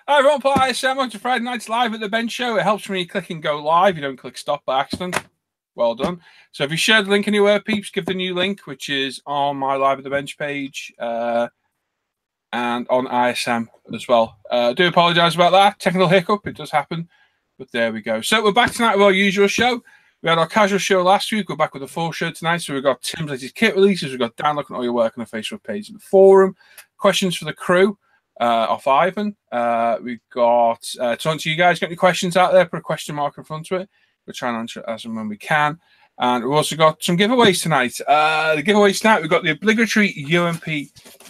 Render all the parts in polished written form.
Hi everyone, Paul ISM on to Friday Night's Live at the Bench Show. It helps when you click and go live. You don't click stop by accident. Well done. So if you share the link anywhere, peeps, give the new link, which is on my Live at the Bench page and on ISM as well. I do apologise about that. Technical hiccup. It does happen. But there we go. So we're back tonight with our usual show. We had our casual show last week. We're back with a full show tonight. So we've got Tim's latest kit releases. We've got Dan looking at all your work on the Facebook page and the forum. Questions for the crew. Off Ivan. We've got talking to you guys. Got any questions out there? Put a question mark in front of it. We'll try and answer it as and when we can. And we've also got some giveaways tonight. The giveaways tonight, we've got the obligatory UMP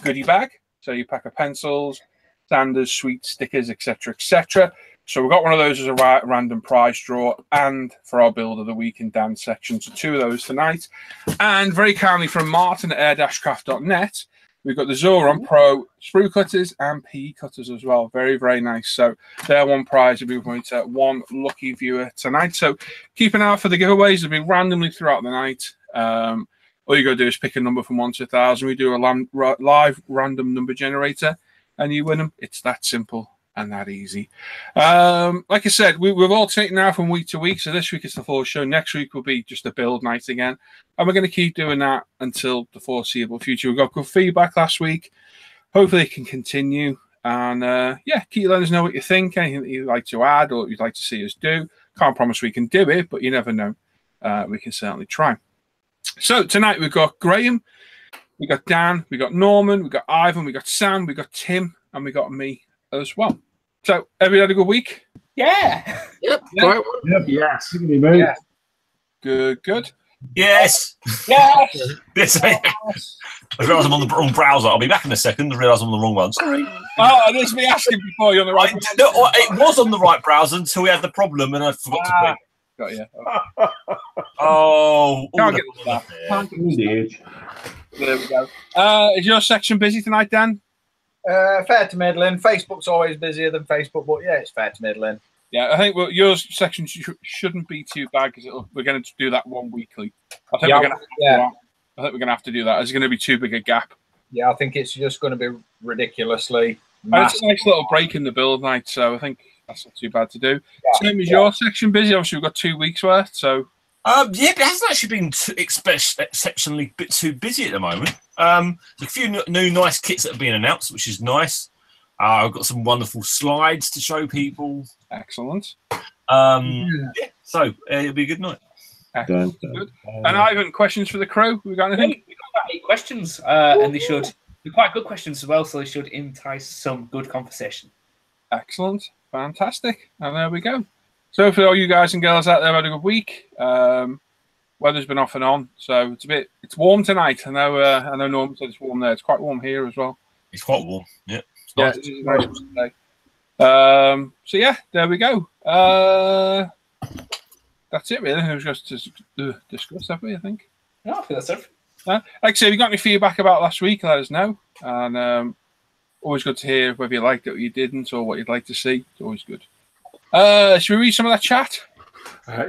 Goodie bag. So you pack of pencils, sanders, sweets, stickers, etc., etc. So we've got one of those as a random prize draw and for our build of the week in Dan's section. So 2 of those tonight. And very kindly from Martin at air-craft.net, we've got the Zoron Pro sprue cutters and PE cutters as well. Very, very nice. So they're one prize. We'll be going to one lucky viewer tonight. So keep an eye out for the giveaways. They'll be randomly throughout the night. All you got to do is pick a number from 1 to 1,000. We do a live random number generator and you win them. It's that simple and that easy. Like I said, we've alternated now from week to week. So this week it's the full show. Next week will be just a build night again. And we're going to keep doing that until the foreseeable future. We got good feedback last week. Hopefully it can continue. And yeah, keep letting us know what you think. Anything that you'd like to add or you'd like to see us do. Can't promise we can do it, but you never know. We can certainly try. So tonight we've got Graham, we got Dan, we got Norman, we got Ivan, we got Sam, we got Tim, and we got me as well. So everybody had a good week? Yeah. Yep. Yeah. Yep. Yes. Yeah. Good, good. Yes. Yes. Yes. I realise I'm on the wrong browser. I'll be back in a second. I realise I'm on the wrong one. Sorry. Oh, it's me asking before you're on the right one. No, it was on the right browser until we had the problem and I forgot to click. Got you. Oh. Can't get that. There we go. Is your section busy tonight, Dan? Fair to middling. Facebook's always busier than Facebook, but yeah, it's fair to middling. Yeah, I think your section shouldn't be too bad because we're going to do that one weekly. I think we're going to have to do that. It's going to be too big a gap. Yeah, I think it's just going to be ridiculously massive. It's a nice little break in the build night, so I think that's not too bad to do. Same as your section busy. Obviously, we've got 2 weeks worth, so. Yeah, but it hasn't actually been exceptionally bit too busy at the moment. There's a few new nice kits that have been announced, which is nice. I've got some wonderful slides to show people. Excellent. Yeah, so it'll be a good night. Excellent. Good. And Ivan, questions for the crew? We got anything? We've got about 8 questions, and they should be quite good questions as well, so they should entice some good conversation. Excellent. Fantastic. And there we go. So for all you guys and girls out there, had a good week. Weather's been off and on, so it's warm tonight. I know Norman said it's warm there. It's quite warm here as well. It's quite warm. Yeah. Yeah, nice. it's nice today. So yeah, there we go. That's it really. It was just to discuss, have we? I think. Yeah, I think that's it. Like I say, if you got any feedback about last week, let us know. And always good to hear whether you liked it or you didn't, or what you'd like to see. It's always good. Should we read some of that chat?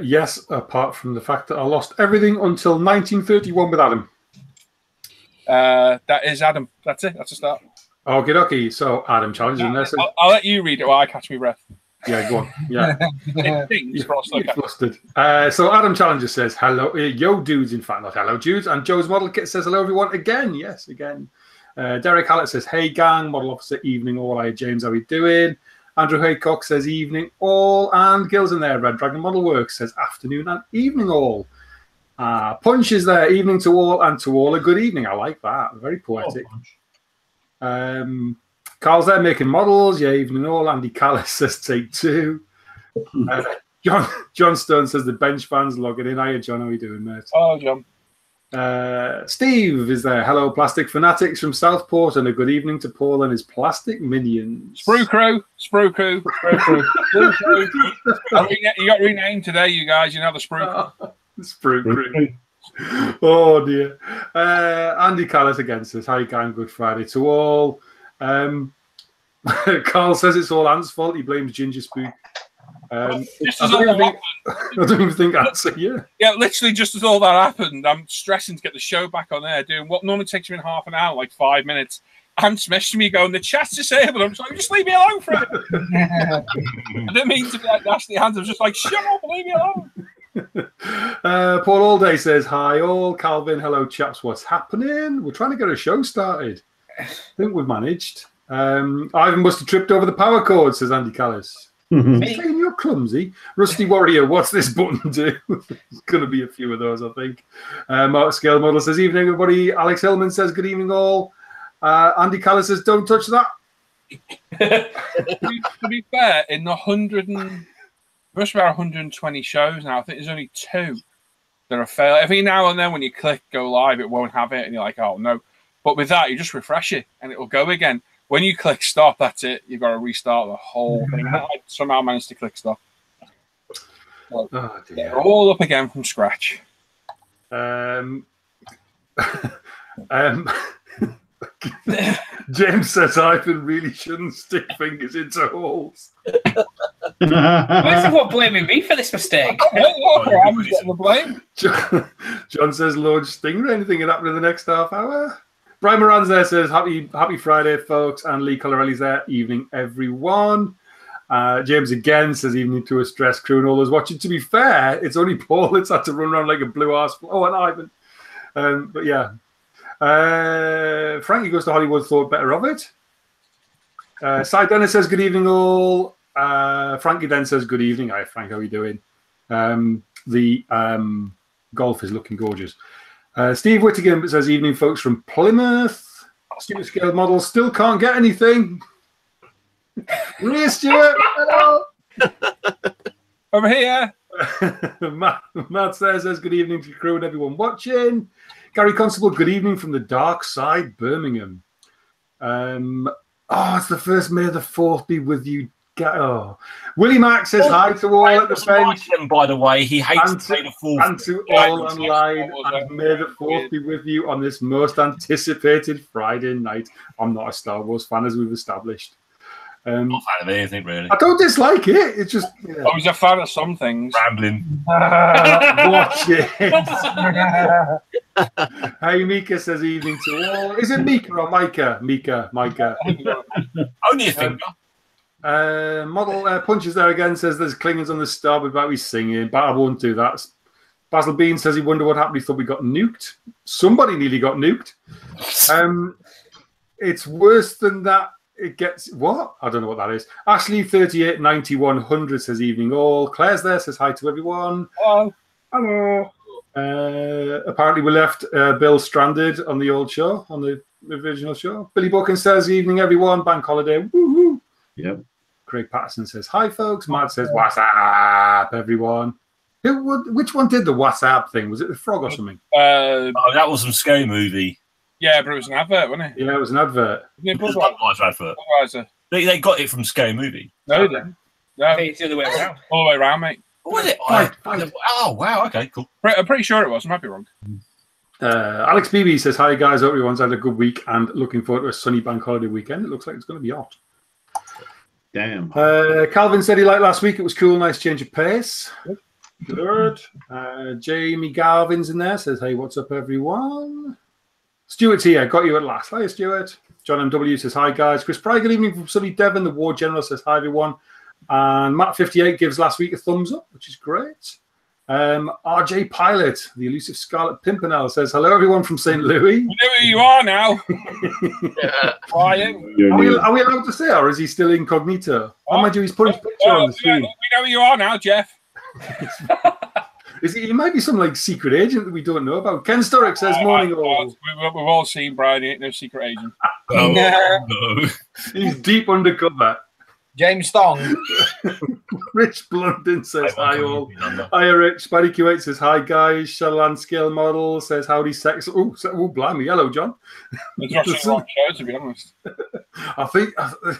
Yes, apart from the fact that I lost everything until 1931 with Adam. That is Adam. That's it. That's a start. Okie dokie. So Adam challenges in there. So... I'll let you read it while I catch my breath. Yeah, go on. Yeah. You're flustered. So Adam Challenger says, hello, yo dudes, in fact, not hello dudes. And Joe's model kit says, hello everyone, again. Yes, again. Derek Hallett says, hey gang, model officer, evening all. Hi, James, how we doing? Andrew Haycock says, evening all. And Gil's in there. Red Dragon Model Works says, afternoon and evening all. Punch is there, evening to all, and to all a good evening. I like that. Very poetic. Carl's there making models. Yeah, evening all. Andy Callis says, take 2. John Stone says, the bench fans logging in. Hiya, John. How are you doing, mate? Oh, John. Steve is there. Hello, Plastic Fanatics from Southport, and a good evening to Paul and his plastic minions. Sprue Crew. Sprue Crew. Sprue Crew. Sprue Crew. You got renamed today, you guys. You know the Sprue Crew. Sprue Crew. Oh, dear. Andy Callis again says, hi, gang. Good Friday to all. Carl says it's all Ant's fault. He blames Ginger Spook. I don't even think I'd say yeah, literally just as all that happened, I'm stressing to get the show back on air, doing what normally takes me in half an hour, like 5 minutes. Ant's messaging me going, the chat's disabled. I'm just like, just leave me alone for it. I didn't mean to be like nasty hands. I was just like, shut up, leave me alone. Paul Allday says, hi all. Calvin, hello chaps, what's happening? We're trying to get a show started. I think we've managed. Ivan must have tripped over the power cord, says Andy Callis. Saying you're clumsy. Rusty Warrior, what's this button do? There's going to be a few of those, I think. Mark Scale Model says, evening everybody. Alex Hillman says, good evening all. Andy Callis says, don't touch that. To be fair, in the 100 and... Must be about 120 shows now. I think there's only 2 that are fail. Every now and then when you click go live, it won't have it, and you're like, oh no. But with that, you just refresh it, and it will go again. When you click stop, that's it. You've got to restart the whole thing. I somehow managed to click stop. So, they're all up again from scratch. James says Ivan really shouldn't stick fingers into holes. Where's everyone blaming me for this mistake? I'm just getting the blame. John says, Lord Stingray, anything can happen in the next half hour? Brian Moran's there says, happy Friday, folks. And Lee Colorelli's there. Evening, everyone. James again says, evening to a stressed crew and all those watching. To be fair, it's only Paul that's had to run around like a blue arse. Oh, and Ivan. But yeah. Frankie Goes to Hollywood thought better of it. Cy Dennis says, good evening, all. Frankie then says, good evening. Hi, Frank, how are you doing? The golf is looking gorgeous. Steve Whittigan says, evening, folks, from Plymouth. Stuart Scale Model still can't get anything. Really, Stuart? Hello. Over here. Matt says, good evening to the crew and everyone watching. Gary Constable, good evening from the dark side, Birmingham. It's the first May the 4th be with you. Willie Mack says hi to all at the bench. Him, by the way, he hates May the 4th. And to all online, and May the 4th be with you on this most anticipated Friday night. I'm not a Star Wars fan, as we've established. I'm not a fan of anything, really. I don't dislike it. It's just... Yeah. I was a fan of some things. Rambling. Watch it. Hey, Mika says evening to all. Is it Mika or Micah? Mika. Only a finger. Model Punches there again says there's Klingons on the starboard about we singing, but I won't do that. Basil Bean says he wondered what happened. He thought we got nuked. Somebody nearly got nuked. It's worse than that. It gets what? I don't know what that is. Ashley 389100 says evening all. Claire's there, says hi to everyone. Hello. Apparently we left Bill stranded on the old show, on the original show. Billy Buchan says evening everyone. Bank holiday. Woo-hoo. Yep. Craig Patterson says hi folks. Matt says what's up everyone. Which one did the WhatsApp thing? Was it the frog or something? That was some scary movie. Yeah, but it was an advert, wasn't it? Yeah, it was an advert. It was a Budweiser advert. They got it from Scary Movie. No, they didn't. No. I think it's the other way around. All the way around, mate. What was it? Oh, wow. Okay, cool. I'm pretty sure it was. I might be wrong. Alex Beebe says, hi, guys. Hope everyone's had a good week and looking forward to a sunny bank holiday weekend. It looks like it's going to be hot. Damn. Calvin said he liked last week. It was cool. Nice change of pace. Good. Jamie Garvin's in there. Says, hey, what's up, everyone? Stuart's here. Got you at last. Hi, Stuart. John MW says, hi, guys. Chris Pry, good evening from sunny Devon. The War General says, hi, everyone. And Matt58 gives last week a thumbs up, which is great. RJ Pilot, the elusive Scarlet Pimpernel, says, hello, everyone from St. Louis. You know who you are now. Are we allowed to say, or is he still incognito? Oh, mind you, he's put his picture on the screen. We know who you are now, Jeff. He might be some like secret agent that we don't know about. Ken Sturrock says, morning all. We've all seen Brian. He ain't no secret agent. No. He's deep undercover. James Thong. Rich Blunden says, hi all. Hi, Rich. Spidey Q8 says, hi, guys. Shadowland Scale Model says, howdy, sex. Oh, blimey. Hello, John. It's watching the wrong show, to be honest. I think,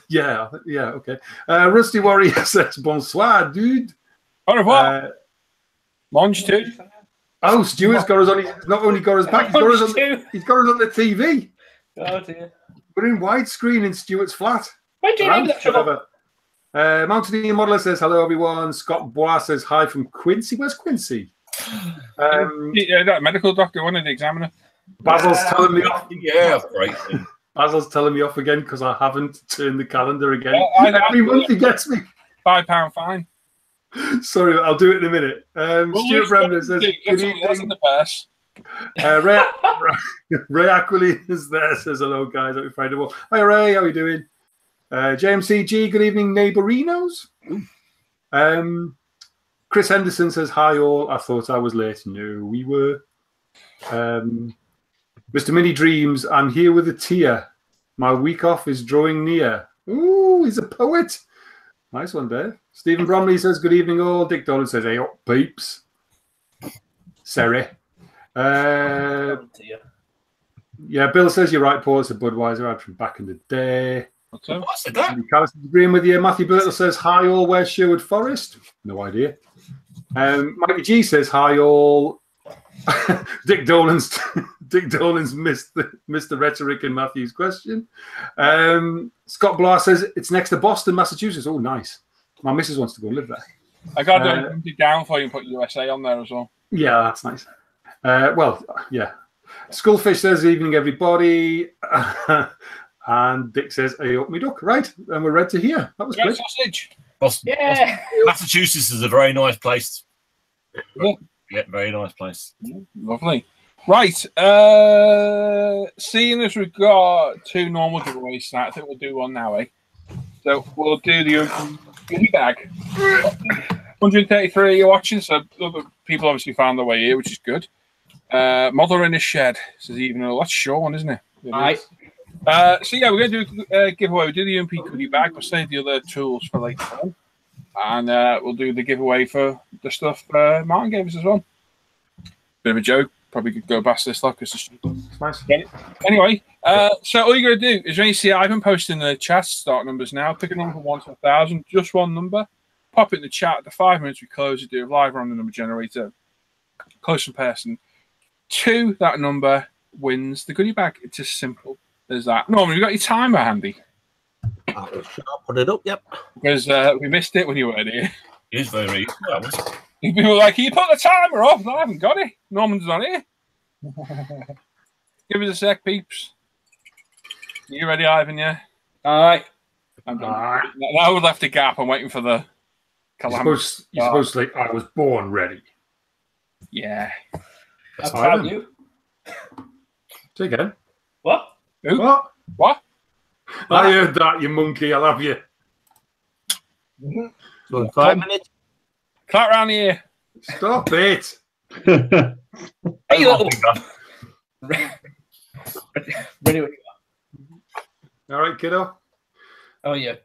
yeah, okay. Rusty Warrior says, bonsoir, dude. Au revoir. Monge too. Oh, Stuart's got us on. He's not only got us back, he's got us on the TV. Oh dear. We're in widescreen in Stuart's flat. Why do you know that trouble? Mountaineer Modeler says hello, everyone. Scott Bois says hi from Quincy. Where's Quincy? That medical doctor, one of the examiner. Basil's telling me off. Yeah, great. Basil's telling me off again because I haven't turned the calendar again. Every month he gets me. £5 fine. Sorry, I'll do it in a minute. Stuart Bremner says, good evening. evening. The purse. Ray Aquilini is there, says hello, guys. Happy Friday. Well, hi, Ray. How are you doing? JMCG, good evening, neighborinos. Chris Henderson says, hi, all. I thought I was late. No, we were. Mr. Mini Dreams, I'm here with a tear. My week off is drawing near. Ooh, he's a poet. Nice one, Dave. Stephen Bromley says, good evening, all. Dick Dolan says, hey, up, peeps. Sorry. Yeah, Bill says, you're right, Paul. It's a Budweiser ad from back in the day. What's that? Carlos is agreeing with you. Matthew Birtle says, hi, all. Where's Sherwood Forest? No idea. Mikey G says, hi, all. Dick Dolan's missed the rhetoric in Matthew's question. Scott Blah says it's next to Boston, Massachusetts. Oh, nice. My missus wants to go live there. I got to do it down for you and put USA on there as well. Yeah, that's nice. Well, yeah. Skullfish says, evening, everybody. And Dick says, hey, up me duck. Right, and we're ready to hear. That was great. Sausage. Boston. Yeah. Massachusetts is a very nice place. Yeah. Yeah, very nice place. Lovely. Right. Seeing as we've got 2 normal giveaways tonight, I think we'll do one now, eh? So we'll do the goodie bag. 133 you're watching, so other people obviously found their way here, which is good. Mother in a shed says even though that's a short one, isn't it? Aye. So yeah, we're going to do a giveaway. We'll do the UMP goodie bag. We'll save the other tools for later on. And we'll do the giveaway for the stuff Martin gave us as well. Bit of a joke. Probably could go past this lot because it's nice. Anyway, so all you got to do is when you see Ivan post in the chat, start numbers now. Pick a number from 1 to 1,000, just one number. Pop it in the chat. The 5 minutes we close it, do a live random number generator. Close person to that number wins the goodie bag. It's as simple as that. Norman, you got your timer handy? I'll put it up, yep. Because we missed it when you weren't here. It is very easy. People were like, can you put the timer off? I haven't got it. Norman's not here. Give us a sec, peeps. You ready, Ivan, yeah? All right. I'm done. Now we've left a gap. I'm waiting for the You're supposed to say, I was born ready. Yeah. That's proud of you. Say again. What? Who? What? I heard that, you monkey. I love you. So 5 minutes. Clap round here. Stop it. Hey, little. Ready when you are. All right, kiddo. Oh, yeah.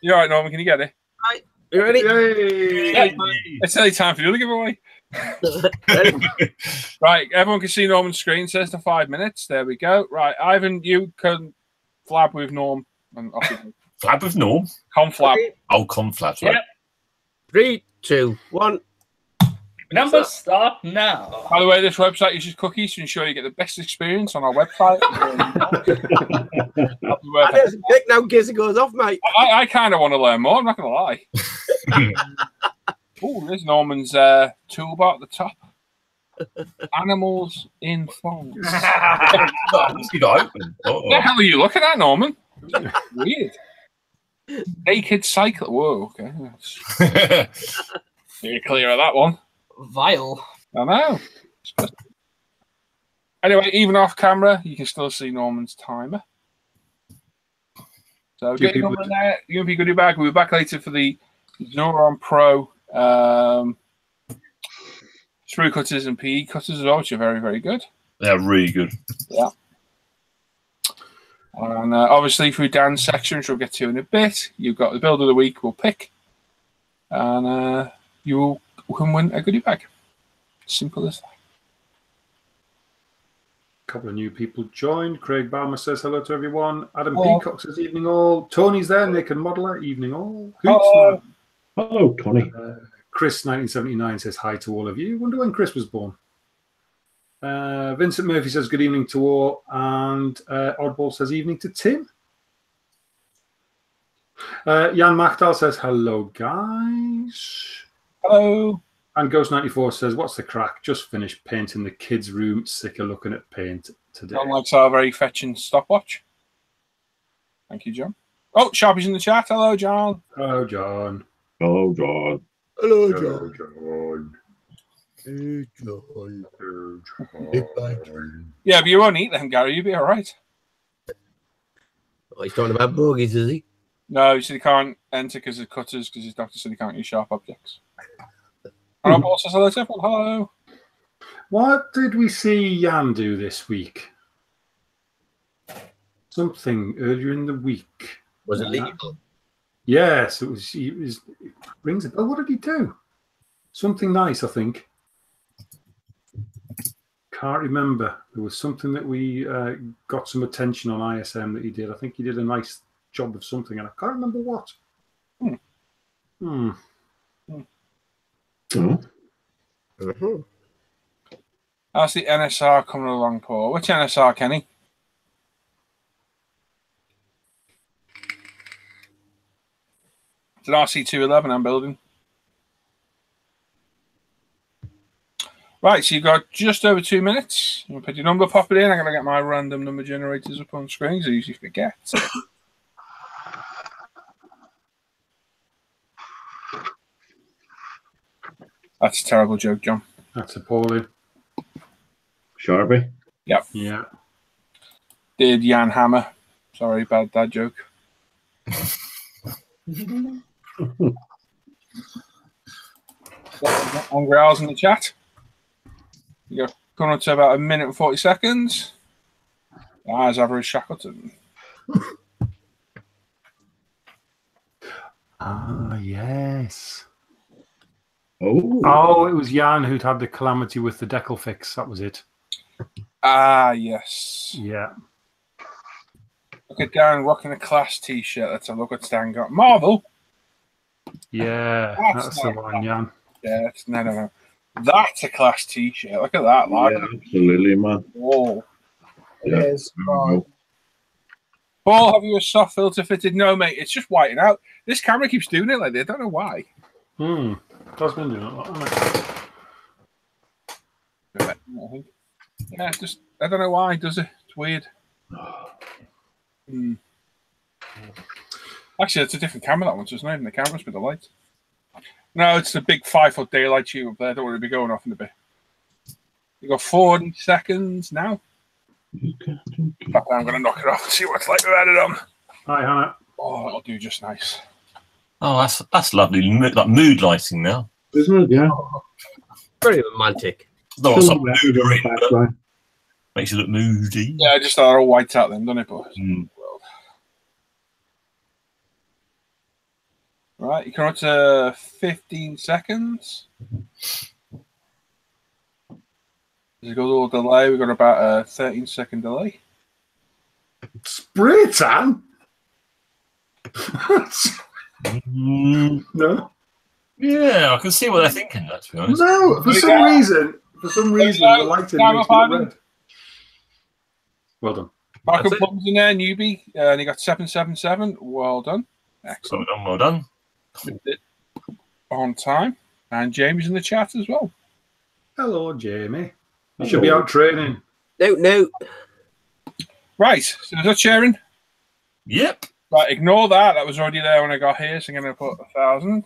You all right, Norman? Can you get it? Right. You ready? Yay. Yeah. It's nearly time for you to give away. Right, everyone can see Norman's screen. It says the 5 minutes. There we go. Right, Ivan, you can flab with Norm. Flab with Norm? Conflab. Oh, conflab. Right. Yeah. 3, 2, 1. Numbers start now. By the way, this website uses cookies to ensure you get the best experience on our website. There's a pick now in case it goes off, mate. I kind of want to learn more. I'm not going to lie. Oh, there's Norman's toolbar at the top. Animals in phones. You got open. What the hell are you looking at, Norman? Weird. Naked cycle. Whoa, okay. You're clear of that one. Vile. I know. Anyway, even off camera, you can still see Norman's timer. So get your number in there. UMP Goodie Bag. We'll be back later for the Zoron Pro screw cutters and PE cutters as well, which are very, very good. They're really good. Yeah. And obviously through Dan's section, which we'll get to in a bit, you've got the build of the week we'll pick. And you can win a goodie bag. Simple as that. A couple of new people joined. Craig Balmer says hello to everyone. Adam Peacock says evening all. Tony's there, Nick and Modeler, evening all. Hello, Tony. Chris 1979 says hi to all of you. Wonder when Chris was born. Vincent Murphy says good evening to all, and Oddball says evening to Tim. Jan Machdal says hello, guys. Hello. And Ghost94 says, what's the crack? Just finished painting the kids' room. Sick of looking at paint today. John likes our very fetching stopwatch. Thank you, John. Oh, Sharpie's in the chat. Hello, John. Hello, John. Hello, John. Hello, Hello, John. John. Hey, John. Yeah, but you won't eat them, Gary. You'll be all right. Oh, he's talking about bogies, is he? No, he said he can't enter because of cutters, because his doctor said he can't use sharp objects. And I've also said hello to everyone. Hello. What did we see Jan do this week? Something earlier in the week. Was it legal? Yes, it was. It rings a bell. What did he do? Something nice, I think. Can't remember. There was something that we got some attention on ISM that he did. I think he did a nice job of something, and I can't remember what. Oh. How's the NSR coming along, Paul? Which NSR, Kenny? It's an RC211 I'm building. Right, so you've got just over 2 minutes. You put your number, pop it in. I'm going to get my random number generators up on screen, so I usually forget. That's a terrible joke, John. That's appalling. Sharpie? Yep. Yeah. Did Jan Hammer. Sorry, bad dad joke. Hungry Owls in the chat. You got coming up to about 1 minute and 40 seconds. As average Shackleton. Ah, yes. Oh. It was Jan who'd had the calamity with the decal fix. That was it. Ah, yes. Yeah. Look at Darren rocking a class t-shirt. Let's have a look at Stan got. Marvel. Yeah, that's the one, Jan. Yeah, no. That's a class t-shirt. Look at that. Like. Yeah, absolutely, man. Whoa. It is. Right. Paul, have you a soft filter fitted? No, mate. It's just whiting out. This camera keeps doing it like this. I don't know why. That's been doing a lot, hasn't it? Yeah, just I don't know why it does it. It's weird. Actually, it's a different camera, that one, so it's not even the camera, it's with the light. No, it's the big 5-foot daylight tube up there. Don't worry, be going off in a bit. You got 40 seconds now. Okay. I'm going to knock it off and see what it's like without it on. Hi, Hannah. Oh, that'll do just nice. Oh, that's lovely. Like mood lighting now. Isn't it? Yeah. Very romantic. Not some mood in the ring, but background. makes you look moody. Yeah, I just thought it all white out then, doesn't it, boys? Right, you come up to 15 seconds. There's a good little delay. We've got about a 13-second delay. Spray tan? No. Yeah, I can see what they're thinking, to be honest. No, for some reason, the lighting makes it red. Well done. Michael Plum's in there, newbie, and he got 777. Well done. Excellent. Well done. On time. And Jamie's in the chat as well. Hello, Jamie. You should be out training. No. Right, so is that sharing? Yep. Right, ignore that. That was already there when I got here, so I'm going to put 1,000.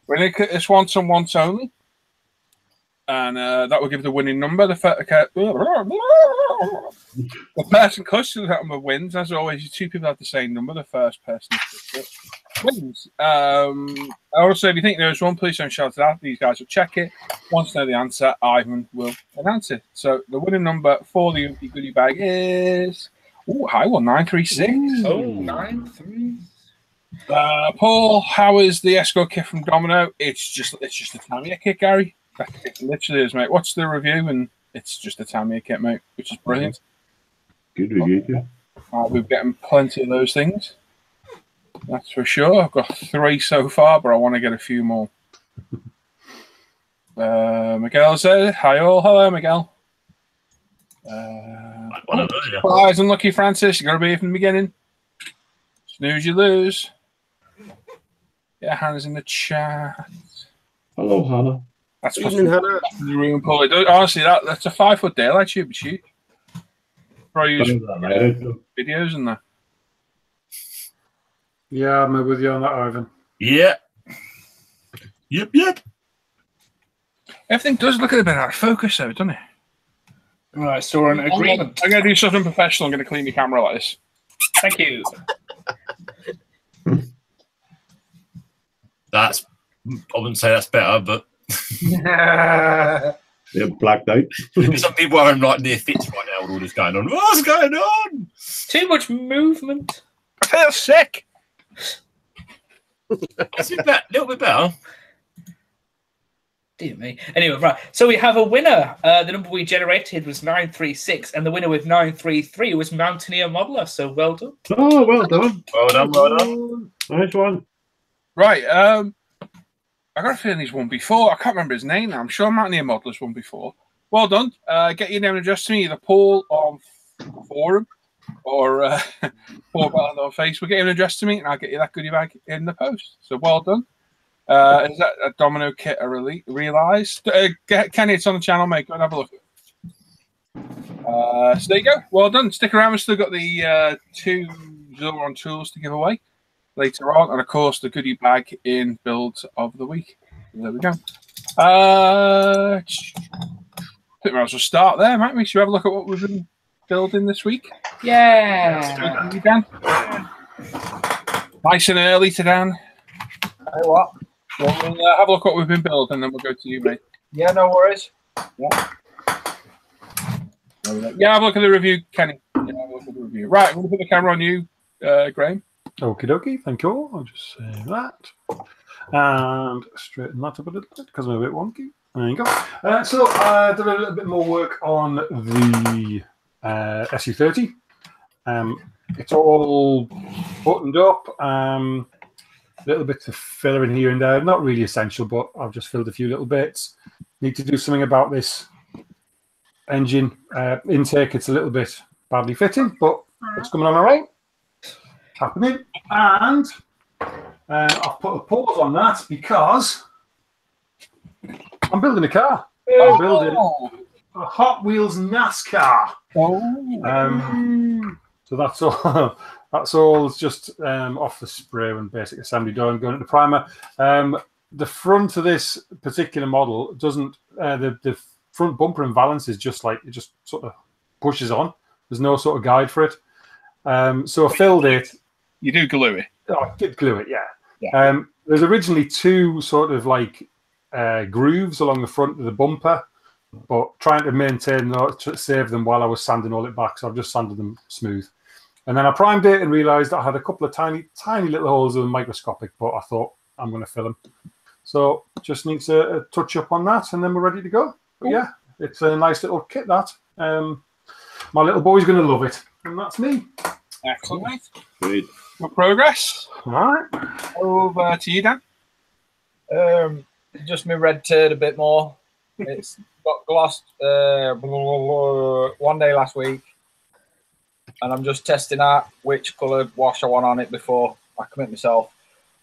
We're going to click this once and once only. And that will give the winning number. The person close to that number wins. As always, 2 people have the same number. The first person wins. Also, if you think there is one, please don't shout it out. These guys will check it. Once they know the answer, Ivan will announce it. So the winning number for the UMP Goodie bag is high one, 936. Oh, 9-3. Paul, how is the escort kit from Domino? It's just a Tamiya kit, Gary. It literally is, mate. Watch the review, and it's just a Tamiya kit, mate, which is brilliant. Good review. We're getting plenty of those things. That's for sure. I've got 3 so far, but I want to get a few more. Miguel said, hi all. Hello, Miguel. Surprise, unlucky Francis. You got to be here from the beginning. Snooze, you lose. Yeah, Hannah's in the chat. Hello, Hannah. That's Evening, Hannah. the room pull it. Honestly, that's a 5-foot daylight tube shoot. Probably use videos and that. Yeah, I'm with you on that, Ivan. Yeah. Yep. Everything does look a bit out of focus, though, doesn't it? Right, so we're in agreement. I'm going to do something professional. I'm going to clean the camera like this. Thank you. I wouldn't say that's better, but Yeah, blacked out. some people are like near fits right now with all this going on. What's going on? Too much movement. I feel sick. That's a little bit better. Dear me. Anyway, right. So we have a winner. The number we generated was 936, and the winner with 933 was Mountaineer Modeler. So well done. Oh, well done. Well done. Nice one. Right. I got a feeling he's won before. I can't remember his name now. I'm sure Mountaineer Modeler's won before. Well done. Get your name and address to me, either Paul on forum or Paul Bell on Facebook. Get an address to me, and I'll get you that goodie bag in the post. So well done. Is that a domino kit I realised? Kenny, it's on the channel, mate. Go and have a look. So there you go. Well done. Stick around. We've still got the 2 Zoron tools to give away later on. And, of course, the goodie bag in build of the week. There we go. I think we might as well start there, might we? Should we have a look at what we've been building this week? Yeah. Dan? Nice and early to Dan. Hey, what? We'll have a look at what we've been building, and then we'll go to you, mate. Yeah, no worries. Yeah, have a look at the review, Kenny. Yeah, have a look at the review. Right, I'm going to put the camera on you, Graham. Okie dokie, thank you. I'll just say that. And straighten that up a little bit because I'm a bit wonky. There you go. So I did a little bit more work on the SU30. It's all buttoned up. Little bits of filler in here and there. Not really essential, but I've just filled a few little bits. Need to do something about this engine intake. It's a little bit badly fitting, but it's coming on all right. Happening. And I've put a pause on that because I'm building a car. I'm building a Hot Wheels NASCAR. So that's all. That's all just off the spray and basic assembly done, going into primer. The front of this particular model doesn't, the front bumper and valance is just like, it just sort of pushes on. There's no sort of guide for it. So I filled it. You do glue it? Oh, I did glue it, yeah. There's originally 2 sort of like grooves along the front of the bumper, but trying to maintain, to save them while I was sanding all it back. So I've just sanded them smooth. And then I primed it and realised I had a couple of tiny little holes that were microscopic, but I thought I'm going to fill them. So just needs a touch up on that, and then we're ready to go. But yeah, it's a nice little kit, that. My little boy's going to love it, and that's me. Excellent. Great. Good progress. All right. Over to you, Dan. Just my red turd a bit more. It's got glossed 1 day last week. And I'm just testing out which coloured wash I want on it before I commit myself.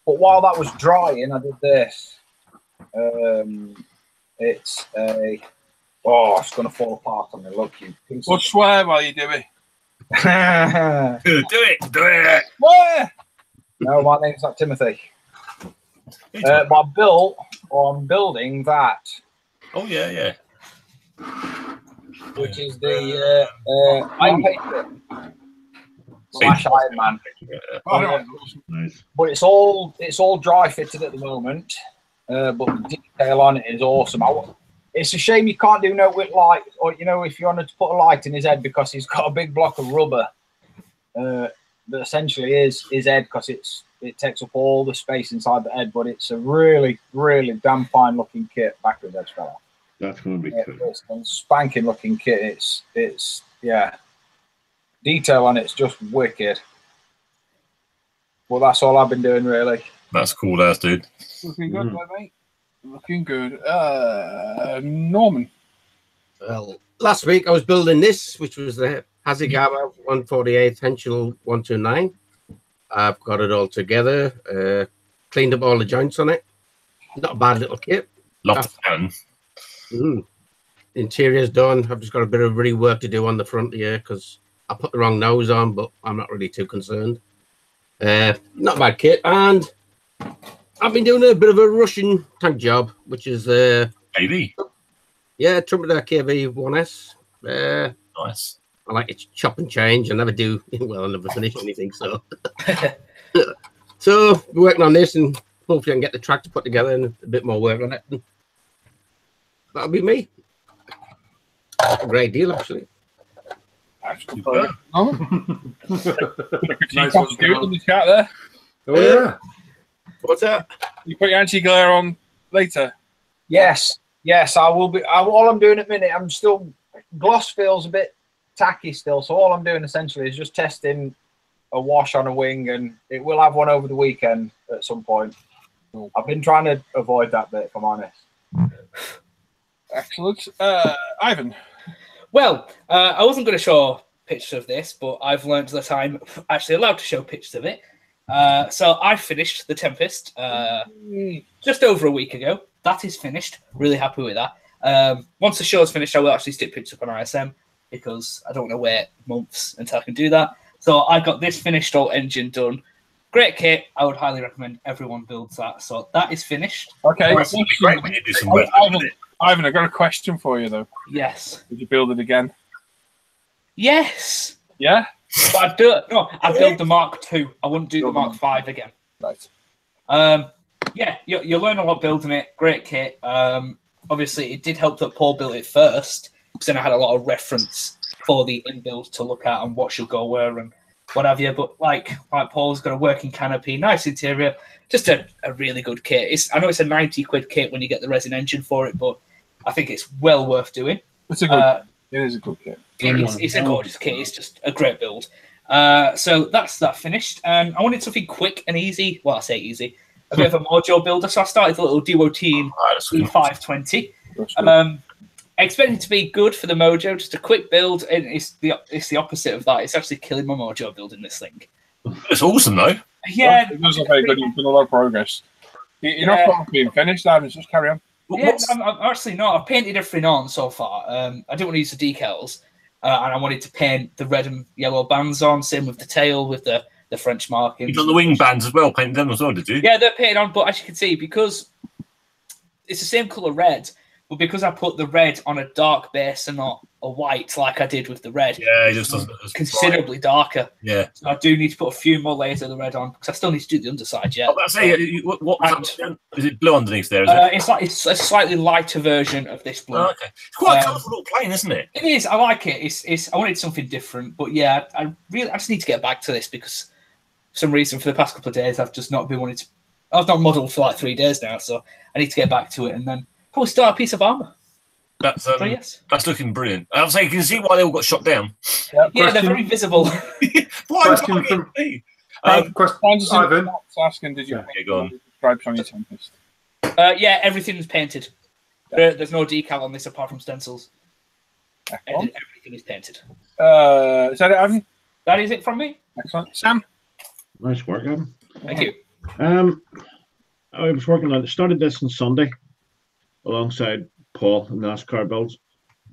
But while that was drying, I did this. It's a... Oh, it's going to fall apart on me. Look, you piece We'll swear while you do it. of... Do it. Where? No, my name's not Timothy. But I'm building that. Oh, yeah. Which is the Iron Patriot / Iron Man. Nice. But it's all dry fitted at the moment. But the detail on it is awesome. It's a shame you can't do no with light, or if you wanted to put a light in his head, because he's got a big block of rubber that essentially is his head, because it takes up all the space inside the head. But it's a really, really damn fine looking kit. Backwards edge fella. That's going to be cool. It's a spanking looking kit. It's yeah. Detail on it's just wicked. Well, that's all I've been doing really. That's cool, as dude. Looking good, mate. Looking good. Norman. Well, last week I was building this, which was the Hasegawa 148 Henschel 129. I've got it all together. Cleaned up all the joints on it. Not a bad little kit. Love the pattern. Interior's done. I've just got a bit of rework to do on the front here because I put the wrong nose on, but I'm not really too concerned. Not bad kit. And I've been doing a bit of a Russian tank job, which is Maybe. yeah, Trumpeter KV 1S. Nice. I like it chop and change. I never do well, I never finish anything, so so we're working on this and hopefully I can get the tractor put together and a bit more work on it. And that'll be me. A great deal, actually. Nice Nice one. Do it in the chat there. Oh yeah. What's that? You put your anti-glare on later. Yes, I will be. All I'm doing at the minute, I'm still, gloss feels a bit tacky still. So all I'm doing essentially is just testing a wash on a wing, and it will have one over the weekend at some point. I've been trying to avoid that bit, if I'm honest. Excellent. Ivan. Well, I wasn't going to show pictures of this, but I've learned that I'm actually allowed to show pictures of it. So I finished The Tempest just over a week ago. That is finished. Really happy with that. Once the show's finished, I will actually stick pictures up on ISM because I don't want to wait months until I can do that. So I got this finished, all engine done. Great kit. I would highly recommend everyone builds that. So that is finished. Okay. It's great when you do some work. Ivan, I've got a question for you, though. Yes. Did you build it again? Yes. Yeah? But I built the Mark II. I wouldn't do the Mark V again. Right. Yeah, you learn a lot building it. Great kit. Obviously, it did help that Paul built it first, because then I had a lot of reference for the in-build to look at and what should go where and what have you. But like Paul's got a working canopy, nice interior, just a really good kit. I know it's a 90 quid kit when you get the resin engine for it, but I think it's well worth doing. It's a good. It is a good kit. It's a gorgeous kit. It's just a great build. So that's that finished. And I wanted something quick and easy. Well, I say easy. A bit of a mojo builder. So I started the little Duo Team E520. I expect it to be good for the mojo, just a quick build. And it's the opposite of that. It's actually killing my mojo building this thing. It's awesome, though. Yeah. It does look very good. You've done a lot of progress. You're not far from being finished, Ivan. Just carry on. Yeah, I'm actually not. I've painted everything on so far. I didn't want to use the decals, and I wanted to paint the red and yellow bands on. Same with the tail, with the French markings. You've done the wing bands as well, painted them as well, did you? Yeah, they're painted on, but as you can see, because it's the same colour red, but because I put the red on a dark base and not a white like I did with the red, yeah, it just doesn't considerably darker. Yeah, so I do need to put a few more layers of the red on because I still need to do the underside. Yeah, I say, what is it blue underneath there? Is it? It's a slightly lighter version of this blue. Oh, okay, it's quite a colourful little plane, isn't it? It is. I like it. It's. I wanted something different, but yeah, I just need to get back to this because for some reason for the past couple of days I've just not been wanting to. I've not modelled for like 3 days now, so I need to get back to it and then probably start a piece of armour. That's looking brilliant. I was saying, you can see why they all got shot down. Yeah, they're very visible. Question from Ivan. Asking, did you subscribe on your Tempest? Yeah, everything's painted. There's no decal on this apart from stencils. Everything is painted. Is that it, Ivan? That is it from me. Excellent. Sam? Nice work, Adam. Thank you. I was working on it. Started this on Sunday alongside Paul in NASCAR builds,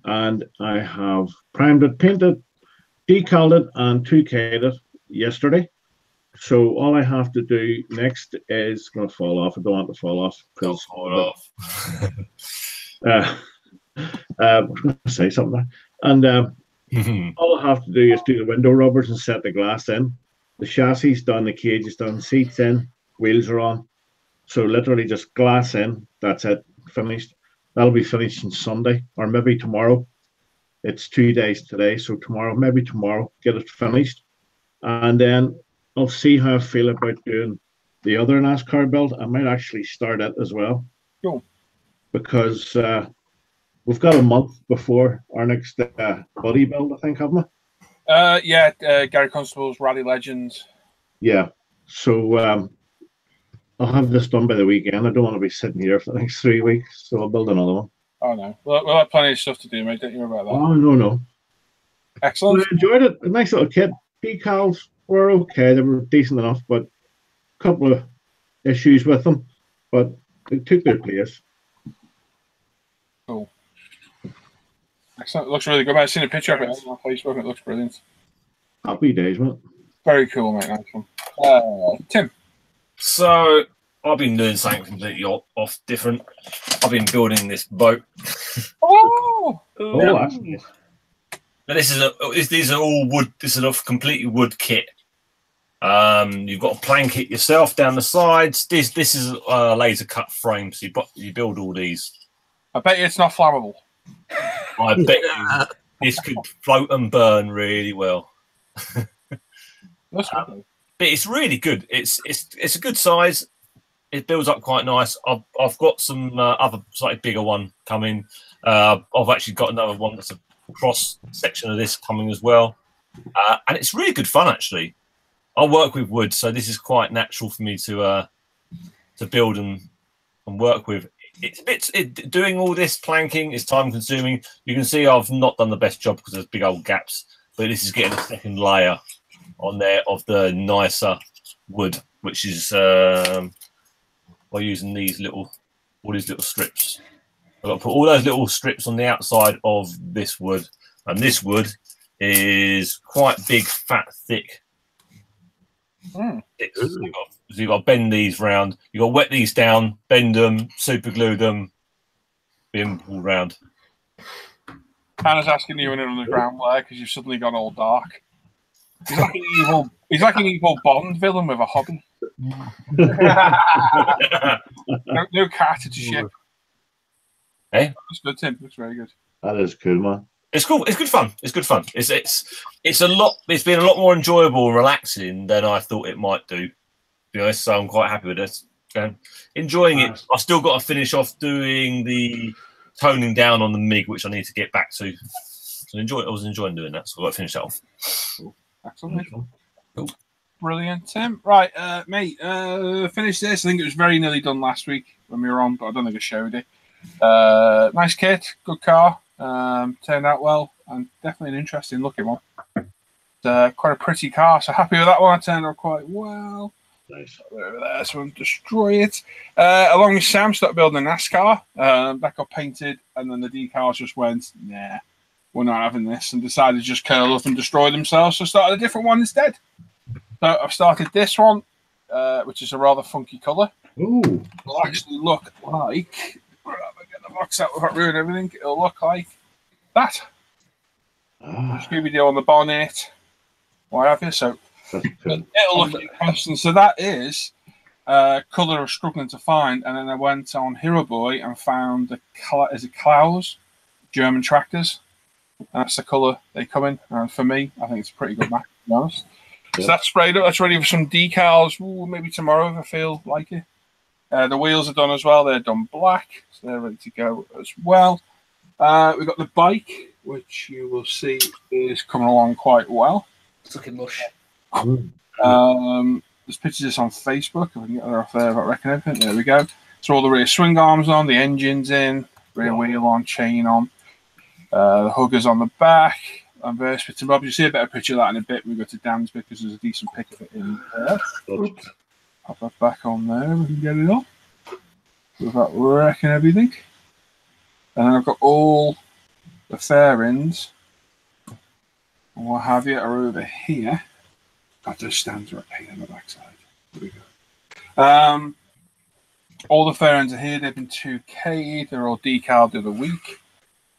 and I have primed it, painted, decaled it, and 2K'd it yesterday. So all I have to do next is going to fall off. I don't want to fall off because I was going to say something there. And all I have to do is do the window rubbers and set the glass in. The chassis is done, the cage is done, seats in, wheels are on. So literally just glass in. That's it. Finished. That'll be finished on Sunday or maybe tomorrow. It's 2 days today, so maybe tomorrow, get it finished. And then I'll see how I feel about doing the other NASCAR build. I might actually start it as well. Cool. Because we've got a month before our next buddy build, I think, haven't we? Yeah, Gary Constable's Rally Legends. Yeah. So I'll have this done by the weekend. I don't want to be sitting here for the next 3 weeks, so I'll build another one. Oh, no. We'll have plenty of stuff to do, mate. Don't you worry about that. Oh, no. Excellent. I enjoyed it. A nice little kit. Decals were okay. They were decent enough, but a couple of issues with them. But they took their place. Cool. Excellent. It looks really good. I've seen a picture of it on Facebook and it looks brilliant. Happy days, mate. Very cool, mate. Nice one. Tim. So I've been doing something completely off different. I've been building this boat. Oh, Actually. Now these are all wood. This is a completely wood kit. You've got to plank it yourself down the sides. This is a laser cut frame. So you build all these. I bet you it's not flammable. I bet you this could float and burn really well. That's good. But it's really good. It's a good size. It builds up quite nice. I've got some other slightly bigger one coming. I've actually got another one that's a cross section of this coming as well, and it's really good fun actually. I work with wood, so this is quite natural for me to build and work with. Doing all this planking is time consuming. You can see I've not done the best job because there's big old gaps, but this is getting a second layer on there of the nicer wood, which is by using all these little strips. I've got to put all those little strips on the outside of this wood, and this wood is quite big, fat, thick. You've got to bend these round. You've got to wet these down, bend them, super glue them, bim all round. Hannah's asking you in an underground lair because you've suddenly gone all dark. He's like an evil Bond villain with a hobby. no cat, it's a ship. Hey, that's good, Tim. That's very good. That is cool, man. It's cool. It's good fun. It's good fun. It's a lot. It's been a lot more enjoyable and relaxing than I thought it might do. To be honest, so I'm quite happy with this. Enjoying it. I've still got to finish off doing the toning down on the MIG, which I need to get back to. So I was enjoying doing that, so I've got to finish that off. Excellent. Cool. Brilliant, Tim. Right, mate, finish this. I think it was very nearly done last week when we were on, but I don't think I showed it. Nice kit, good car. Turned out well, and definitely an interesting looking one. Quite a pretty car, so happy with that one. It turned out quite well. Nice. Over there, so we'll destroy it. Along with Sam, started building a NASCAR. That got painted, and then the decals just went, nah, we're not having this, and decided to just curl up and destroy themselves. So I started a different one instead. So I've started this one, which is a rather funky colour. Ooh. It'll actually look like, get the box out without ruining everything, it'll look like that. Scooby-Doo on the bonnet, what have you. So it'll look interesting. So that is colour I was struggling to find, and then I went on Hero Boy and found is it Klaus German tractors, and that's the colour they come in. And for me, I think it's a pretty good match, to be honest. So that's sprayed up. That's ready for some decals. Ooh, maybe tomorrow if I feel like it. The wheels are done as well. They're done black, so they're ready to go as well. We've got the bike, which you will see is coming along quite well. It's looking lush. There's pictures of this on Facebook. If I can get her off there, I reckon everything. There we go. So all the rear swing arms on, the engine's in, rear wheel on, chain on, the huggers on the back. And verse bits and bobs. You see a better picture of that in a bit. We go to Dan's because there's a decent pic of it in there. Pop that back on there. We can get it on. We've got wreck and everything. And then I've got all the fairings and what have you are over here. Got those stands are a pain on the backside. There we go. All the fairings are here. They've been 2K'd. They're all decaled the other week.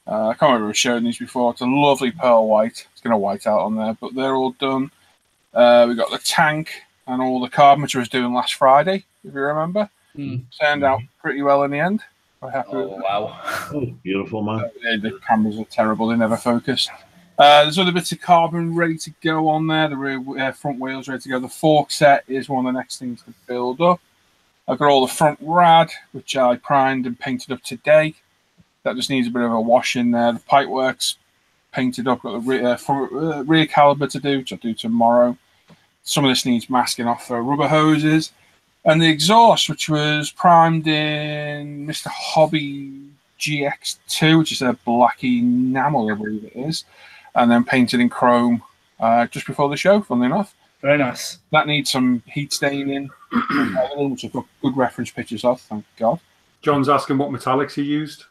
I can't remember if I've shown these before. It's a lovely pearl white. It's going to white out on there, but they're all done. We got the tank and all the carbon, which I was doing last Friday, if you remember. Turned out pretty well in the end. Quite happy with it. Wow. Oh, beautiful, man. The cameras are terrible. They never focus. There's other bits of carbon ready to go on there. The rear front wheels ready to go. The fork set is one of the next things to build up. I've got all the front rad, which I primed and painted up today. That just needs a bit of a wash in there. The pipe works painted up. Got the rear caliber to do, which I'll do tomorrow. Some of this needs masking off for rubber hoses. And the exhaust, which was primed in Mr. Hobby GX2, which is a black enamel, I believe it is, and then painted in chrome just before the show, funnily enough. Very nice. That needs some heat staining, which I've got good reference pictures of, thank God. John's asking what metallics he used.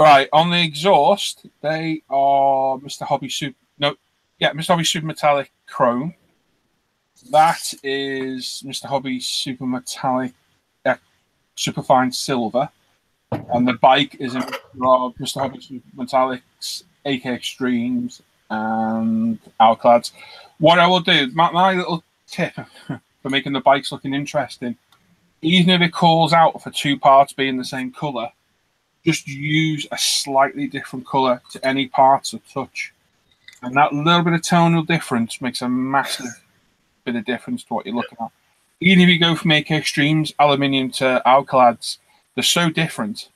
Right, on the exhaust, they are Mr. Hobby Super. No, yeah, Mr. Hobby Super Metallic Chrome. That is Mr. Hobby Super Metallic Superfine Silver. And the bike is in Mr. Hobby Super Metallics, AK Extremes, and Alclads. What I will do, my little tip for making the bikes looking interesting, even if it calls out for two parts being the same colour, just use a slightly different colour to any parts of touch. And that little bit of tonal difference makes a massive bit of difference to what you're looking at. Even if you go from AK Extremes, aluminium to Alclads, they're so different.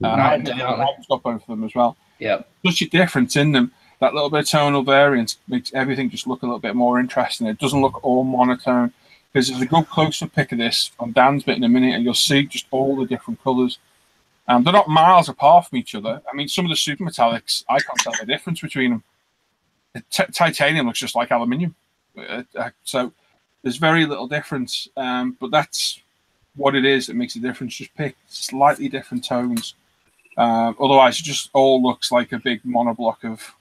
I've got both of them as well. Yeah. Such a difference in them. That little bit of tonal variance makes everything just look a little bit more interesting. It doesn't look all monotone. Because there's a good close-up pic of this on Dan's bit in a minute, and you'll see just all the different colours. They're not miles apart from each other. I mean, some of the super metallics, I can't tell the difference between them. The titanium looks just like aluminium. So there's very little difference. But that's what it is that makes a difference. Just pick slightly different tones. Otherwise, it just all looks like a big monoblock of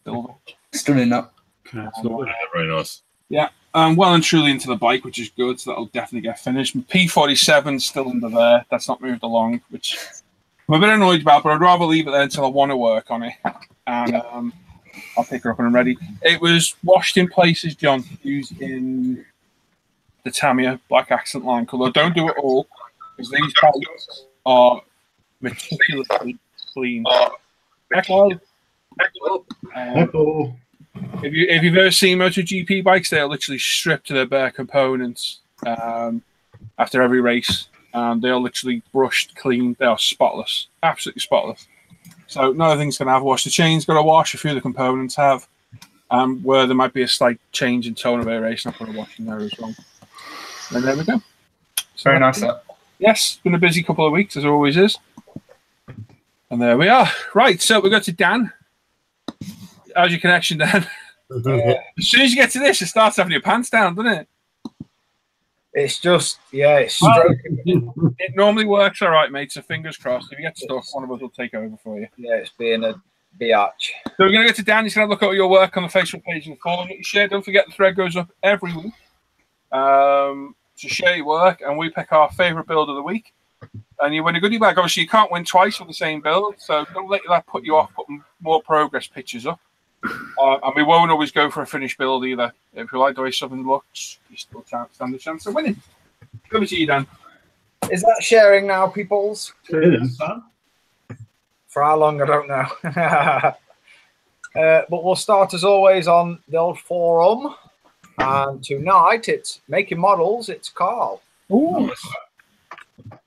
silver. Stunning that. Very nice. Yeah. Well and truly into the bike, which is good. So that'll definitely get finished. P47 still under there. That's not moved along, which I'm a bit annoyed about, but I'd rather leave it there until I want to work on it. And I'll pick her up when I'm ready. It was washed in places, John, using the Tamiya Black Accent line colour. Don't do it all, because these bikes are meticulously clean. Echo. If you've ever seen MotoGP bikes, they're literally stripped to their bare components after every race, and they are literally brushed clean. They are spotless, absolutely spotless. So none thing's going to have a wash. The chain's got a wash. A few of the components have, where there might be a slight change in tone of variation. I'll put a wash in there as well. And there we go. So very nice. That. Yes, it's been a busy couple of weeks, as always is. And there we are. Right, so we go to Dan. How's your connection, Dan? As soon as you get to this, it starts having your pants down, doesn't it? It's just, yeah, it's stroking. It normally works all right, mate, so fingers crossed. If you get stuck, one of us will take over for you. Yeah, it's being a biatch. So we're going to go to Dan. He's going to look at your work on the Facebook page and the forum that you share. Don't forget the thread goes up every week. To share your work, and we pick our favourite build of the week. And you win a goodie bag. Obviously, you can't win twice for the same build, so don't let that put you off putting more progress pictures up. And we won't always go for a finished build either. If you like the way something looks, you still stand a chance of winning. Over to you, Dan. Is that sharing now, peoples? Yeah. For how long, I don't know. But we'll start, as always, on the old forum. And tonight, it's Making Models. It's Carl. Ooh.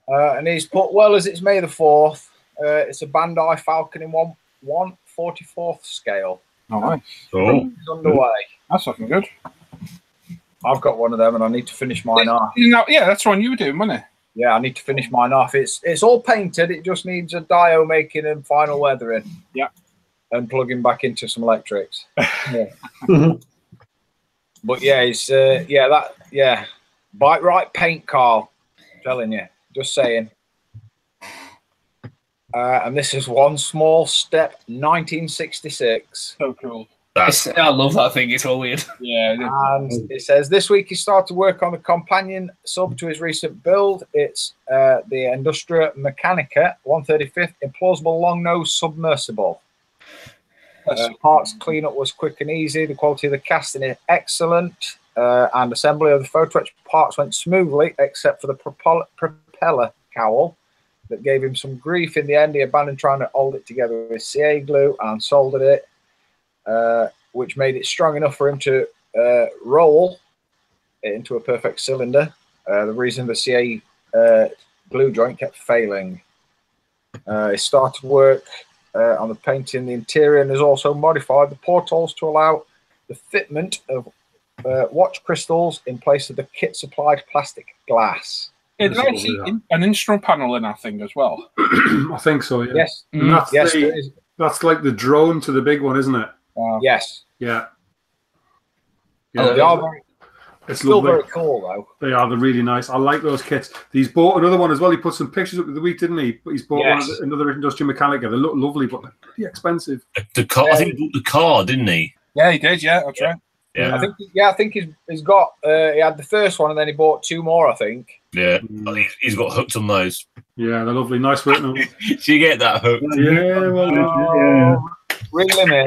And he's put, well, as it's May the 4th, it's a Bandai Falcon in 1/44th scale. Nice. Oh. It's underway. That's looking good. I've got one of them, and I need to finish mine off. Yeah, that's one you were doing, wasn't it? Yeah, I need to finish mine off. It's all painted. It just needs a dio making and final weathering. Yeah. And plugging back into some electrics. Yeah. But yeah, it's bite right paint, Carl. I'm telling you, just saying. And this is One Small Step, 1966. So cool. I love that thing. It's all weird. Yeah. And it says this week he started work on the companion sub to his recent build. It's the Industria Mechanica 135th implausible long nose submersible. Parts cleanup was quick and easy. The quality of the casting is excellent, and assembly of the photo etch parts went smoothly, except for the propeller cowl that gave him some grief in the end. He abandoned trying to hold it together with CA glue and soldered it, which made it strong enough for him to roll it into a perfect cylinder. The reason the CA glue joint kept failing. He started work on the painting the interior and has also modified the portholes to allow the fitment of watch crystals in place of the kit supplied plastic glass. Yeah, did I see an instrument panel in that thing as well? I think so, yeah. Yes. And that's, yes, that's like the drone to the big one, isn't it? yes. Yeah. They are very, It's Still lovely. very cool though. They are. They're really nice. I like those kits. He's bought another one as well. He put some pictures up the week, didn't he? He's bought another industrial mechanic. They look lovely, but they're pretty expensive. The car. I think he bought the car, didn't he? Yeah, he did. Yeah, that's right. Yeah. I think he's got. He had the first one, and then he bought 2 more. I think. Yeah, I think he's got hooked on those. Yeah, they're lovely. Nice work. Do you get that hook? Yeah, well, Reel him in.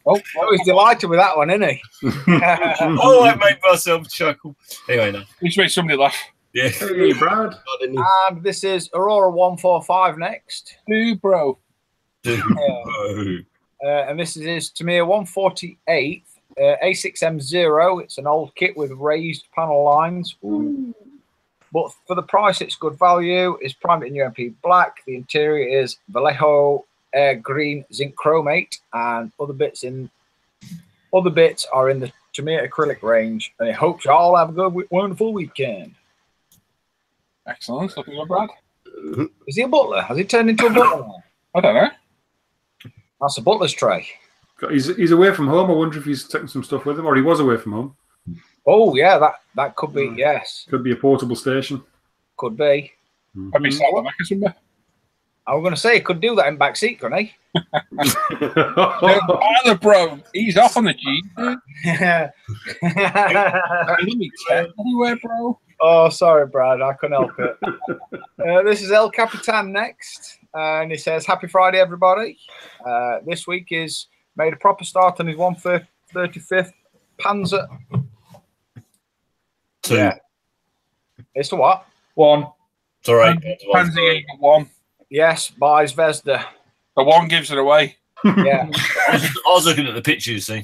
Oh, he's delighted with that one, isn't he? Oh, I made myself chuckle. Anyway, no. Which made somebody laugh. Yeah. Hey, Brad. And this is Aurora 145 next. Dude, bro. And this is his Tamiya 148 A6M0. It's an old kit with raised panel lines. Ooh. But for the price, it's good value. It's primed in UMP black. The interior is Vallejo Air green zinc chromate, and other bits are in the Tamiya acrylic range. And I hope you all have a good, wonderful weekend. Excellent. Looking good, Brad. Is he a butler? Has he turned into a butler now? I don't know. That's a butler's tray. He's away from home. I wonder if he's taking some stuff with him, or he was away from home. Oh yeah, that could be. Yes, could be a portable station. Could be. I'd be sat on the back of somewhere. I was going to say he could do that in back seat, couldn't he? Either, bro. He's off on the G. Anywhere, bro. Oh, sorry, Brad. I couldn't help it. This is El Capitan next. And he says, Happy Friday, everybody. This week is made a proper start on his 135th Panzer. 2. Yeah. It's a what? 1. It's all right. Panzer Eagle 1. Yes, by Zvezda. The 1 gives it away. Yeah. I was looking at the picture, you see.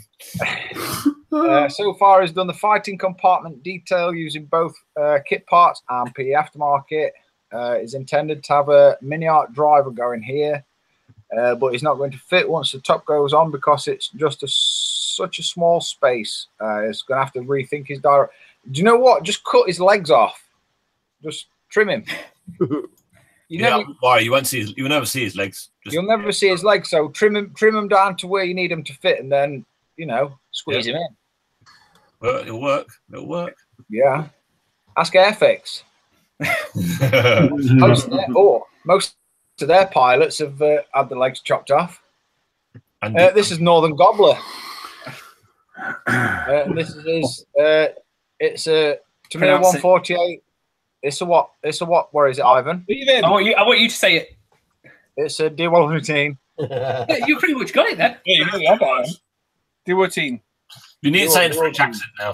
So far, he's done the fighting compartment detail using both kit parts and PE aftermarket. Is intended to have a mini art driver going here, but he's not going to fit once the top goes on because it's just such a small space. He's going to have to rethink his direct. Do you know what? Just cut his legs off. Just trim him. Why? You won't see. You'll never see his legs. You'll never see his legs. So trim him down to where you need him to fit, and then squeeze him in. Well, it'll work. It'll work. Yeah. Ask Airfix. Most of their pilots have had the legs chopped off. And this is Northern Gobbler. This is it's a Tamiya 148. It's a what? It's a what? Where is it, Ivan? I want you to say it. It's a D118. Yeah, you pretty much got it then. Yeah, you really have that. D118. You need to say it in a French accent now.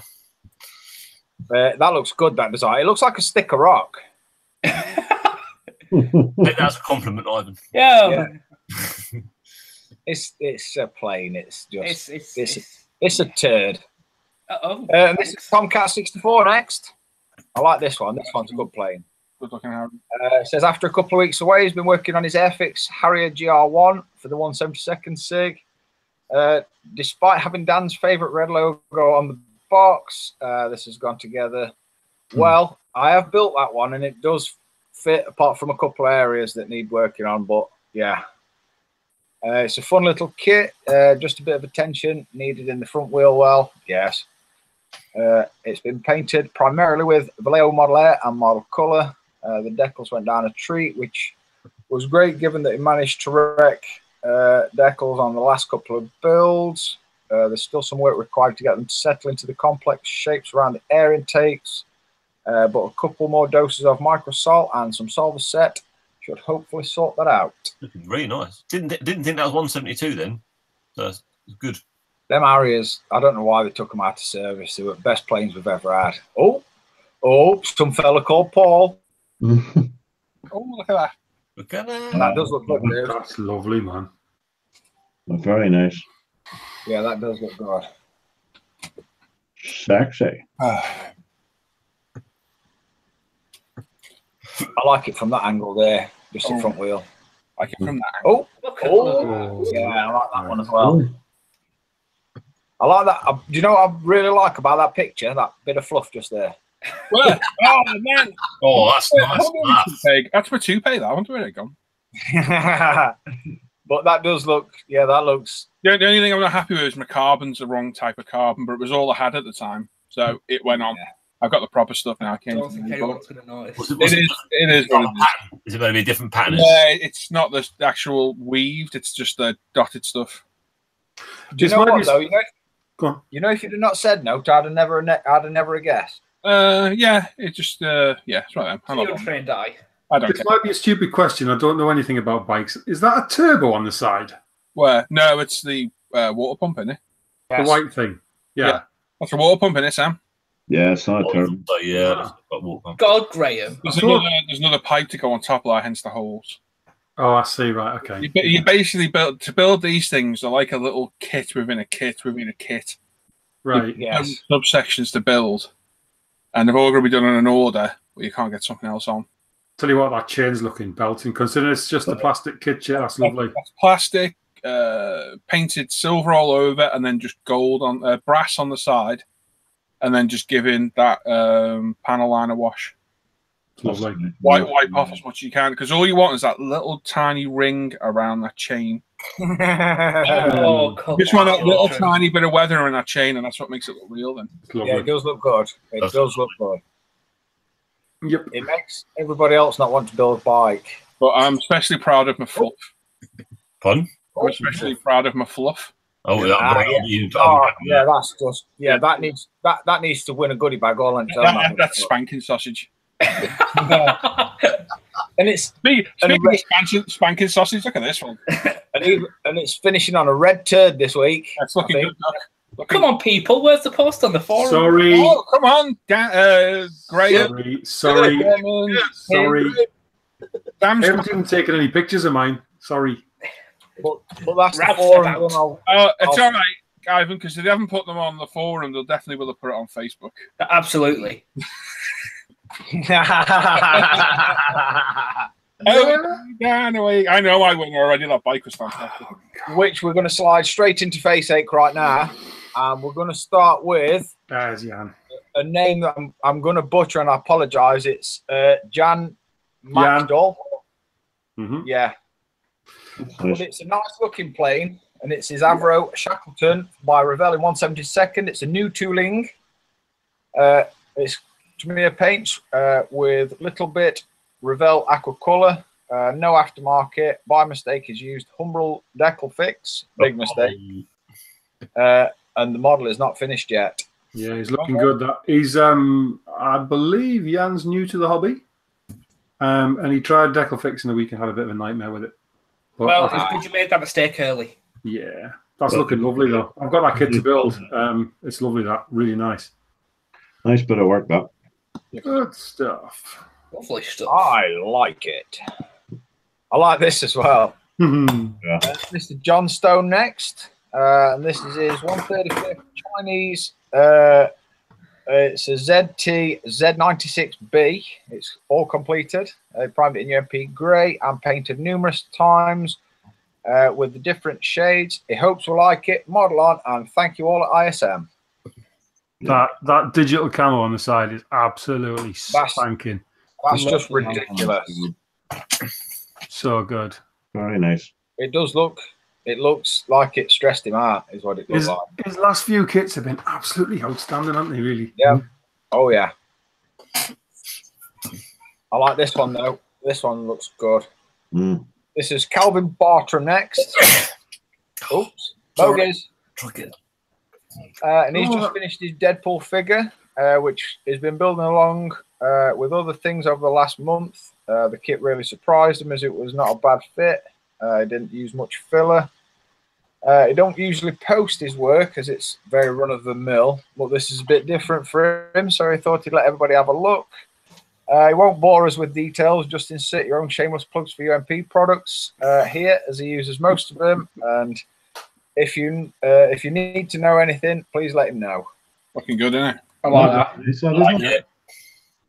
That looks good, that design. It looks like a stick of rock. I think that's a compliment, Ivan. Yeah. It's a plane. It's just it's a turd. This is Tomcat 64 next. I like this one. This one's a good plane. Good looking Harry. It says after a couple of weeks away, he's been working on his Airfix Harrier GR1 for the 172nd SIG. Despite having Dan's favourite red logo on the box, this has gone together well. I have built that one, and it does fit, apart from a couple of areas that need working on. But yeah, it's a fun little kit. Just a bit of attention needed in the front wheel well. Yes. It's been painted primarily with Vallejo Model Air and Model Colour. The decals went down a treat, which was great given that it managed to wreck decals on the last couple of builds. There's still some work required to get them to settle into the complex shapes around the air intakes, but a couple more doses of microsalt and some solver set should hopefully sort that out. Really nice. Didn't think that was 172 then. So it's good. Them Harriers, I don't know why they took them out of service. They were the best planes we've ever had. Oh, some fella called Paul. Oh, look at that. Look at that. That does look good, dude. That's lovely, man. Very nice. Yeah, that does look good. Sexy. I like it from that angle there, just the front wheel. I like it from that angle. Yeah, I like that one as well. I like that. Do you know what I really like about that picture? That bit of fluff just there. Where? Oh, man. Oh, that's nice. That's my toupee, that. I wonder where it gone. But that does look, yeah, that looks. The only thing I'm not happy with is my carbon's the wrong type of carbon, but it was all I had at the time. So it went on. Yeah. I've got the proper stuff now. I I can't don't think anyone's going to notice. It is what it is. Pattern? Is it going to be a different pattern? Yeah, it's not the actual weaved. It's just the dotted stuff. Do you know what though? Go on. You know, if you'd have not said no, I'd have never guessed. Yeah, it just yeah, it's right. I'm not Trained eye. I don't This care. might be a stupid question. I don't know anything about bikes. Is that a turbo on the side? Where? No, it's the water pump in it. Yes. The white thing. Yeah. That's a water pump in it, Sam. Yeah, it's not a turbo. Yeah. God, Graham. There's another pipe to go on top of that, hence the holes. Oh, I see. Right. Okay. You basically build these things are like a little kit within a kit within a kit. Right. Yes. Subsections to build, and they're all going to be done in an order where you can't get something else on. Tell you what, that chain's looking belting. Considering it's just a plastic kit, yeah, that's lovely. That's plastic, painted silver all over, and then just gold on brass on the side, and then just giving that panel liner wash. It's lovely. Wipe off as much as you can, because all you want is that little tiny ring around that chain. Oh, come Just want on, that little children. tiny bit of weather in that chain, and that's what makes it look real. Then It's lovely. Yeah, it does look good. It does look good. Yep. It makes everybody else not want to build a bike. but I'm especially proud of my fluff. Pardon? I'm especially proud of my fluff. Oh, Yeah, that's just that needs to win a goodie bag all on its own. That's spanking sausage. And it's Speaking of spanking sausage, look at this one. and it's finishing on a red turd this week. That's looking I good. think. Doc. Come on, people. Where's the post on the forum? Sorry. Oh, come on, Graham. Sorry. Damn, I haven't even taken any pictures of mine. Sorry. But that's the Rap forum. about. it's all right, Ivan, because if they haven't put them on the forum, they'll definitely will have put it on Facebook. Absolutely. I know I win already. That bike was fantastic. Which we're going to slide straight into face ache right now. And we're going to start with There's Jan. a name that I'm going to butcher, and I apologise. It's Jan Macdol. Mm-hmm. Yeah. But it's a nice looking plane, and it's his Avro Shackleton by Revell in 1/72. It's a new tooling. It's Tamiya paints with little bit Revell aqua colour. No aftermarket. By mistake, is used Humbrol decal fix. Big mistake. And the model is not finished yet. Yeah, he's looking good. That he's I believe Jan's new to the hobby. And he tried decal fix in the week and had a bit of a nightmare with it. But Well, it's good you made that mistake early. yeah, that's looking lovely though. I've got that kit to build. It's lovely. That really nice. Nice bit of work, that. Good stuff. Lovely stuff. I like it. I like this as well. Yeah. Mr. John Stone next. And this is his 135th Chinese. It's a ZT Z96B. It's all completed. Primed in UMP grey and painted numerous times with the different shades. He hopes we'll like it. Model on, and thank you all at ISM. That digital camo on the side is absolutely spanking. That's just ridiculous. So good. Very nice. It does look. It looks like it stressed him out, is what it looks like. His last few kits have been absolutely outstanding, haven't they, really? Yeah. Oh, yeah. I like this one, though. This one looks good. Mm. This is Calvin Bartram next. Oops. Bogies. And he's just finished his Deadpool figure, which has been building along with other things over the last month. The kit really surprised him as it was not a bad fit. He didn't use much filler. He don't usually post his work as it's very run-of-the-mill, but this is a bit different for him, so he thought he'd let everybody have a look. He won't bore us with details, just insert your own shameless plugs for UMP products here, as he uses most of them. And if you need to know anything, please let him know. Looking good, isn't it? I like that.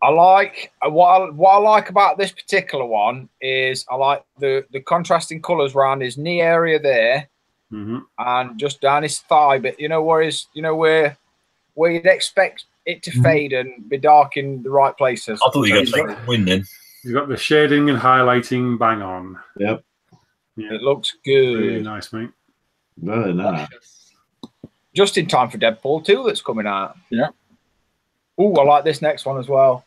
I like what I like about this particular one is I like the contrasting colours around his knee area there, and just down his thigh bit. You know where you'd expect it to fade and be dark in the right places. I thought you were going to win then. You've got the shading and highlighting bang on. Yep. Yeah. It looks good. Really nice, mate. Very nice. Just in time for Deadpool 2 that's coming out. Yeah. Oh, I like this next one as well.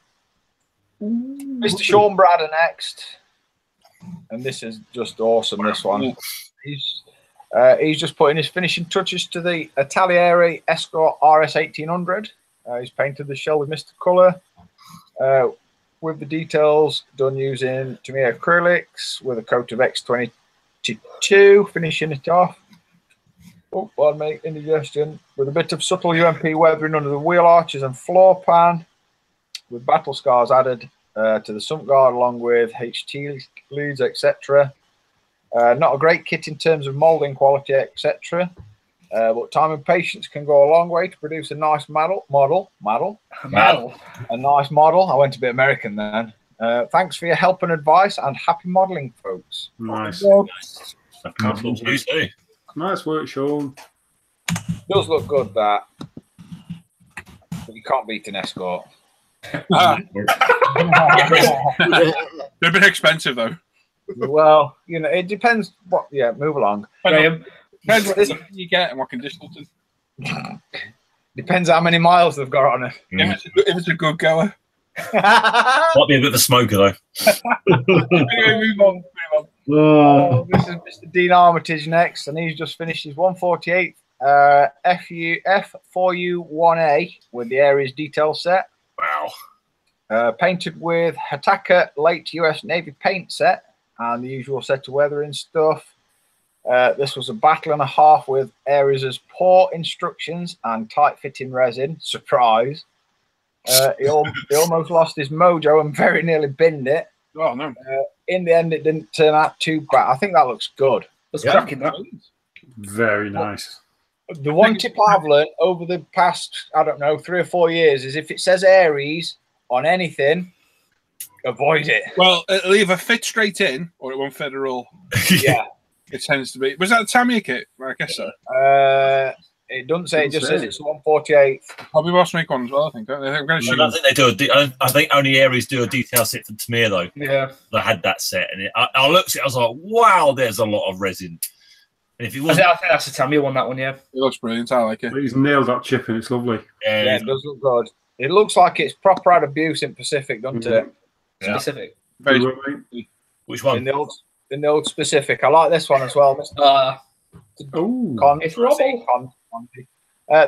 Mr. Sean Bradder next. And this is just awesome, this one. He's just putting his finishing touches to the Italiere Escort RS 1800. He's painted the shell with Mr. Colour. With the details done using Tamiya acrylics with a coat of X22, finishing it off. Oh, pardon me, indigestion. With a bit of subtle UMP weathering under the wheel arches and floor pan, with battle scars added to the sump guard along with HT leads, etc. Not a great kit in terms of moulding quality, etc. But time and patience can go a long way to produce a nice model. A nice model. I went a bit American then. Thanks for your help and advice, and happy modelling, folks. Nice. Nice work, Sean. Does look good, that. But you can't beat an Escort. They're a bit expensive, though. Well, you know, it depends. What? Yeah, move along. Depends what you get and what conditions. Depends how many miles they've got on it. If it's a good goer. Might be a bit of a smoker, though. Anyway, move on. This is Mr. Dean Armitage next, and he's just finished his 148 F4U1A with the Aries detail set. Wow. Painted with Hataka late US Navy paint set and the usual set of weathering stuff. This was a battle and a half with Aries' poor instructions and tight-fitting resin. Surprise. He almost lost his mojo and very nearly binned it. Oh, no. In the end, it didn't turn out too bad. I think that looks good. That's cracking, that. Very nice. The one tip I've learned over the past, I don't know, 3 or 4 years is if it says Aries on anything, avoid it. Well, it'll either fit straight in or it won't fit at all. Yeah. It tends to be. Was that a Tamiya kit? I guess so. It doesn't say. It just says it's 148. Probably must make one as well, I think. Don't they? I'm going to shoot. I think they do. I think only Aries do a detail set for Tamiya, though. Yeah. I had that set, and I looked at it. I was like, "Wow, there's a lot of resin." And if it I wasn't, think that's a Tamiya one. That one, yeah. It looks brilliant. I like it. He's nailed that chipping. It's lovely. Yeah, it does look good. It looks like it's proper out of abuse in Pacific, doesn't it? Yeah. Specific. Very which one? In the old Specific. I like this one as well. It's Rommel.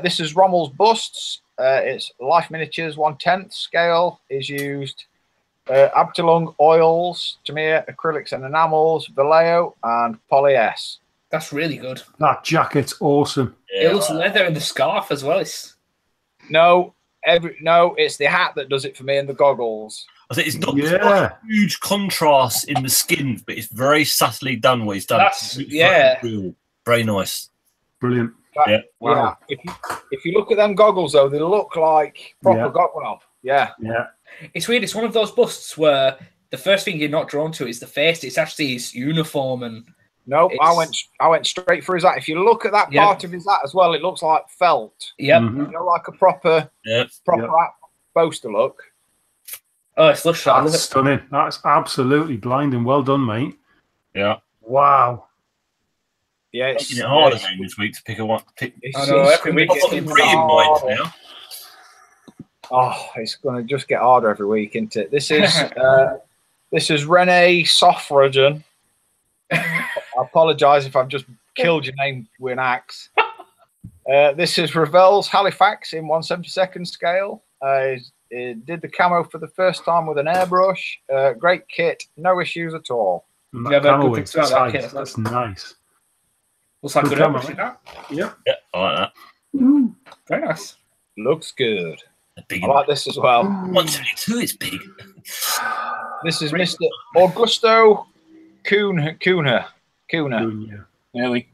This is Rommel's busts. It's Life Miniatures 1/10 scale. Is used Abtelung oils, Tamiya acrylics and enamels, Vallejo, and Poly S. That's really good. That jacket's awesome. It looks leather in the scarf as well. No, it's the hat that does it for me and the goggles. I think it's not a huge contrast in the skin, but it's very subtly done what he's done. Real, very nice. Brilliant. Wow. If you look at them goggles, though, they look like proper goggles. Yeah. It's weird. It's one of those busts where the first thing you're not drawn to is the face. It's actually his uniform and. No, I went straight for his hat. If you look at that part of his hat as well, it looks like felt. Yep. You know, like a proper hat supposed to look. Oh, it's lush. I love it. Stunning. That's absolutely blinding. Well done, mate. Yeah. Wow. Yeah, it's making it hard again this week to pick a one. I know, every week it's getting harder now. Oh, it's going to just get harder every week, isn't it? This is Rene Sofragen. I apologise if I've just killed your name with an axe. This is Ravel's Halifax in 1/72 scale. It did the camo for the first time with an airbrush. Great kit, no issues at all. That's nice. Looks like good airbrush, that. Yep. Yeah, I like that. Very nice. Looks good. I like this as well. 172 is big. This is Mr. Augusto Cunha. Nearly.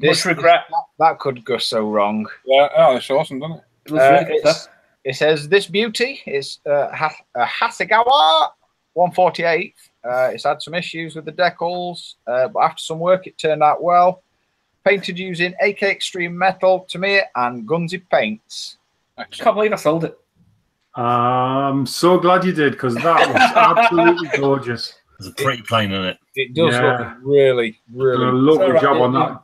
Much regret. That could go so wrong. Yeah, oh, it's awesome, doesn't it? It says this beauty is a Hasegawa 148. It's had some issues with the decals, but after some work, it turned out well. Painted using AK Extreme Metal, Tamiya, and Gunzi paints. I can't believe I sold it. I'm so glad you did, because that was absolutely gorgeous. It's a pretty plain, isn't it? It does look really, really. A lovely job on that.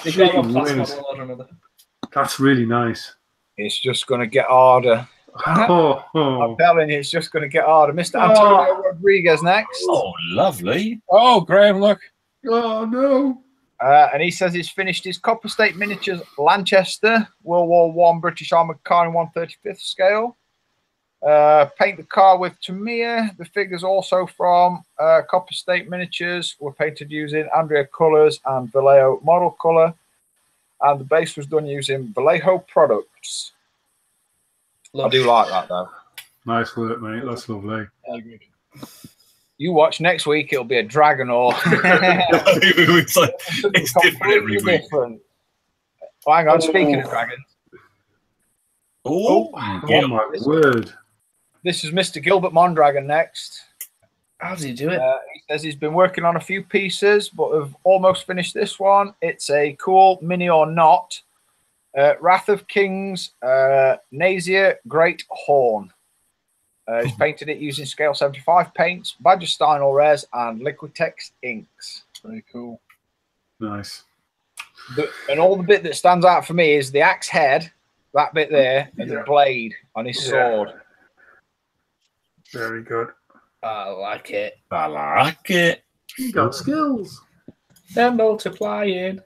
That's really nice. It's just going to get harder. I'm telling you, it's just going to get harder. Mr. Antonio Rodriguez next. Oh, lovely. Oh, Graham, look. Oh, no. And he says he's finished his Copper State Miniatures Lanchester World War I British Armoured Car in 1/35th scale. Paint the car with Tamiya. The figures also from Copper State Miniatures were painted using Andrea colours and Vallejo model colour. And the base was done using Vallejo products. I do like that, though. Nice work, mate. That's lovely. You watch next week, it'll be a dragon or it's different every week. Different. Oh, hang on, speaking of dragons. Oh, my word. This is Mr. Gilbert Mondragon next. How does he do it? He says he's been working on a few pieces, but have almost finished this one. It's a cool mini or not. Wrath of Kings, Nazir Great Horn. He's painted it using scale 75 paints, Badger Stein Rares, and Liquitex inks. Very cool. Nice. And all the bit that stands out for me is the axe head, that bit there, and the blade on his sword. Very good. I like it. I like it. You got skills. They're multiplying.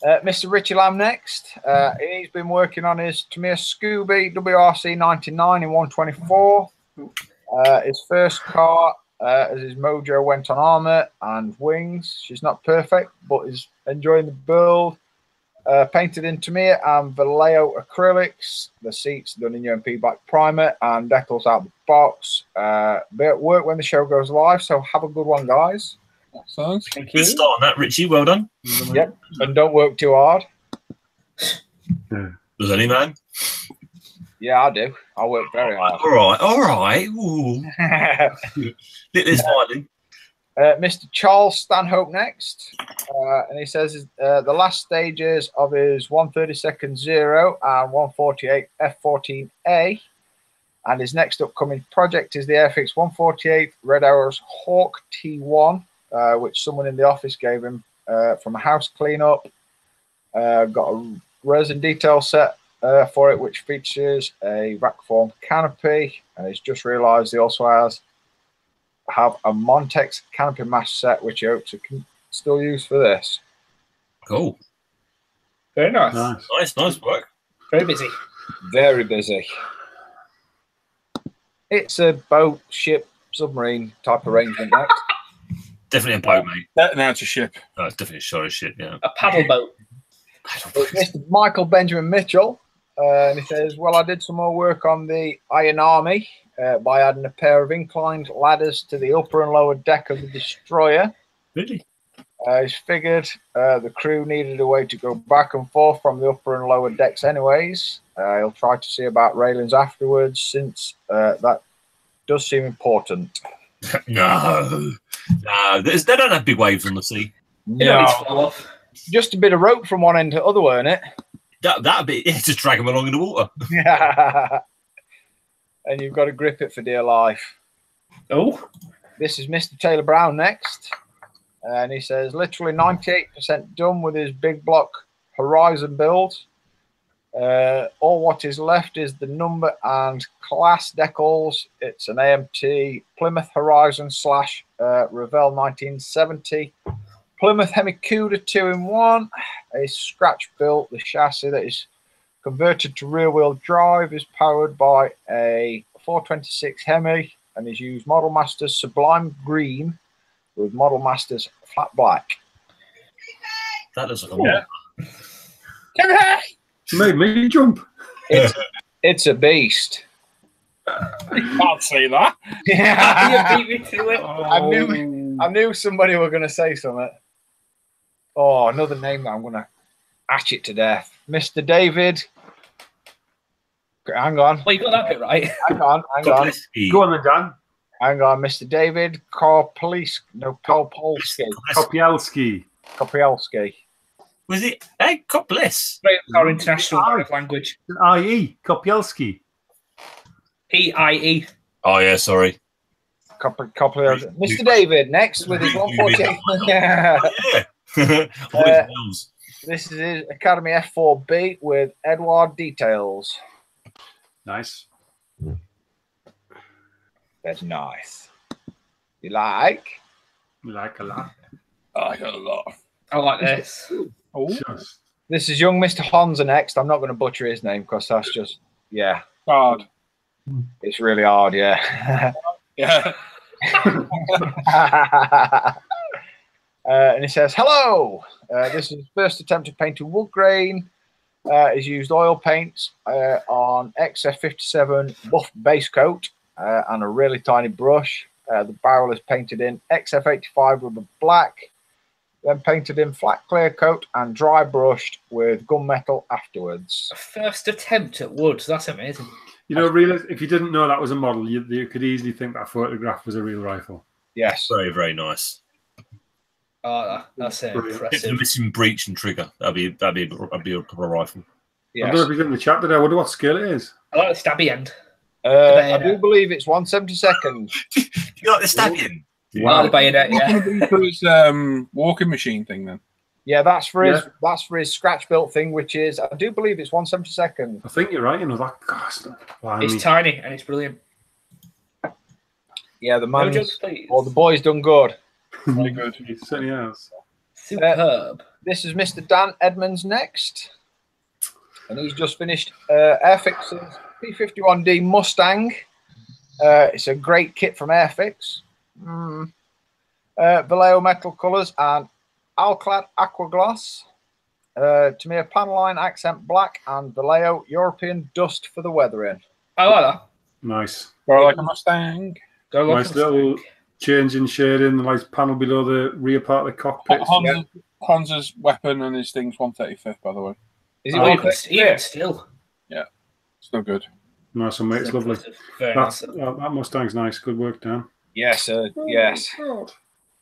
Mr. Richie Lamb next. He's been working on his Tamiya Scooby WRC 99 in 124. His first car, as his mojo went on armor and wings. She's not perfect, but is enjoying the build. Painted in Tamiya and Vallejo acrylics. The seats done in UMP black primer and decals out the box. Be at work when the show goes live, so have a good one, guys. Thanks. Thank you. Good start on that, Richie. Well done. Yep, and don't work too hard. Does any man? Yeah, I do. I work very hard. All right. Ooh. Little smiling. Mr. Charles Stanhope next. And he says the last stages of his 132nd Zero and 148 F14A. And his next upcoming project is the Airfix 148 Red Arrows Hawk T1, which someone in the office gave him from a house cleanup. Got a resin detail set for it, which features a rack form canopy. And he's just realised he also have a Montex canopy mast set, which he hopes he can still use for this. Cool. Very nice. Nice work. Very busy. Very busy. It's a boat, ship, submarine type arrangement next. Definitely a boat, mate. Now it's a ship. Oh, it's definitely a sorry ship, yeah. A paddle boat. It's Mr. Michael Benjamin Mitchell. And he says, well, I did some more work on the Iron Army by adding a pair of inclined ladders to the upper and lower deck of the destroyer. Really? He's figured the crew needed a way to go back and forth from the upper and lower decks anyways. He'll try to see about railings afterwards, since that does seem important. No. They don't have big waves on the sea. No. Just a bit of rope from one end to the other, weren't it? That'd be it. Just drag them along in the water. Yeah. And you've got to grip it for dear life. Oh. This is Mr. Taylor Brown next. And he says, literally 98% done with his big block Horizon build. All what is left is the number and class decals. It's an AMT Plymouth Horizon / Revell 1970. Plymouth Hemicuda 2-in-1. A scratch built. The chassis that is converted to rear wheel drive is powered by a 426 Hemi and is used Model Masters Sublime Green with Model Masters Flat Black. That looks like a model. You made me jump. It's a beast. You can't say that. Yeah. You beat me to it. I knew somebody were going to say something. Oh, another name that I'm going to hatch it to death. Mr. David. Hang on. Well, you got that bit right. Hang on. Go on then, Dan. Hang on, Mr. David Kopielski. Kopielski. Was it? Hey, God bless. Our international language. IE. Kopielski. PIE. Oh, yeah, sorry. Mr. David next with his 148. Yeah. This is his Academy F4B with Edward details. Nice. That's nice. You like? We like a lot. I like it a lot. I like this. Oh, Just This is young Mr. Honza next. I'm not going to butcher his name because that's just, yeah, hard. it's really hard, yeah. Yeah. And he says, hello. This is his first attempt to paint a wood grain. He's used oil paints on XF57 buff base coat and a really tiny brush. The barrel is painted in XF85 rubber black, then painted in flat clear coat and dry brushed with gunmetal afterwards. First attempt at wood. That's amazing. you know, really, if you didn't know that was a model, you could easily think that photograph was a real rifle. Yes. Very, very nice. Oh, that's If the impressive. missing breech and trigger, that'd be a proper rifle. I don't Yes. know if he's in the chat today. I wonder what scale it is. I like the stabby end. I do believe it's 1/72. You like the stabbing? I like the bayonet, yeah. It's going to be for his walking machine thing then. Yeah, that's for his scratch built thing, which is I do believe it's 1/72. I think you're right. You know that. Gosh, It's tiny and it's brilliant. Yeah, the No man jokes, please. or the boy's done good. Very good. He certainly has. Superb. This is Mr. Dan Edmonds next, and he's just finished Airfix's P51D Mustang. It's a great kit from Airfix. Vallejo metal colours and Alclad aqua gloss. Tamiya Panline accent black and Vallejo European dust for the weathering. I like that. Nice. Or like a Mustang. Go look Nice at the little stick. change in shading. The nice panel below the rear part of the cockpit. Hansa's weapon and his thing's 135th, by the way. Is it Oh, one even still. It's no good. Nice and mate. It's lovely. Very That's, nice. that Mustang's nice. Good work, Dan. Yes, yes.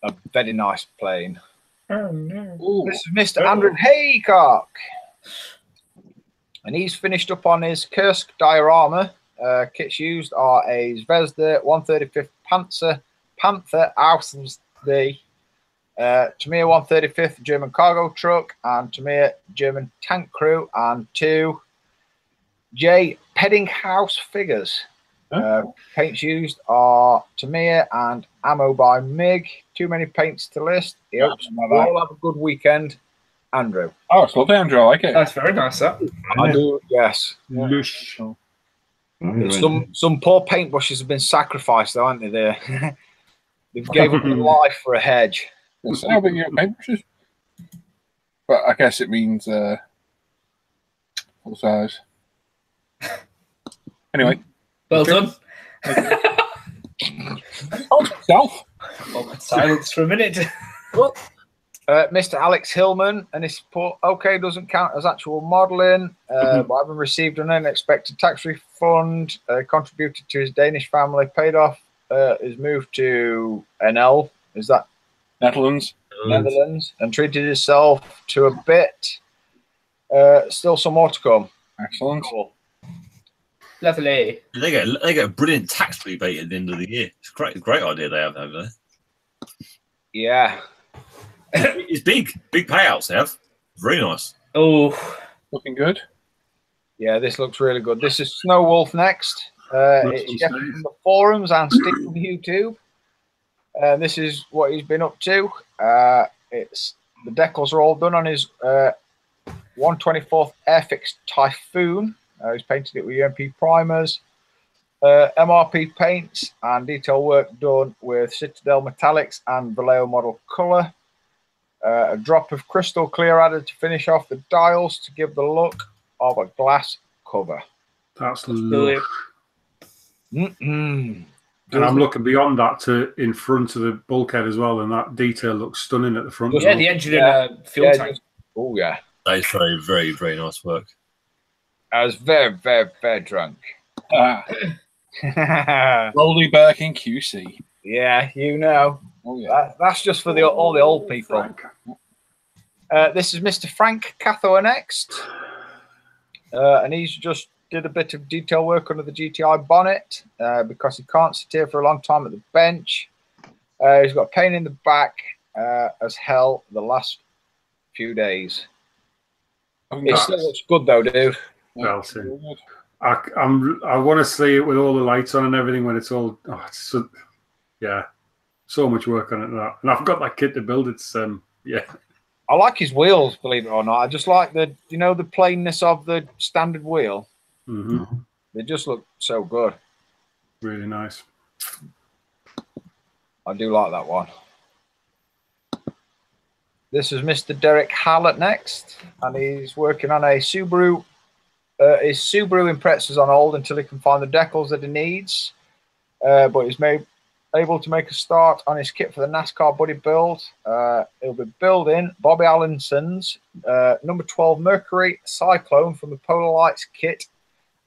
A very nice plane. Oh, no. This is Mr. Andrew Haycock. And he's finished up on his Kursk diorama. Kits used are a Zvezda 135th Panther Ausf the Tamiya 135th German cargo truck and Tamiya German tank crew and 2 J Peddinghaus figures. Paints used are Tamiya and ammo by MiG. Too many paints to list. He hopes you all have a good weekend. Andrew. Oh, it's lovely, Andrew. I like it. That's very nice, that. I do, yes. Lush. Some poor paintbrushes have been sacrificed, though, aren't they? There, they've gave up their life for a hedge. It's how big your paintbrushes. But I guess it means full size. Anyway. Well done. Self. Silence for a minute. Mr. Alex Hillman, and his support, okay, doesn't count as actual modelling, but having received an unexpected tax refund, contributed to his Danish family, paid off his move to NL, is that Netherlands, and treated himself to a bit. Still some more to come. Excellent. Cool. Lovely. They get a brilliant tax rebate at the end of the year. It's great idea they have over there. Yeah. It's big payouts they have. Very nice. Oh, Looking good. Yeah, this looks really good. This is Snow Wolf next. It's Jeff from the forums and Stick from YouTube. This is what he's been up to. It's the decals are all done on his 1/24th Airfix Typhoon. He's painted it with UMP primers, MRP paints, and detail work done with Citadel metallics and Vallejo model color. A drop of crystal clear added to finish off the dials to give the look of a glass cover. That's brilliant. And I'm looking beyond that to in front of the bulkhead as well, and that detail looks stunning at the front. yeah, the engine and fuel tank. Oh, yeah. That is very, very, very nice work. I was very, very, very drunk. Rolly Birkin QC. Yeah, you know. Oh, yeah. That's just for all the old people. This is Mr. Frank Catho next. And he's just did a bit of detail work under the GTI bonnet because he can't sit here for a long time at the bench. He's got pain in the back as hell the last few days. It still looks good though, dude. Well, soon. I want to see it with all the lights on and everything when it's all. Oh, it's so, yeah, so much work on it now. And I've got that kit to build. It's yeah. I like his wheels, believe it or not. I just like the the plainness of the standard wheel. Mm-hmm. They just look so good. Really nice. I do like that one. This is Mr. Derek Hallett next, and he's working on a Subaru. His Subaru Impreza's on hold until he can find the decals that he needs. But he's able to make a start on his kit for the NASCAR Buddy build. He'll be building Bobby Allinson's number 12 Mercury Cyclone from the Polar Lights kit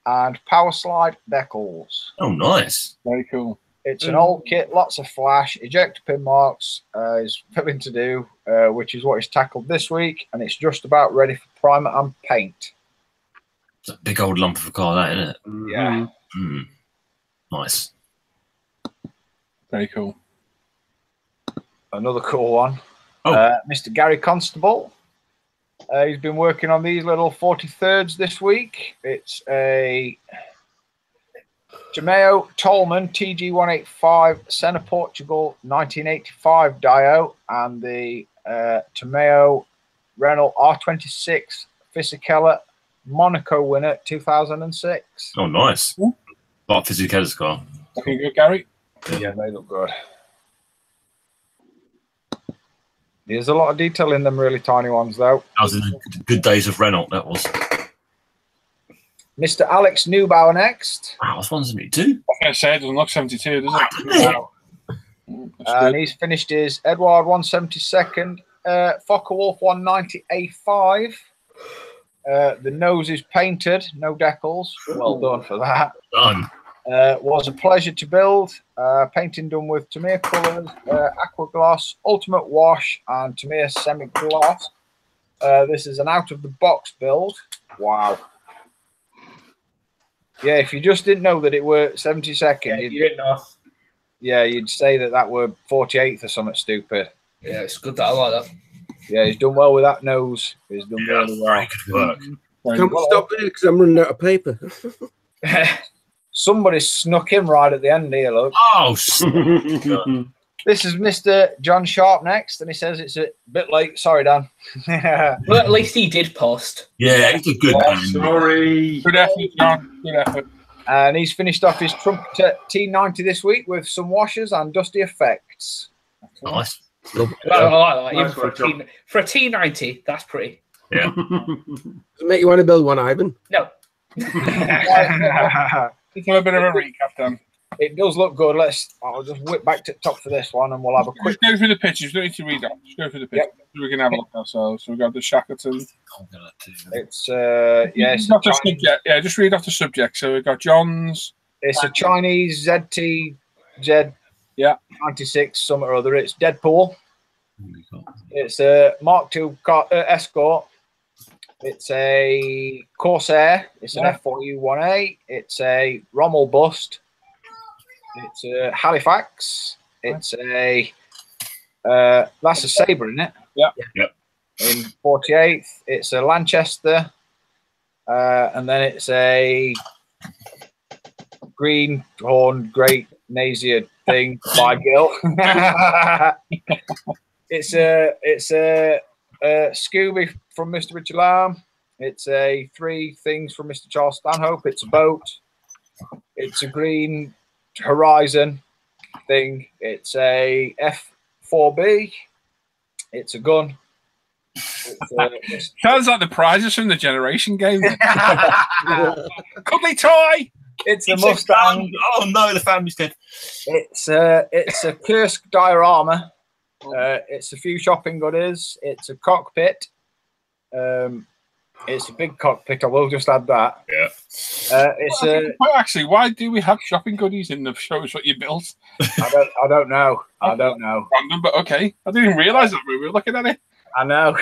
and Power Slide decals. Oh, nice. Very cool. It's an old kit, lots of flash, ejector pin marks. He's filling to do, which is what he's tackled this week, and it's just about ready for primer and paint. It's a big old lump of a car, that, isn't it? Yeah. Mm. Nice. Very cool. Another cool one. Oh. Mr. Gary Constable. He's been working on these little 43rds this week. It's a Tomeo Tolman TG185 Senna Portugal 1985 Dio and the Tomeo Renault R26 Fisichella Monaco winner 2006. Oh, nice. Ooh. Like Fisichella's car. Looking good, Gary. Yeah, they look good. There's a lot of detail in them really tiny ones, though. That was in the good days of Renault, that was. Mr. Alex Neubauer next. Wow, that's 172. I was going to say, it doesn't look 72, does it? Wow. And he's finished his Edward 172nd, Focke-Wulf 190 A5. The nose is painted, no decals. Well done for that. Done. Was a pleasure to build. Painting done with Tamiya colours, aqua gloss, ultimate wash, and Tamiya semi gloss. This is an out of the box build. Wow. Yeah, if you just didn't know that it were 72nd, Yeah, you didn't know. yeah, you'd say that were 48th or something stupid. Yeah, it's good that I like that. Yeah, he's done well with that nose. He's done Yeah, really well. very good work. Can't we stop there because I'm running out of paper? Somebody snuck in right at the end here, look. Oh, This is Mr. John Sharp next, and he says it's a bit late. Sorry, Dan. But at least he did post. yeah, it's a good Oh, man. Sorry. Good effort, John. Good effort. And he's finished off his Trumpeter T90 this week with some washers and dusty effects. Nice. I like that. Even Nice work, for a T90, that's pretty. Yeah. Does it make you want to build one, Ivan? No. Just a little bit of a recap then. It does look good. I'll just whip back to the top for this one, and we'll have a quick. Just go through the pictures. You don't need to read out. Just go through the pictures. So we can have a look ourselves. So we've got the Shackleton. It's it's Not just subject. Yeah, just read off the subject. So we've got John's. a Chinese ZT Z. Yeah. 96 something or other. It's Deadpool. It's a Mark II Escort. It's a Corsair. It's an F4U1A. It's a Rommel Bust. It's a Halifax. It's a that's a Sabre, isn't it? Yeah. Yep. In 48th, it's a Lanchester, and then it's a Greenhorn Great Nazier thing by Gil. It's a Scooby from Mr. Richard Lamb. It's a Three Things from Mr. Charles Stanhope. It's a boat. It's a Green Horizon thing. It's a F4B. It's a gun. Sounds like the prizes from the Generation game. Cuddly toy. It's a Mustang. Oh no, the family's dead. It's a Kursk diorama. It's a few shopping goodies. It's a cockpit. It's a big cockpit. I will just add that. Yeah. Well, actually, why do we have shopping goodies in the show us what you built? I don't know. I don't know. Random, but okay. I didn't even realise that when we were looking at it. I know.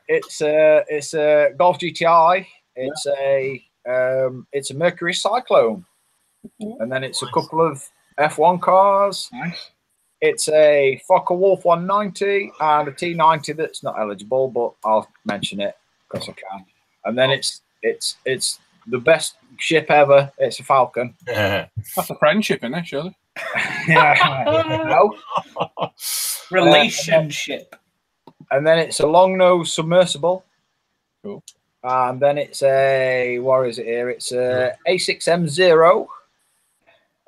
It's a Golf GTI. It's a Mercury Cyclone, and then it's a couple of F1 cars. Nice. It's a Focke-Wulf 190 and a T90 that's not eligible, but I'll mention it. because I can. And then it's the best ship ever. It's a Falcon. Yeah. That's a friendship, isn't it, surely? No. Relationship. And then it's a long nose submersible. Cool. And then it's a what is it here? It's a A6M0.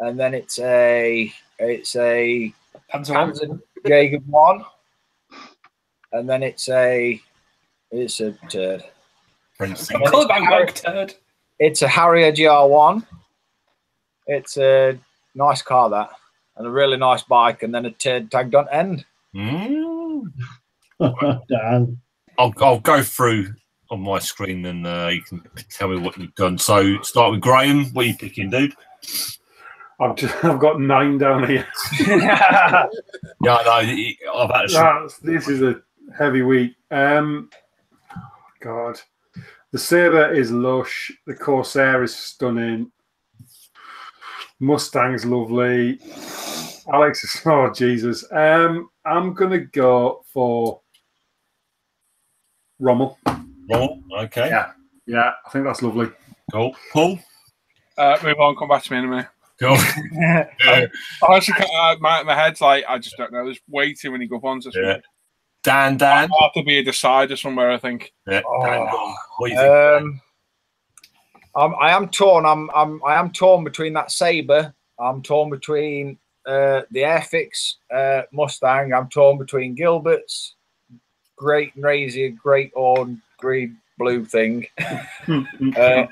And then it's a Panzer Jaeger 1. And then it's a turd. turd. It's a Harrier GR1. It's a nice car, that, and a really nice bike, and then a turd tagged on end. Dan. I'll go through on my screen and you can tell me what you've done. So start with Graham. What are you picking, dude? I've got 9 down here. Yeah, no, I've actually. This is a heavy week. God, the Sabre is lush. The Corsair is stunning. Mustang is lovely. Alex is Jesus. I'm gonna go for Rommel. Rommel, okay. Yeah, I think that's lovely. Cool. Paul. Move on. Come back to me in a minute. Cool. I actually can't, my head's like, I just don't know. There's way too many good ones this week. Dan. I'll have to be a decider somewhere, I think. Yeah. Dan, what do you think? I am torn. I am torn between that Sabre. I'm torn between the Airfix Mustang. I'm torn between Gilbert's great Razor, great on green blue thing,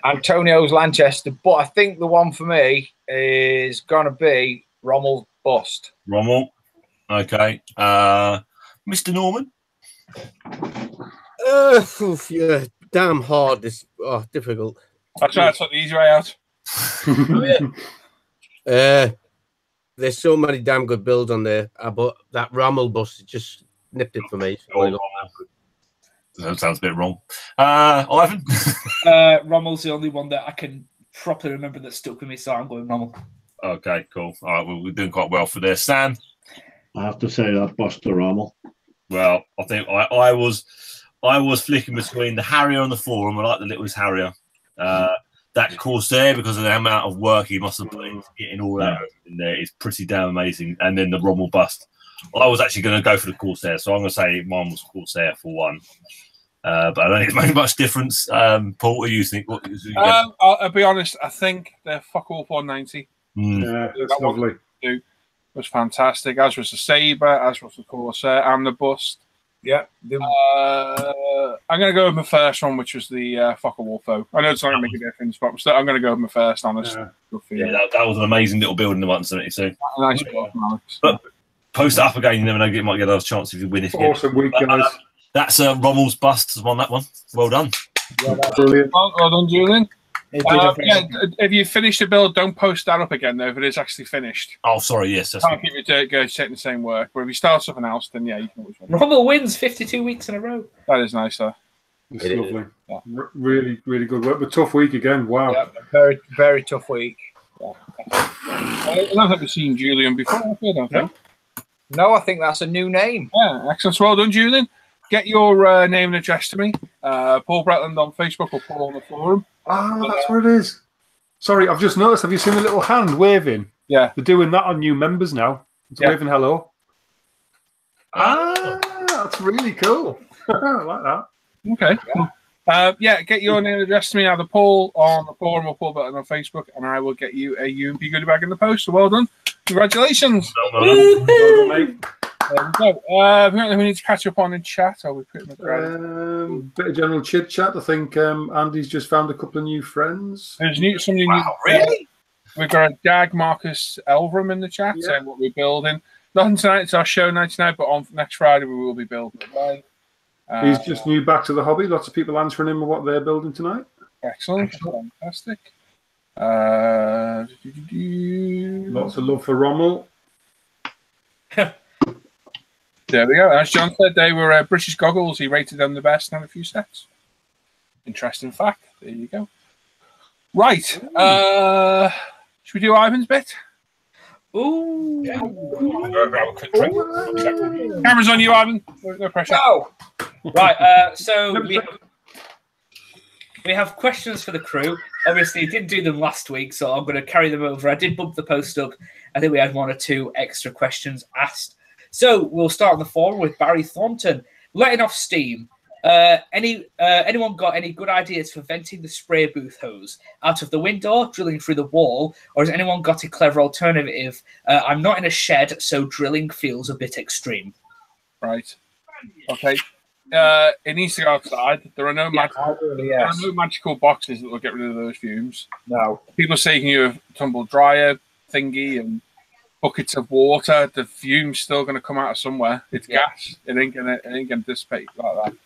Antonio's Lanchester. But I think the one for me is gonna be Rommel's bust. Rommel, okay. Mr. Norman. Yeah, damn hard. This difficult. That's right. I took the easy way out. There's so many damn good builds on there, but that Rommel bus just nipped it for me. That sounds a bit wrong. Ivan? Rommel's the only one that I can properly remember that stuck with me, so I'm going Rommel. Okay, cool. All right, well, we're doing quite well for this. Sam? I have to say that Buster Rommel. Well, I think I was flicking between the Harrier and the Forum. I like the littlest Harrier. That Corsair, because of the amount of work he must have put into getting all that in there, is pretty damn amazing. And then the Rommel bust. I was actually going to go for the Corsair, so I'm going to say mine was Corsair for one. But I don't think it's made much difference. Paul, what do you think? I'll be honest. I think the fuck all 490. Yeah, that's lovely. Was fantastic. As was the Sabre, as was the Corsair, and the bust. Yeah. I'm going to go with my first one, which was the Fokker Wolfo. I know it's not going to make a difference, but I'm going to go with my first, honest. Yeah, that was an amazing little build in the 172. Nice build, Alex. But post it up again, you never know, you might get another chance if you win. Awesome week, guys. That's Rommel's bust on that one. Well done. Yeah, that's Brilliant. Well done, Julian. If you finish the build, don't post that up again, though, if it is actually finished. Oh, sorry, yes. That's can't keep it going taking the same work. But if you start something else, then yeah, you can always win. Rommel wins 52 weeks in a row. That is nice, though. It's lovely. Yeah. Really, really good work. But tough week again. Wow. Yeah, very, very tough week. Yeah. I don't think we've seen Julian before, I don't think. No, I think that's a new name. Yeah, excellent. Well done, Julian. Get your name and address to me. Paul Bretland on Facebook or Paul on the forum. That's where it is. Sorry, I've just noticed. Have you seen the little hand waving? Yeah. They're doing that on new members now. It's waving hello. That's really cool. I like that. Okay. Get your name and address to me, either Paul on the forum or Paul Bretland on Facebook, and I will get you a UMP goodie bag in the post. So well done. Congratulations. Well done, mate. There we go. We need to catch up on in chat. Are we pretty much ready? Bit of general chit chat. I think Andy's just found a couple of new friends. There's something new. Really? We've got a Dag Marcus Elverum in the chat saying what we're building. Nothing tonight. It's our show night tonight, but on next Friday we will be building. He's just new back to the hobby. Lots of people answering him what they're building tonight. Excellent. Fantastic. Lots of love for Rommel. There we go. As John said, they were British goggles. He rated them the best and had a few sets. Interesting fact. There you go. Right. Should we do Ivan's bit? Ooh. Yeah. Grab a quick drink. Camera's on you, Ivan. No pressure. Go. Right. So we have questions for the crew. Obviously, didn't do them last week, so I'm going to carry them over. I did bump the post up. I think we had 1 or 2 extra questions asked. So we'll start on the forum with Barry Thornton. Letting off steam. Anyone got any good ideas for venting the spray booth hose out of the window, drilling through the wall, or has anyone got a clever alternative? I'm not in a shed, so drilling feels a bit extreme. Right. Okay. It needs to go outside. There are no magical boxes that will get rid of those fumes. No. People say you can use a tumble dryer thingy and buckets of water. The fume's still going to come out of somewhere. It's gas. It ain't gonna dissipate like that.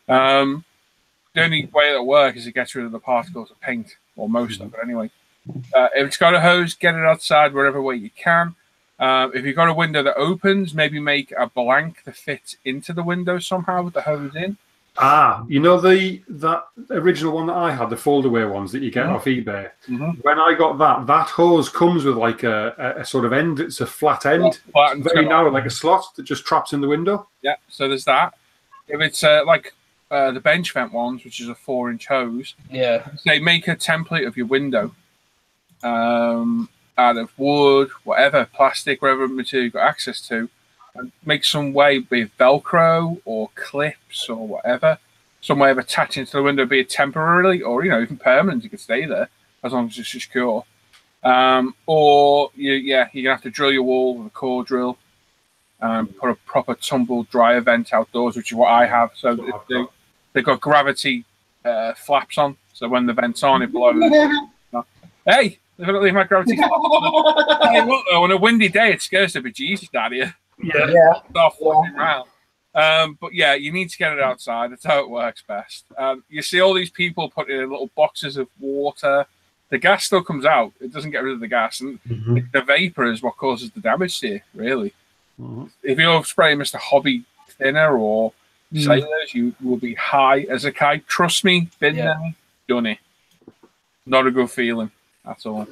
The only way it'll work is it gets rid of the particles of paint, or most of it anyway. If it's got a hose, get it outside wherever way you can. If you've got a window that opens, maybe make a blank that fits into the window somehow with the hose in. You know that original one that I had, the fold-away ones that you get off eBay? When I got that hose comes with like a sort of end. It's a flat end. Very narrow, like a slot that just traps in the window. Yeah, so there's that. If it's like the bench vent ones, which is a 4-inch hose, say make a template of your window out of wood, whatever, plastic, whatever material you've got access to, and make some way with Velcro or clips or whatever, some way of attaching to the window, be it temporarily or even permanent. You can stay there as long as it's secure. Or you're gonna have to drill your wall with a core drill. Put a proper tumble dryer vent outdoors, which is what I have. So they've got gravity flaps on, so when the vent's on, it blows. Hey, leave my gravity flaps on. Hey, look, though, on a windy day, it scares the bejesus out of you. Start floating around. But yeah, you need to get it outside. That's how it works best. You see all these people putting in little boxes of water. The gas still comes out. It doesn't get rid of the gas, and the vapor is what causes the damage to you, really. If you're spraying Mr. Hobby thinner or sailors, you will be high as a kite. Trust me, been there, done it. Not a good feeling at all.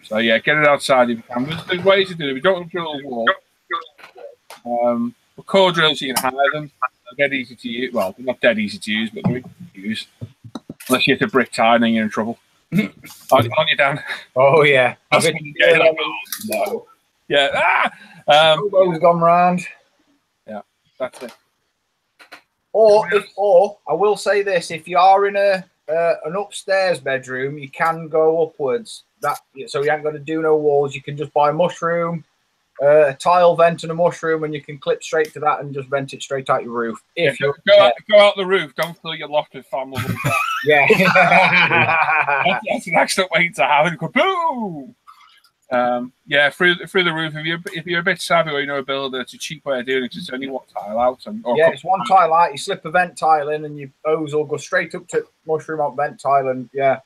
So yeah, get it outside if you can. There's ways to do it. We don't want to drill a wall. With core drills, you can hire them. They're dead easy to use. Well, they're not dead easy to use, but they're easy to use. Unless you hit a brick tile, then you're in trouble. On you, Dan. Oh yeah. No. Yeah. Elbow's gone round. Yeah, that's it. Or I will say this: if you are in an upstairs bedroom, you can go upwards. So you ain't got to do no walls. You can just buy a mushroom, a tile vent, and a mushroom, and you can clip straight to that and just vent it straight out your roof. If you go out the roof, don't fill your loft with family. Yeah, that's an excellent way to have it. Go boom. Yeah, through the roof. If you're a bit savvy or you know a builder, it's a cheap way of doing it because it's only one tile out. It's one tile out. You slip a vent tile in, and your hose will go straight up to mushroom out vent tile. And yeah,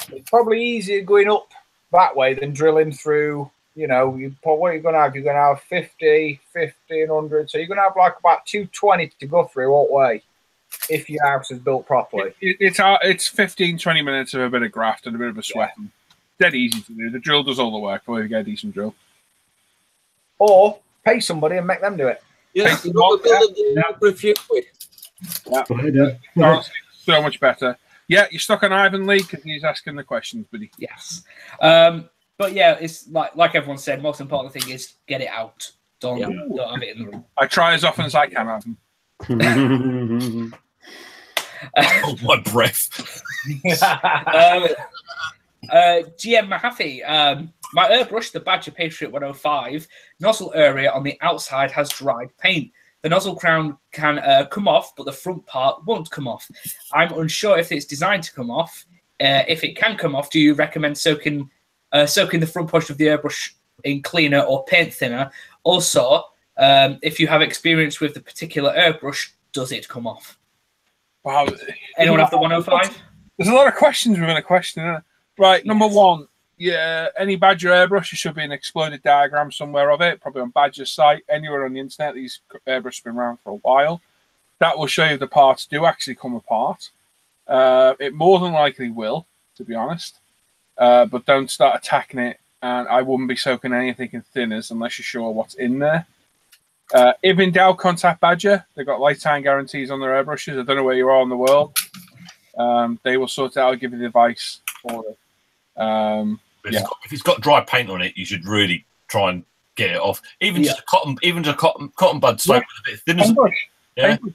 it's probably easier going up that way than drilling through. What are you going to have? You're going to have 50, and 100. So you're going to have like about 220 to go through all the way if your house is built properly. It's 15, 20 minutes of a bit of graft and a bit of a sweating. Dead easy to do. The drill does all the work for you to get a decent drill. Or pay somebody and make them do it. Yeah, for a few quid. Yeah. So much better. Yeah, you're stuck on Ivan Lee because he's asking the questions, buddy. Yes. But yeah, it's like everyone said, most important thing is get it out. Don't have it in the room. I try as often as I can, Ivan. Hold my breath. GM Mahaffey, my airbrush, the Badger Patriot 105, nozzle area on the outside has dried paint. The nozzle crown can come off, but the front part won't come off. I'm unsure if it's designed to come off. If it can come off, do you recommend soaking the front portion of the airbrush in cleaner or paint thinner? Also, if you have experience with the particular airbrush, does it come off? Wow. Anyone have the 105? There's a lot of questions within a question, isn't there? Right, number one, any Badger airbrush, there should be an exploded diagram somewhere of it, probably on Badger's site, anywhere on the internet. These airbrushes have been around for a while. That will show you the parts do actually come apart. It more than likely will, to be honest. But don't start attacking it, and I wouldn't be soaking anything in thinners unless you're sure what's in there. If in doubt, contact Badger. They've got lifetime guarantees on their airbrushes. I don't know where you are in the world. They will sort it out and give you the advice for it. If it's got dry paint on it, you should really try and get it off. Even just a cotton bud soap with a bit of thinners. Paintbrush.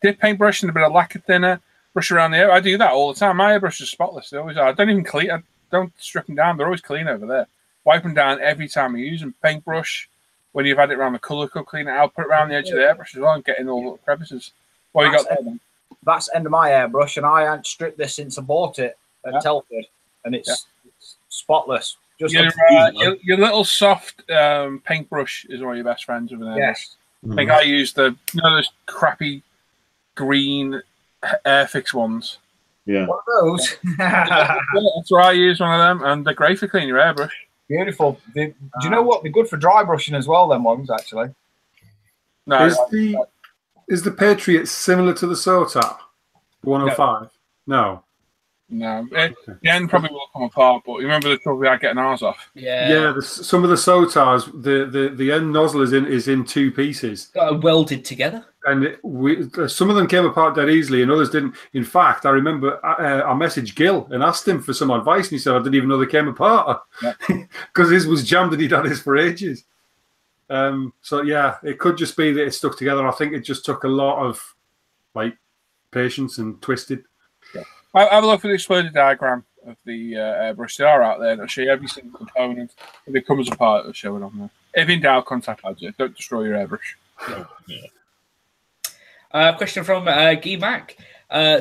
Dip paintbrush and a bit of lacquer thinner. Brush around the air. I do that all the time. My airbrush is spotless. They always are. I don't even clean. I don't strip them down. They're always clean over there. Wipe them down every time you use them. Paintbrush. When you've had it around the colour, clean it out. Put it around the edge of the airbrush as well and get in all the little crevices. What you got there then? That's the end of my airbrush, and I haven't stripped this since I bought it at Telford, and it's spotless. Just your little soft paintbrush is one of your best friends with an airbrush. Yes. I think I use those crappy green Airfix ones. Yeah. What are those? That's where I use one of them, and they're great for cleaning your airbrush. Beautiful. Do you know what? They're good for dry brushing as well, them ones, actually. No, Is the Patriot similar to the Sotar 105? No. The end probably will come apart, but you remember the trouble we had getting ours off? Yeah. Some of the Sotars, the end nozzle is in two pieces. Welded together. And some of them came apart dead easily, and others didn't. In fact, I remember I messaged Gil and asked him for some advice, and he said I didn't even know they came apart because his was jammed and he'd had his for ages. So yeah, it could just be that it stuck together. I think it just took a lot of patience and twisted. Yeah. Have a look for the exploded diagram of the airbrush. They are out there. They'll show you every single component. If it comes apart, it'll show it on there. If in doubt, contact Badger. Don't destroy your airbrush. Question from Guy Mac.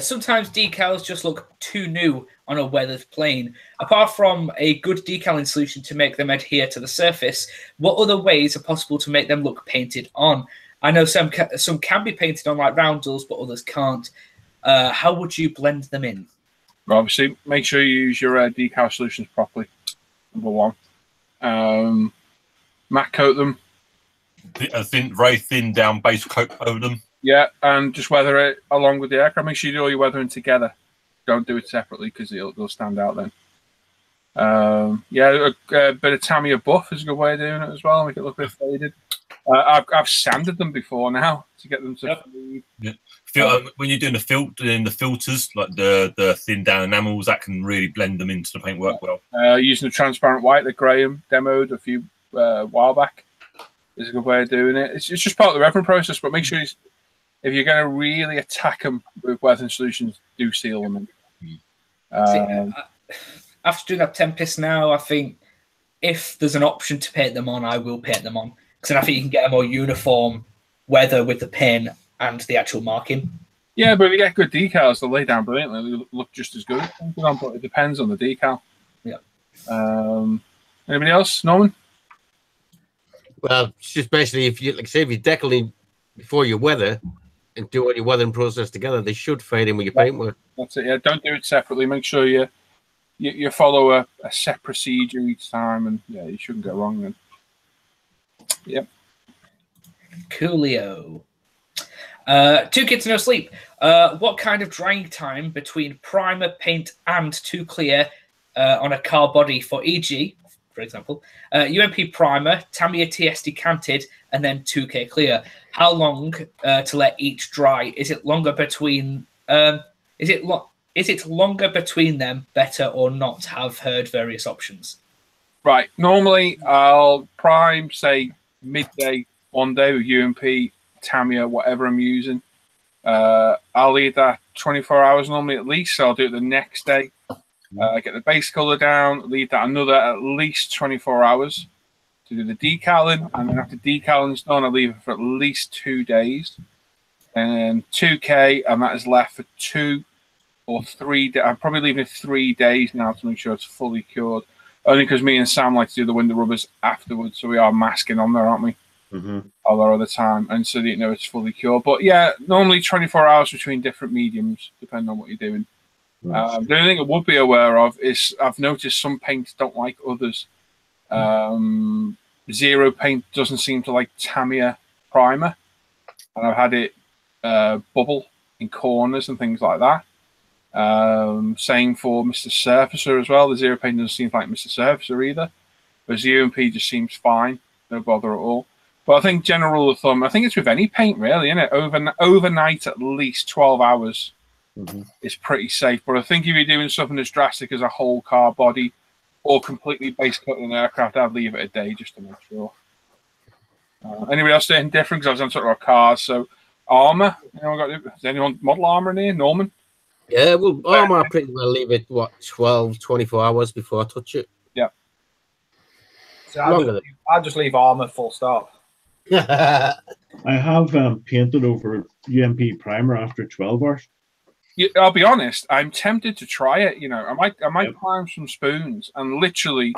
Sometimes decals just look too new on a weathered plane. Apart from a good decaling solution to make them adhere to the surface, what other ways are possible to make them look painted on? I know some can be painted on like roundels, but others can't. How would you blend them in? Well, obviously, make sure you use your decal solutions properly. Number one. Matte coat them. A very thin down base coat over them. Yeah, and just weather it along with the aircraft. Make sure you do all your weathering together. Don't do it separately because they'll stand out then. A bit of Tamiya buff is a good way of doing it as well. Make it look a bit faded. I've sanded them before now to get them to fade. Yeah. When you're doing the filters, like the thin down enamels, that can really blend them into the paintwork well. Using the transparent white that Graham demoed a few while back is a good way of doing it. It's just part of the reference process, but make sure if you're going to really attack them with weathering solutions, do seal them in. After doing that Tempest now, I think if there's an option to paint them on, I will paint them on. Because I think you can get a more uniform weather with the paint and the actual marking. Yeah, but if you get good decals, they'll lay down brilliantly. They look just as good. But it depends on the decal. Yeah. Anybody else? Norman? Well, it's just basically if you decaling before you weather and do all your weathering process together, they should fade in with your paintwork. That's it. Yeah, don't do it separately. Make sure you follow a set procedure each time, and yeah, you shouldn't go wrong then. Yep. Coolio. 2 Kids No Sleep. What kind of drying time between primer, paint, and to clear on a car body for e.g., for example, UMP primer, Tamiya TS decanted, and then 2K clear? How long to let each dry? Is it longer between? Is it longer between them? Better or not? Have heard various options. Right. Normally, I'll prime say midday one day with UMP, Tamiya, whatever I'm using. I'll leave that 24 hours normally at least. So I'll do it the next day. Get the base color down, leave that another at least 24 hours to do the decaling, and then after decaling's done, I leave it for at least 2 days, and 2K, and that is left for 2 or 3 days. I'm probably leaving it 3 days now to make sure it's fully cured, only because me and Sam like to do the window rubbers afterwards, so we are masking on there, aren't we? All our other time, and so that you know it's fully cured. But yeah, normally 24 hours between different mediums, depending on what you're doing. The only thing I would be aware of is I've noticed some paints don't like others. Zero paint doesn't seem to like Tamiya primer, and I've had it bubble in corners and things like that. Same for Mr. Surfacer as well. The zero paint doesn't seem like Mr. Surfacer either, whereas the UMP just seems fine, no bother at all. But I think general rule of thumb, I think it's with any paint really, isn't it? Overnight at least 12 hours is pretty safe. But I think if you're doing something as drastic as a whole car body or completely base coating an aircraft, I'd leave it a day just to make sure. Anybody else saying different? Because I was on sort of cars, so armor. Is anyone model armor in here? Norman? Yeah, well, armor I pretty well leave it, what, 12, 24 hours before I touch it. Yeah. So I just leave armor full stop. I have painted over UMP primer after 12 hours. I'll be honest, I'm tempted to try it. You know, I might prime some spoons and literally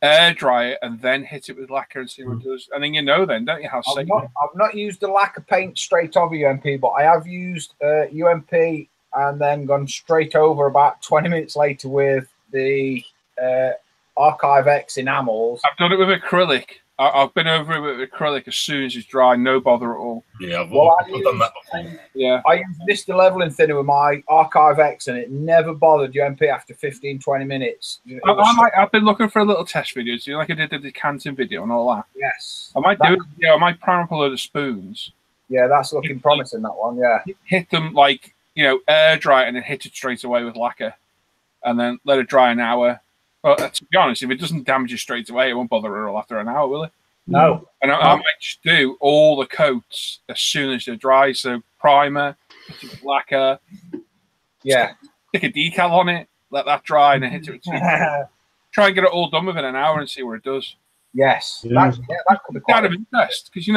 air dry it and then hit it with lacquer and see what it does. And then then, don't you, how safe? I've not used the lacquer paint straight over UMP, but I have used UMP and then gone straight over about 20 minutes later with the Archive X enamels. I've done it with acrylic. I've been over it with acrylic as soon as it's dry, no bother at all. Yeah, I've done that before. Yeah. I used Vista leveling thinner with my Archive X and it never bothered UMP after 15-20 minutes. I've been looking for a little test video, so like I did the decanting video and all that. Yes. I might do it. Yeah, I might prime up a load of spoons. Yeah, that's looking promising, that one, yeah. Hit them like, air dry it and then hit it straight away with lacquer. And then let it dry an hour. Well, to be honest, if it doesn't damage it straight away, it won't bother her after an hour, will it? No. And I might just do all the coats as soon as they're dry. So primer, lacquer, yeah, stick a decal on it, let that dry, and then hit it with try and get it all done within an hour and see what it does. Yes. Yeah. That could be quite kind of interest because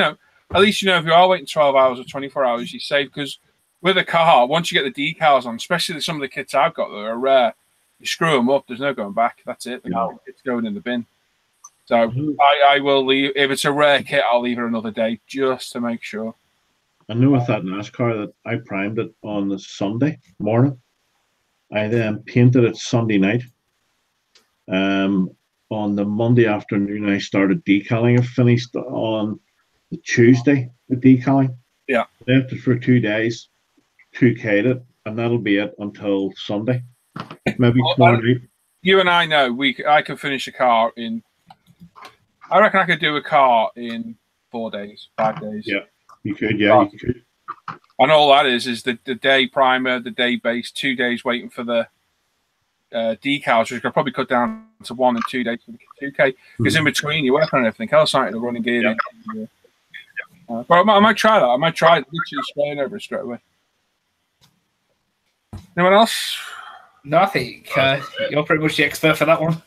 at least if you are waiting 12 hours or 24 hours, you're safe. Because with a car, once you get the decals on, especially some of the kits I've got that are rare, you screw them up, there's no going back. That's it. It's going in the bin. So I will leave. If it's a rare kit, I'll leave it another day just to make sure. I know with that NASCAR that I primed it on the Sunday morning. I then painted it Sunday night. On the Monday afternoon, I started decaling. I finished on the Tuesday, the decaling. Yeah. Left it for 2 days, 2K'd it, and that'll be it until Sunday. Maybe tomorrow night. You and I know I can finish a car in. I reckon I could do a car in 4 days, 5 days. Yeah, you could. Yeah, you could. And all that is the day primer, the day base, 2 days waiting for the decals, which I could probably cut down to 1 and 2 days for the 2K. Because in between, you're working on everything else, aren't you? The running gear. Yeah. But I might try that. I might try it literally spraying over it straight away. Anyone else? No, I think you're pretty much the expert for that one.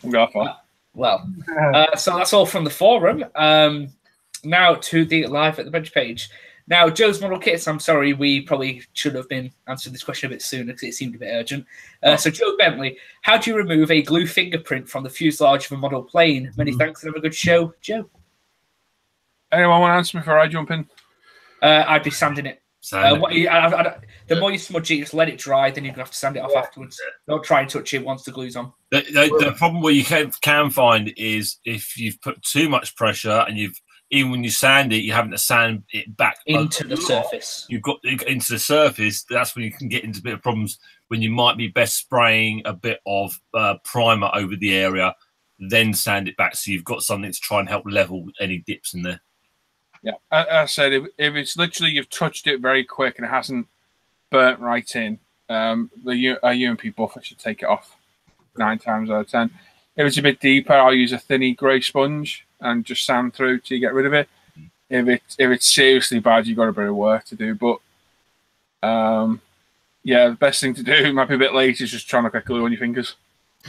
I'm going for. Well, so that's all from the forum. Now to the live at the bench page. Now, Joe's model kits, I'm sorry, we probably should have been answering this question a bit sooner because it seemed a bit urgent. So, Joe Bentley, how do you remove a glue fingerprint from the fuselage of a model plane? Many thanks and have a good show, Joe. Anyone want to answer before I jump in? I'd be sanding it. The more you smudge it, just let it dry, then you're going to have to sand it off afterwards. Don't try and touch it once the glue's on. The problem what you can find is if you've put too much pressure and even when you sand it, you're having to sand it back into the surface. You've got into the surface. That's when you can get into a bit of problems when you might be best spraying a bit of primer over the area, then sand it back so you've got something to try and help level any dips in there. Yeah, I said if it's literally you've touched it very quick and it hasn't burnt right in, the UMP buffer should take it off 9 times out of 10. If it's a bit deeper, I'll use a thinny grey sponge and just sand through till you get rid of it. If it's seriously bad, you've got a bit of work to do. But yeah, the best thing to do, might be a bit late, is just trying to get glue on your fingers.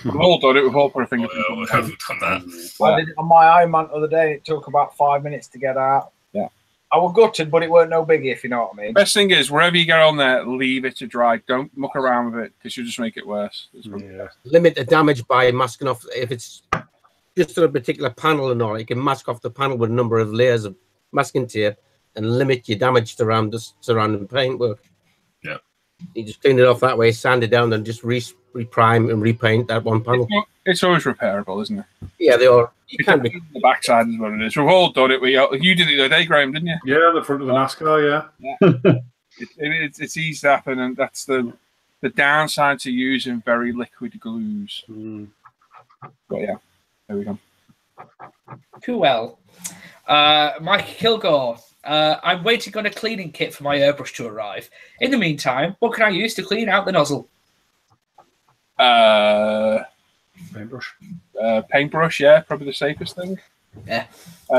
We've all done it. We've all put our fingers. We haven't done that. I did it on my Iron the other day. It took about 5 minutes to get out. Yeah. I was gutted, but it weren't no biggie, if you know what I mean. Best thing is, wherever you get on there, leave it to dry. Don't muck around with it because you'll just make it worse. Yeah. Limit the damage by masking off. If it's just a particular panel and all, you can mask off the panel with a number of layers of masking tape and limit your damage around the surrounding paintwork. Yeah. You just clean it off that way, sand it down, and just reprime and repaint that one panel. It's always repairable, isn't it? Yeah, they are. You can be. The backside is what it is. We've all done it. You did it the other day, Graham, didn't you? Yeah, the front of the NASCAR, yeah. It's easy to happen, and that's the downside to using very liquid glues. But yeah, there we go. Cool. Mike Kilgore. I'm waiting on a cleaning kit for my airbrush to arrive. In the meantime, what can I use to clean out the nozzle? Paintbrush, yeah, probably the safest thing. Yeah.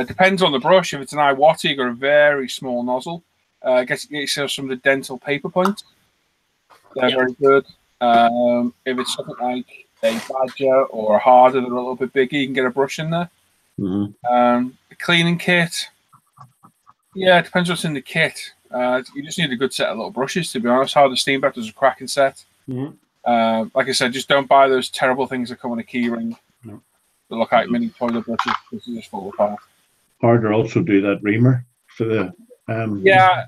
Depends on the brush. If it's an Iwata, you've got a very small nozzle. Get yourself some of the dental paper points. They're very good. If it's something like a Badger or a Harder, they're a little bit bigger, you can get a brush in there. Mm-hmm. The cleaning kit, yeah, it depends what's in the kit. You just need a good set of little brushes, to be honest. Harder Steam Bath is a cracking set. Mm-hmm. Like I said, just don't buy those terrible things that come in a key ring. No. They look like mini toilet brushes because they just fall apart. Harder also do that reamer for the Yeah.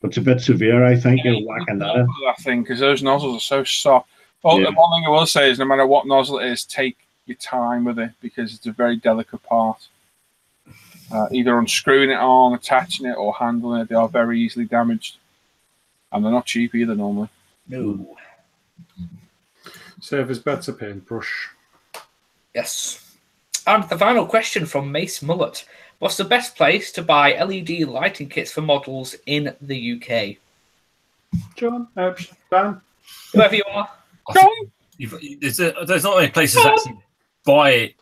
But it's a bit severe, I think. You're whacking that in. That thing, because those nozzles are so soft. Well, Yeah. the one thing I will say is no matter what nozzle it is, take your time with it because it's a very delicate part. Either unscrewing it on, attaching it, or handling it, they are very easily damaged. And they're not cheap either normally. No. Save his bets a paintbrush. Yes. And the final question from Mace Mullet. What's the best place to buy LED lighting kits for models in the UK? John, Dan? Whoever you are. There's not many places that actually buy it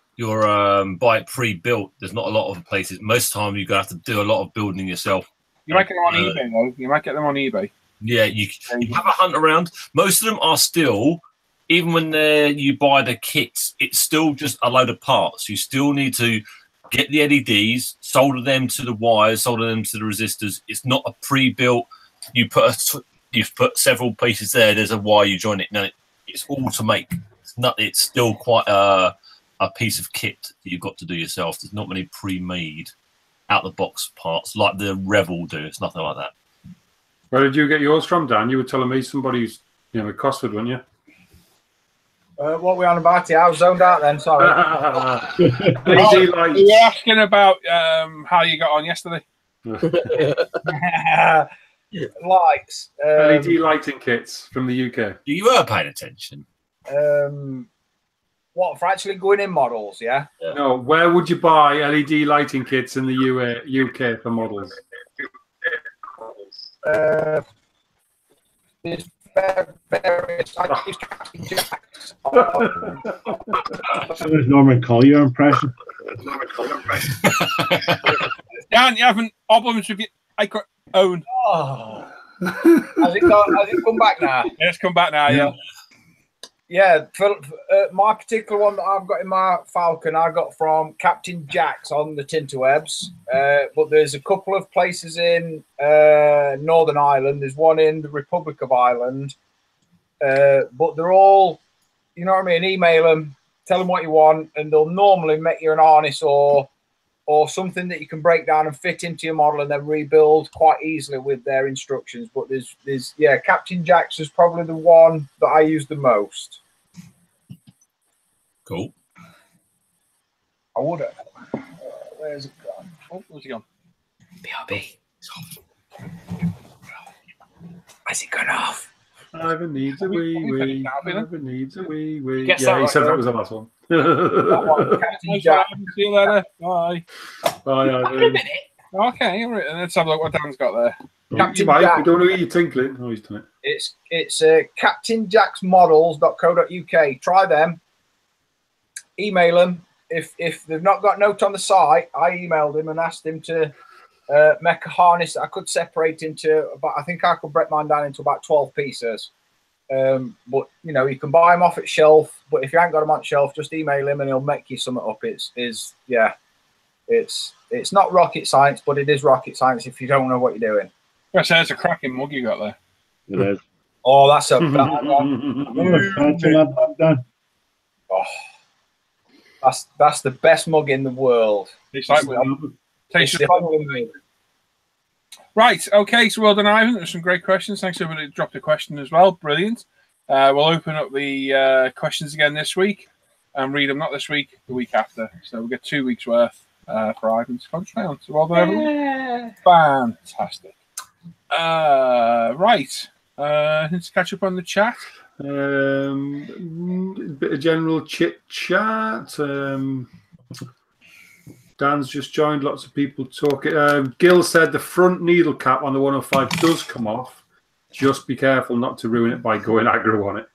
pre-built. There's not a lot of places. Most of the time, you're going to have to do a lot of building yourself. You might get them on eBay, though. You might get them on eBay. Yeah, you have a hunt around. Most of them are still, even when you buy the kits, it's still just a load of parts. You still need to get the LEDs, solder them to the wires, solder them to the resistors. It's not a pre-built. You've put several pieces there. There's a wire you join it. No, it's all to make. It's still quite a piece of kit that you've got to do yourself. There's not many pre-made out-the-box parts like the Revel do. It's nothing like that. Where did you get yours from, Dan? You were telling me somebody's, at Cosford, weren't you? What we on about here? I was zoned out then, sorry. LED lights. You were asking about how you got on yesterday. Lights. LED lighting kits from the UK. You were paying attention. What, for actually going in models, yeah? No, where would you buy LED lighting kits in the UK for models? There's various. I use Captain Jack's. So there's Norman Collier impression. Dan, you having problems with your own? Oh. Has it come back now? Yeah, it's come back now, yeah. Yeah, for my particular one that I've got in my Falcon, I got from Captain Jack's on the Tinterwebs. But there's a couple of places in Northern Ireland. There's one in the Republic of Ireland. But they're all, you know what I mean? Email them, tell them what you want, and they'll normally make you an harness or something that you can break down and fit into your model and then rebuild quite easily with their instructions. But there's Captain Jack's is probably the one that I use the most. Cool. I would have. Where's it gone? Oh, where's he gone? BRB. Has it gone off? Ivan needs a wee. Ivan needs a wee. Yeah, that he right, said that though. was the last one. That one, Captain Thanks, Jack. Ivan. See you later. Bye. Bye, Wait a Ivan. minute. Okay, all right. Let's have a look what Dan's got there. Captain Bye. Jack. We don't know who you're tinkling. Oh, he's done it. It's CaptainJacksModels.co.uk. Try them. Email them. If they've not got a note on the site, I emailed him and asked him to make a harness that I could separate into about. I think I could break mine down into about 12 pieces. But you can buy them off at shelf. But if you ain't got them on shelf, just email him and he'll make you something up. It's not rocket science, but it is rocket science if you don't know what you're doing. Yes, there's a cracking mug you got there. It is. Oh, that's a oh, that's the best mug in the world. It's like It's the only mug. Right, okay, so well done, Ivan. There's some great questions. Thanks everybody who dropped a question as well. Brilliant. We'll open up the questions again this week and read them, not this week, the week after. So we'll get 2 weeks worth for Ivan's content round. So well done, everyone. Fantastic. Right. Let's catch up on the chat. Bit of general chit chat. Dan's just joined. Lots of people talking. Gil said the front needle cap on the 105 does come off. Just be careful not to ruin it by going aggro on it.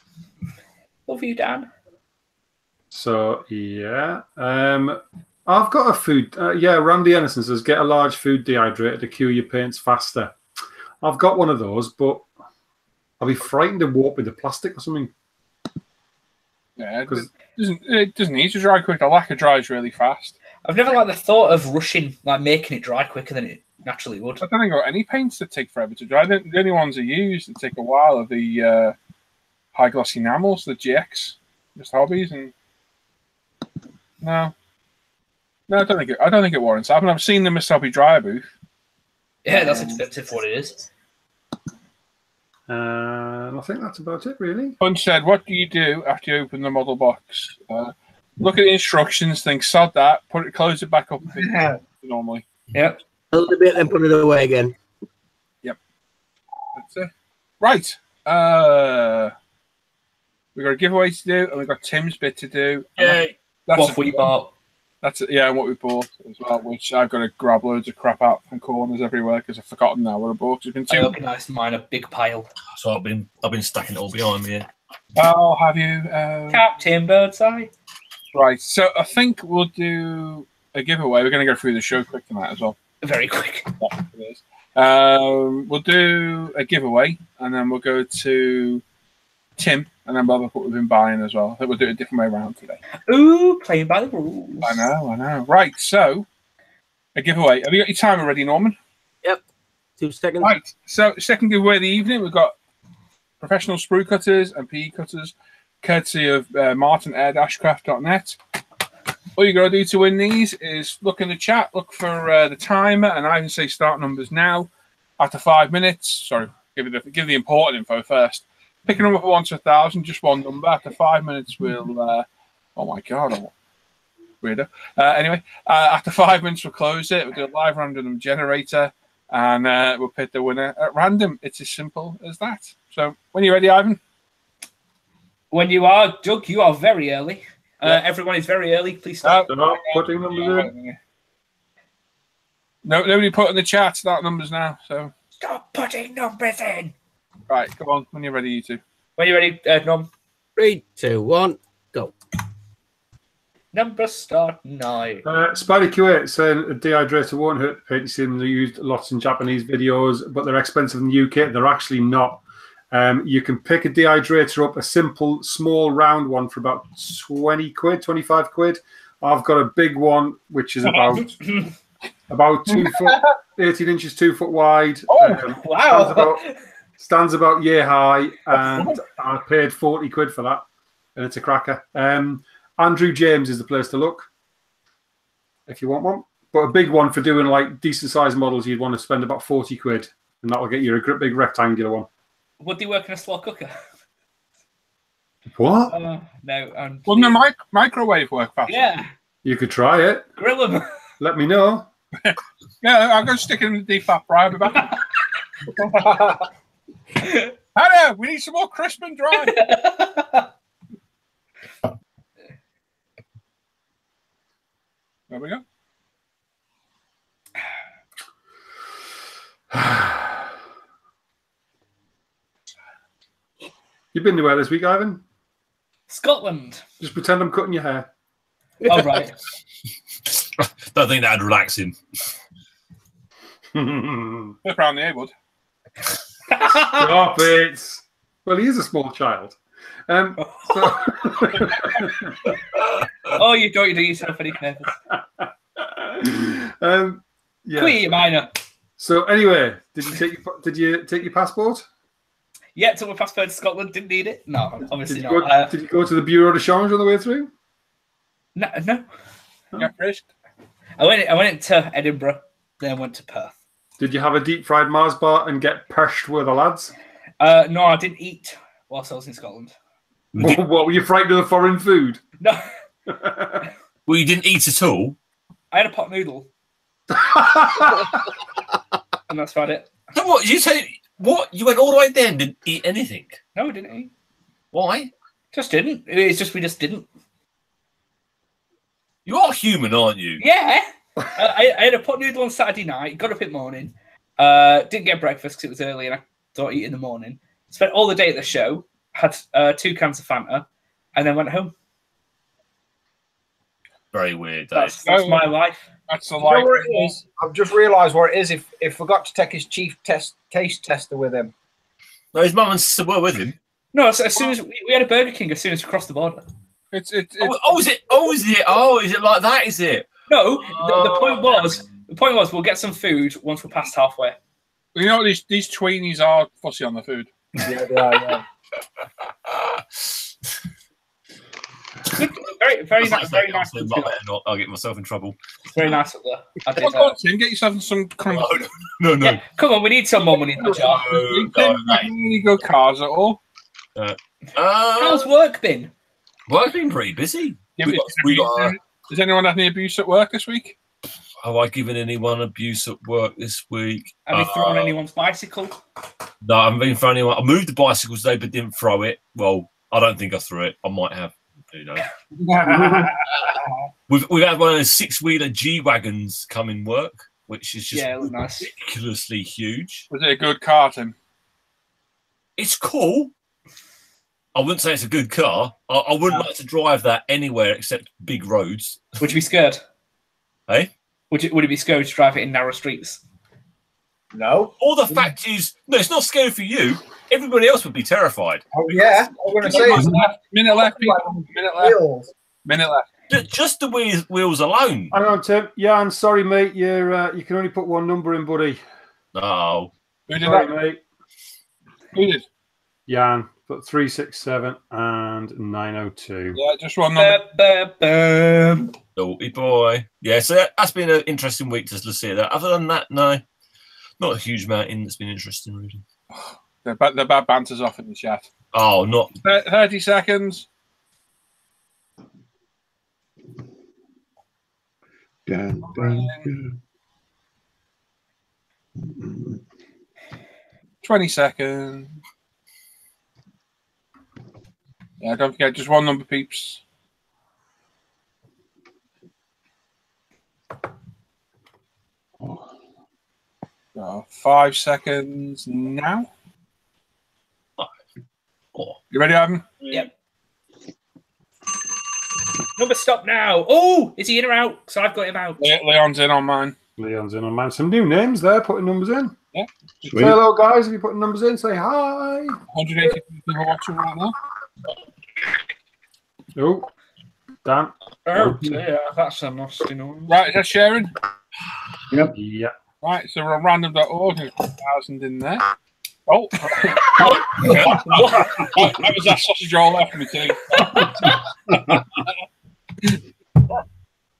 Love you, Dan. So, yeah. I've got a food. Randy Ennison says, get a large food dehydrator to cure your paints faster. I've got one of those, but I'll be frightened to warp with the plastic or something. Yeah, it doesn't need to dry quick. The lacquer dries really fast. I've never liked the thought of rushing, like making it dry quicker than it naturally would. I don't think I've got any paints that take forever to dry. The only ones I use that take a while are the high glossy enamels, the GX, just hobbies, and no, I don't think it warrants that. I've seen the Miss Hobby dryer booth. Yeah, that's expensive for what it is. I think that's about it, really. Punch said, what do you do after you open the model box? Look at the instructions, think, sod that, close it back up normally. Yep. A little bit, then put it away again. Yep. That's it. Right. We've got a giveaway to do, and we've got Tim's bit to do. Yay. That's what we bought. That's it, yeah, and what we bought as well, which I've got to grab loads of crap out from corners everywhere because I've forgotten now what I bought. It's been I organised mine a big pile. So I've been stacking it all behind me. Yeah. Oh, have you? Captain Birdseye. Right, so I think we'll do a giveaway. We're going to go through the show quick tonight as well. Very quick. Yeah, it is. We'll do a giveaway, and then we'll go to Tim, and then we'll have what we've been buying as well. I think we'll do it a different way around today. Ooh, playing by the rules. I know. Right, so a giveaway. Have you got your timer ready, Norman? Yep. 2 seconds. Right, so second giveaway of the evening, we've got professional sprue cutters and PE cutters, courtesy of martin-ashcraft.net. All you got to do to win these is look in the chat, look for the timer, and I can say start numbers now. After 5 minutes, sorry, give the important info first. Pick a number from 1 to 1,000, just one number. After 5 minutes, we'll. Oh my god, weirdo. Anyway, after 5 minutes, we'll close it. We'll do a live random generator, and we'll pick the winner at random. It's as simple as that. So, when you're ready, Ivan. When you are, Doug, you are very early. Everyone is very early. Please stop. Stop putting numbers in. No, nobody put in the chat. Start numbers now. So Stop putting numbers in. right, come on. When you're ready, you two. When you're ready, Nom. 3, 2, 1, go. Numbers start now. Spidey Q8 saying a dehydrator won't hurt the paint. You see them used lots in Japanese videos, but they're expensive in the UK. They're actually not. You can pick a dehydrator up, a simple, small, round one for about 20 quid, 25 quid. I've got a big one, which is about 2 foot, 18 inches, 2 foot wide. Oh, wow. Stands about year high, and I paid 40 quid for that, and it's a cracker. Andrew James is the place to look if you want one. But a big one for doing like decent sized models, you'd want to spend about 40 quid, and that'll get you a big rectangular one. Would they work in a slow cooker? What? No. Wouldn't a microwave work faster? Yeah. You could try it. Grill them. Let me know. Yeah, I'll go stick it in the deep fat fry. I'll be back. Hello, we need some more crisp and dry. There we go. You've been anywhere this week, Ivan? Scotland. Just pretend I'm cutting your hair. Oh, right. Don't think that'd relax him. Flip around the A-wood. Stop it. Well, he is a small child. Oh, you don't do yourself any favors. Yeah. Queen minor. So anyway, did you take your passport? Yeah, took my passport to Scotland. Didn't need it. No, obviously Did not. you go to the Bureau de Change on the way through? No. Yeah, frisked. I went to Edinburgh, then went to Perth. Did you have a deep fried Mars bar and get peshed with the lads? No, I didn't eat whilst I was in Scotland. What were you frightened of the foreign food? No. Well, you didn't eat at all. I had a pot noodle. And that's about it. So what? You say what? You went all the way there and didn't eat anything? No, we didn't eat. Why? Just didn't. It's just we just didn't. You are human, aren't you? Yeah. I had a pot noodle on Saturday night. Got up in the morning. Didn't get breakfast because it was early and I don't eat in the morning. Spent all the day at the show. Had 2 cans of Fanta, and then went home. Very weird. That's my life. That's the You know life. what it is? I've just realised what it is. If forgot to take his chief taste tester with him. No, his mum and sister were with him. No, as soon as we had a Burger King, as soon as we crossed the border. Is it? Oh, is it like that? Is it? No, the point was we'll get some food once we're past halfway. You know, these tweenies are fussy on the food. Yeah, they are, yeah. Very nice. Very nice. I'll get myself in trouble. Very nice up there. Come on, Tim, get yourself some crumb. No. Yeah, come on, we need some more money in the jar. Any good cars at all? How's work been? Work's been pretty busy. Yeah, has anyone had any abuse at work this week? Have I given anyone abuse at work this week? Have you thrown anyone's bicycle? No, I haven't been throwing anyone. I moved the bicycle today, but didn't throw it. Well, I don't think I threw it. I might have. Who knows? We've had one of those 6-wheeler G-Wagons come in work, which is just ridiculously huge. Was it a good car, Tim? It's cool. I wouldn't say it's a good car. I wouldn't like to drive that anywhere except big roads. Would you be scared? Hey? Would it be scary to drive it in narrow streets? No. All the fact is, no, it's not scary for you. Everybody else would be terrified. Oh, yeah. I'm going to say Minute left, people. Minute left. Just the wheels alone. Hang on, Tim. Yeah, I'm sorry, mate. You can only put one number in, buddy. No. Who did Sorry, that? mate. Who did? Jan, put 367 and 902. Yeah, just one number. Naughty boy. Yeah, so that's been an interesting week to see that. Other than that, no. Not a huge amount in that's been interesting, really. The bad banter's off in the chat. Oh, not 30 seconds. Dun, dun, dun. 20 seconds. Yeah, don't forget, just one number, peeps. Oh. 5 seconds now. 5, 4. You ready, Adam? Yep. Number stop now. Oh, is he in or out? So I've got him out. Leon's in on mine. Leon's in on man. Some new names there, putting numbers in. Yeah. Say hello, guys. If you're putting numbers in, say hi. 180 people watching right now. Oh, Dan. Oh, yeah, that's a nasty noise. Right, is that sharing? Yep. Yeah. Right, so we're on random.org. There's 1,000 in there. Oh. That was that sausage roll left me too.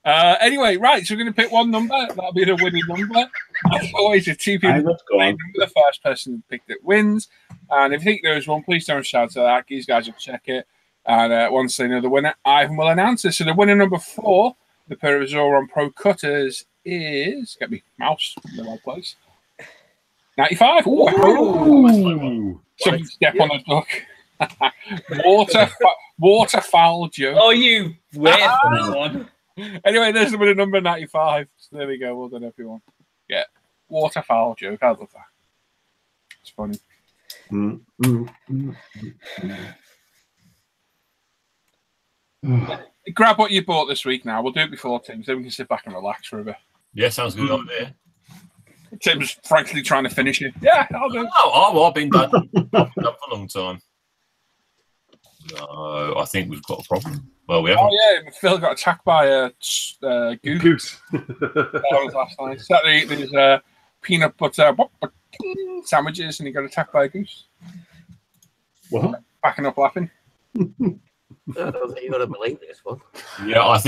Anyway, right, so we're going to pick one number. That'll be the winning number. As always, if 2 people pick the first person who picked it wins. And if you think there is one, please don't shout to that. These guys will check it. And once they know the winner, Ivan will announce it. So the winner number 4, the pair of Zoron Pro Cutters, is... Get me mouse in the right place. 95. Ooh. Somebody step on a duck. Waterfowl joke. Oh, you weird one. Anyway, there's the winner number 95. So there we go. Well done, everyone. Yeah. Waterfowl joke. I love that. It's funny. Grab what you bought this week now. We'll do it before Tim, so we can sit back and relax for a bit. Yeah, sounds good idea. Tim's frankly trying to finish it. Yeah, I'll do it. Oh, I've been done. I've been done for a long time. No, I think we've got a problem. Well, we haven't. Oh, yeah. Phil got attacked by a goose. That was last night. Saturday, there's peanut butter sandwiches, and he got attacked by a goose. What? Backing up laughing. I don't think you're going to believe this one. Yeah, I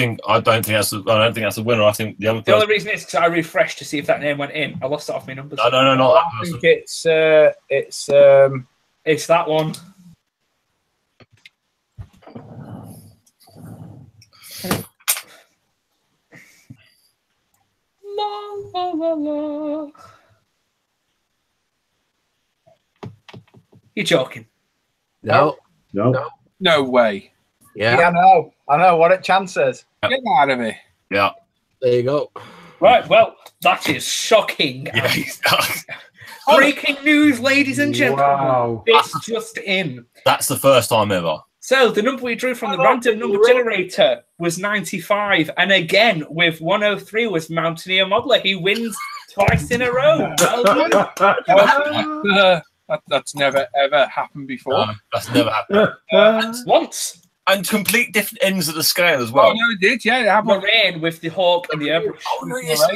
don't think that's the winner. I think the other The only reason is because I refreshed to see if that name went in. I lost it off my numbers. No, not that I person. think It's that one. La, la, la, la. You're joking. No. No way. Yeah. I know what it chances. Get out of here. Yeah. There you go. Right, well, that is shocking. Yeah. Breaking news, ladies and gentlemen. Wow. It's just in. That's the first time ever. So the number we drew from the random number generator was 95. And again, with 103 was Mountaineer Modeler. He wins twice in a row. Well done. That's never, ever happened before. No, that's never happened. Once. And complete different ends of the scale as well. Oh, no, it did, yeah. It happened. Lorraine with the hawk and the airbrush. Oh, no, yes.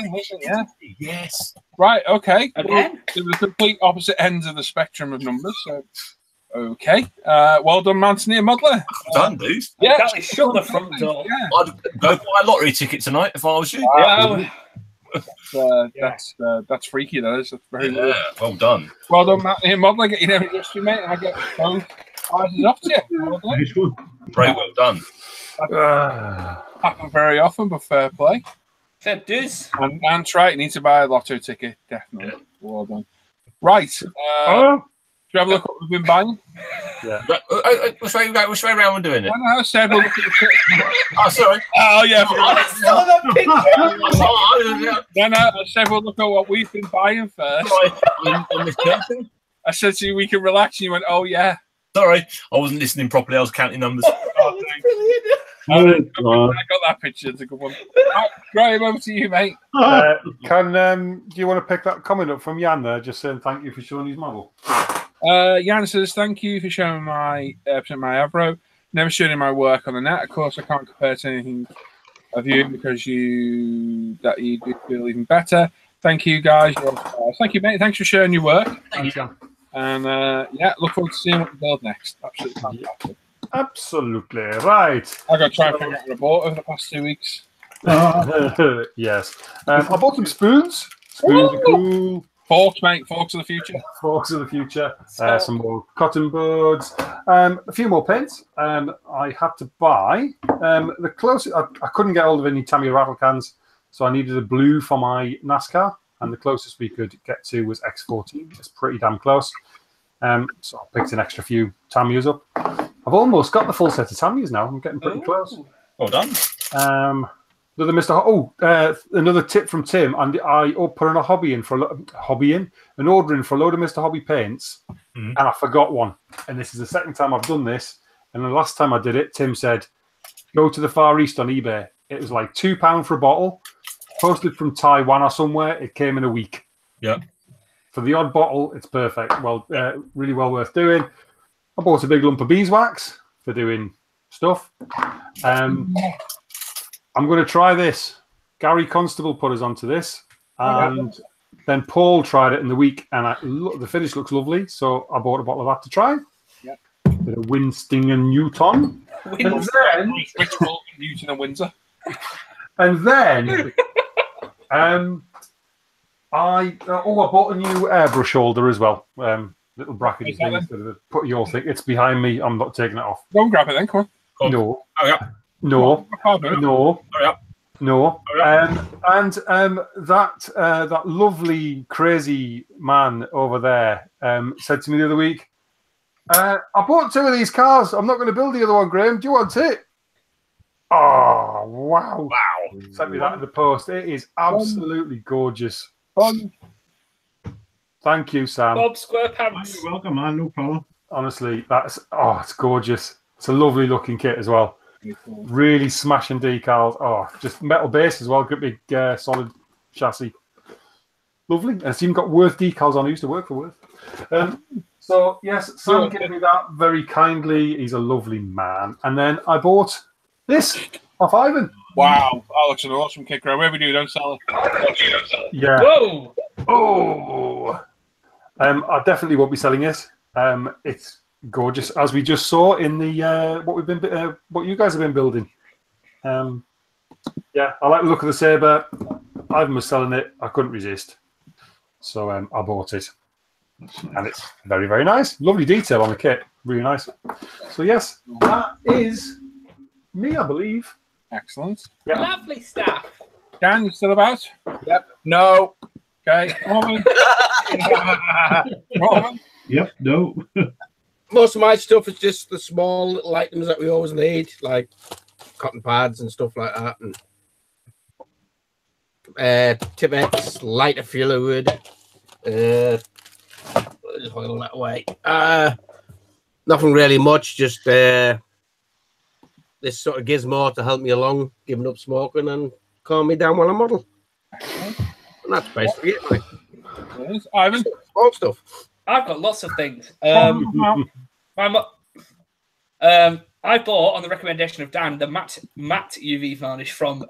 Yeah. Yes. Right, okay. Again? Well, the complete opposite ends of the spectrum of numbers. So, okay. Well done, Mountaineer Modeler. Done, dude. Yeah. Exactly. Shut the front door. Yeah. I'd go buy a lottery ticket tonight if I was you. That's freaky, that is. That's very Yeah, well done. Well done, Mountaineer Modeler. Get your name history, mate. And I get both prizes off to you. Well done. Nice one. Very well done. Happen very often, but fair play. Fair dues. And try it. Need to buy a lotto ticket, definitely. Yeah. Well done. Right. Should we have a look at what we've been buying? Yeah. Which way around we're doing it? I said we'll look at the Oh, sorry. Oh, yeah. Still that picture. No, I said we'll look at what we've been buying first. On this curtain? I said to you, we can relax, and you went, oh, yeah. Sorry, I wasn't listening properly. I was counting numbers. Oh, Brilliant. I got that picture. It's a good one. Graham, over to you, mate. Do you want to pick that comment up from Jan there, just saying thank you for showing his model? Jan says, thank you for showing my Avro. Never showing my work on the net. Of course, I can't compare to anything of you because you feel even better. Thank you, guys. Thank you, mate. Thanks for sharing your work. Thanks, Jan. And yeah, look forward to seeing what we build next. Absolutely fantastic. Absolutely right. I've got to try and figure out what I bought over the past 2 weeks. Yes. I bought some spoons. Spoons are cool. Forks, mate. Forks of the future. Forks of the future. Some more cotton buds. A few more pens. I had to buy the closest. I couldn't get hold of any Tamiya rattle cans, so I needed a blue for my NASCAR, and the closest we could get to was X14. It's pretty damn close. So I picked an extra few Tamiyas up. I've almost got the full set of Tamiyas now. I'm getting pretty close. Well done. Another tip from Tim, and I put an order in for a load of Mr. Hobby paints, and I forgot one. And this is the second time I've done this. And the last time I did it, Tim said, "Go to the Far East on eBay." It was like £2 for a bottle, posted from Taiwan or somewhere. It came in a week. Yeah. For the odd bottle, it's perfect. Well, really well worth doing. I bought a big lump of beeswax for doing stuff. I'm going to try this. Gary Constable put us onto this, and then Paul tried it in the week, and the finish looks lovely. So I bought a bottle of that to try. Yep. Bit of Winston and Newton. Newton and Windsor. And then I bought a new airbrush holder as well. Little bracket thing instead of put your thing. It's behind me. I'm not taking it off. Go and grab it then. Come on. No. Hurry up. No. No. Hurry up. No. Hurry up. That lovely, crazy man over there said to me the other week, I bought 2 of these cars. I'm not going to build the other one, Graham. Do you want it? Oh, wow. Wow. Sent me that in the post. It is absolutely gorgeous. Fun. Thank you, Sam. Bob Squarepants. You're welcome, man. No problem. Honestly, it's gorgeous. It's a lovely looking kit as well. Really smashing decals. Oh, just metal base as well. Good big solid chassis. Lovely. And it's even got Worth decals on. I used to work for Worth. So yes, Sam gave me that very kindly. He's a lovely man. And then I bought this off Ivan. Wow, that looks an awesome kit. Whatever we do, don't sell it. Yeah. Whoa. Oh. I definitely won't be selling it. It's gorgeous, as we just saw in the what you guys have been building. Yeah, I like the look of the Sabre. Ivan was selling it. I couldn't resist, so I bought it, and it's very, very nice. Lovely detail on the kit, really nice. So yes, that is me, I believe. Excellent. Yeah. Lovely stuff. Dan, you still about? Yep. No. Okay. Norman. Norman. Yep, no. Most of my stuff is just the small little items that we always need, like cotton pads and stuff like that, and Tipex, lighter fluid. Just hold that away. Nothing really much. Just this sort of gizmo to help me along, giving up smoking and calm me down while I model. And that's basically it, mate. Yes. Ivan? All stuff. I've got lots of things. I bought, on the recommendation of Dan, the matte UV varnish from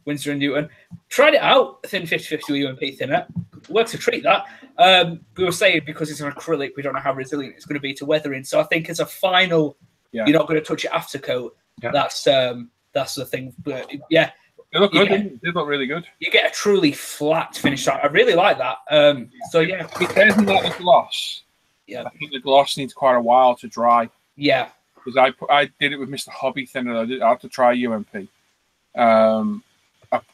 Winsor & Newton. Tried it out, thin 50/50 UMP thinner. Works a treat, that. We were saying because it's an acrylic, we don't know how resilient it's going to be to weathering. So I think as a final, you're not going to touch it after coat. Yeah. That's the thing. But yeah. They look good. They look really good. You get a truly flat finish. I really like that. So yeah, it doesn't like the gloss. Yeah, I think the gloss needs quite a while to dry. Yeah, because I did it with Mr. Hobby thinner. I had to try UMP.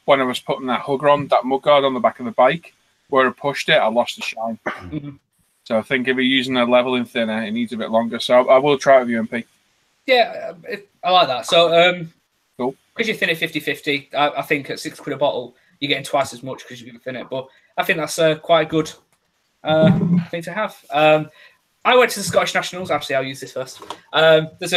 When I was putting that hugger on, that mudguard on the back of the bike, where I pushed it, I lost the shine. So I think if you're using a leveling thinner, it needs a bit longer. So I will try it with UMP. Yeah, I like that. So cool. Because you thin it 50/50, I think at £6 a bottle, you're getting twice as much because you can thin it. But I think that's quite a good thing to have. I went to the Scottish Nationals. Actually, I'll use this first. There's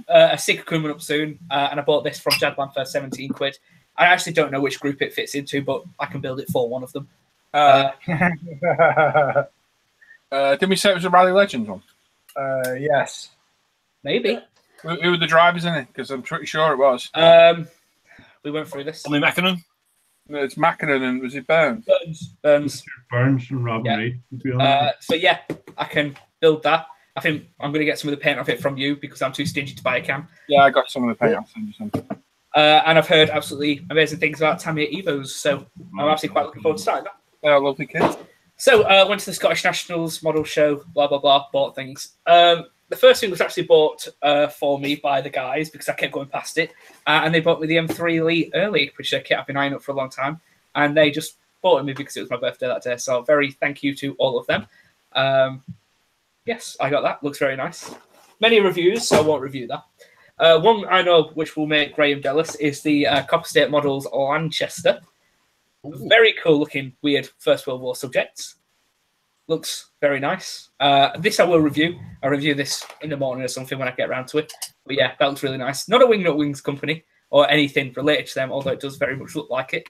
a SIG coming up soon, and I bought this from Jadland for £17. I actually don't know which group it fits into, but I can build it for one of them. Did we say it was a Rally Legends one? Yes. Maybe. Who were the drivers in it? Because I'm pretty sure it was. We went through this. Tommy Mackinnon? No, it's Mackinnon and was it Burns? Burns and Robin Reid. So yeah, I can build that. I think I'm going to get some of the paint off it from you because I'm too stingy to buy a can. Yeah, I got some of the paint. I'll send you some. And I've heard absolutely amazing things about Tamiya Evos, so I'm actually quite looking forward to starting that. Yeah, lovely kids. So went to the Scottish Nationals model show, blah, blah, blah, bought things. The first thing was actually bought for me by the guys because I kept going past it. And they bought me the M3 Elite early, which I kept been eyeing up for a long time. And they just bought it me because it was my birthday that day. So very thank you to all of them. Yes, I got that. Looks very nice. Many reviews, so I won't review that. One I know which will make Graham jealous is the Copper State Models Lanchester. Very cool looking, weird First World War subjects. Looks very nice. This I will review. I'll review this in the morning or something when I get around to it. But yeah, that looks really nice. Not a Wingnut Wings company or anything related to them, although it does very much look like it.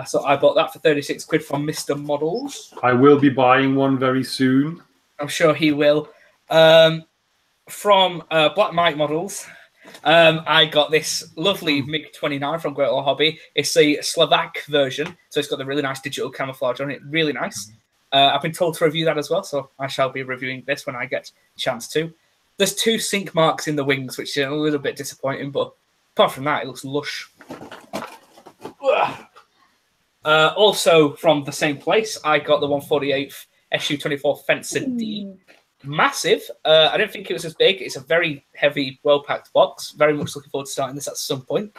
So I bought that for £36 from Mr. Models. I will be buying one very soon. I'm sure he will. From Black Mike Models, I got this lovely MiG-29 from Great Law Hobby. It's the Slovak version, so it's got the really nice digital camouflage on it. Really nice. I've been told to review that as well, so I shall be reviewing this when I get a chance to. There's 2 sink marks in the wings, which is a little bit disappointing, but apart from that, it looks lush. Also, from the same place, I got the 148th SU-24 Fencer D. Massive. I don't think it was as big. It's a very heavy, well-packed box. Very much looking forward to starting this at some point.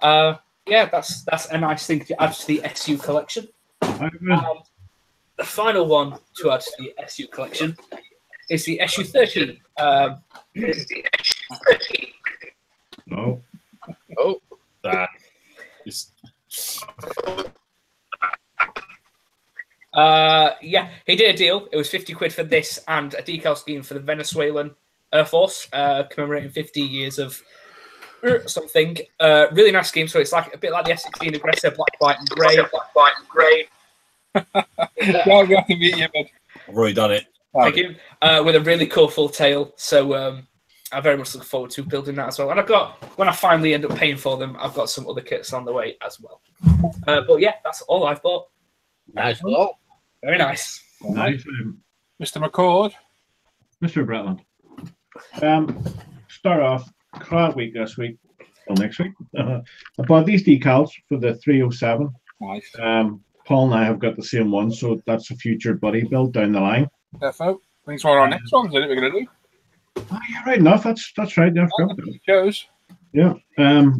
Yeah, that's a nice thing to add to the SU collection. The final one to add to the SU collection is the SU-30. No. Oh, that is... Yeah, he did a deal. It was £50 for this and a decal scheme for the Venezuelan Air Force, commemorating 50 years of something. Really nice scheme. So it's like a bit like the S16 Aggressor, black, white, and grey. Well, we have to meet you, bud. I've already done it. Thank you. With a really cool full tail. So I very much look forward to building that as well. And I've got, when I finally end up paying for them, I've got some other kits on the way as well. But yeah, that's all I've bought. Nice. Well, very nice. Nice. Mr. McCord. Mr. Bretland. Start off crowd week this week. Well, next week. I bought these decals for the 307. Nice. Paul and I have got the same one, so that's a future buddy build down the line. Defo. Thanks for our next ones, isn't it? We're going to do. Oh, yeah, right enough. That's right. Yeah, shows. Yeah.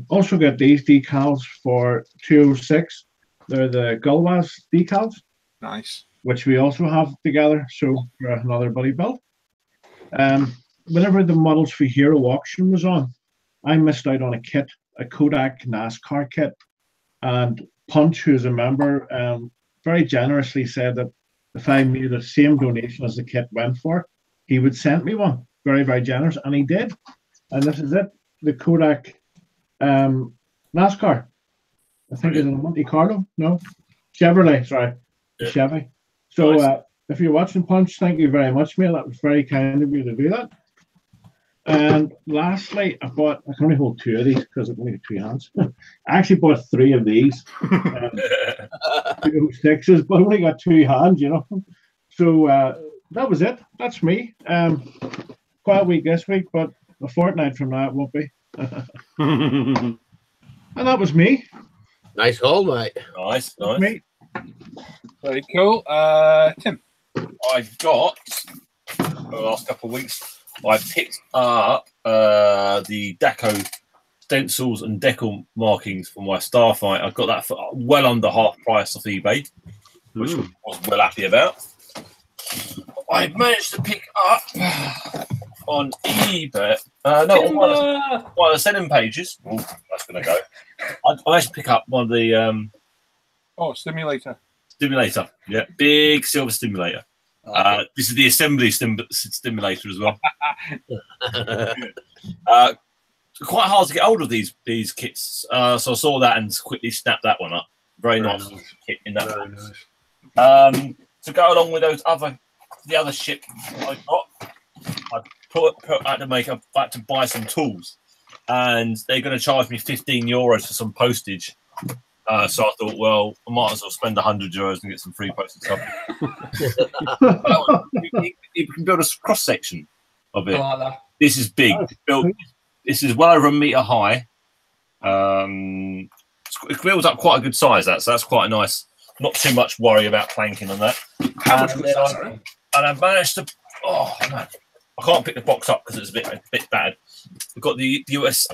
Also got these decals for 206. They're the Gulwaz decals. Nice. Which we also have together, so for another buddy build. Whenever the Models for Hero auction was on, I missed out on a kit, a Kodak NASCAR kit, and Punch, who's a member, very generously said that if I made the same donation as the kit went for, he would send me one. Very, very generous, and he did. And this is it, the Kodak NASCAR. I think it's a Monte Carlo. No, Chevrolet. Sorry, Chevy. So if you're watching Punch, thank you very much, mate. That was very kind of you to do that. And lastly, I can only hold 2 of these because I've only got 2 hands. I actually bought 3 of these, 2 sixes, but I only got 2 hands, you know. So that was it. That's me. Quiet week this week, but a fortnight from now it won't be. And that was me. Nice haul, mate. Nice. Me. Very cool. Tim. I've got for the last couple of weeks. I picked up the deco stencils and decal markings for my Starfight. I got that for well under half price off eBay, which I was well happy about. I managed to pick up on eBay. On one of the selling pages. Oh, that's going to go. I managed to pick up one of the. Stimulator. Stimulator. Yeah, big silver stimulator. This is the assembly stimulator as well. Quite hard to get hold of these kits, so I saw that and quickly snapped that one up. Very nice kit in that box. Nice. To go along with the other ship I got, I had to buy some tools, and they're going to charge me €15 for some postage. So I thought, well, I might as well spend €100 and get some free postage stuff. You can build a cross section of it. This is big. This is well over 1 meter high. It builds up quite a good size. So that's quite nice. Not too much worry about planking on that. And I managed to. Oh man, I can't pick the box up because it's a bit bad. We've got the US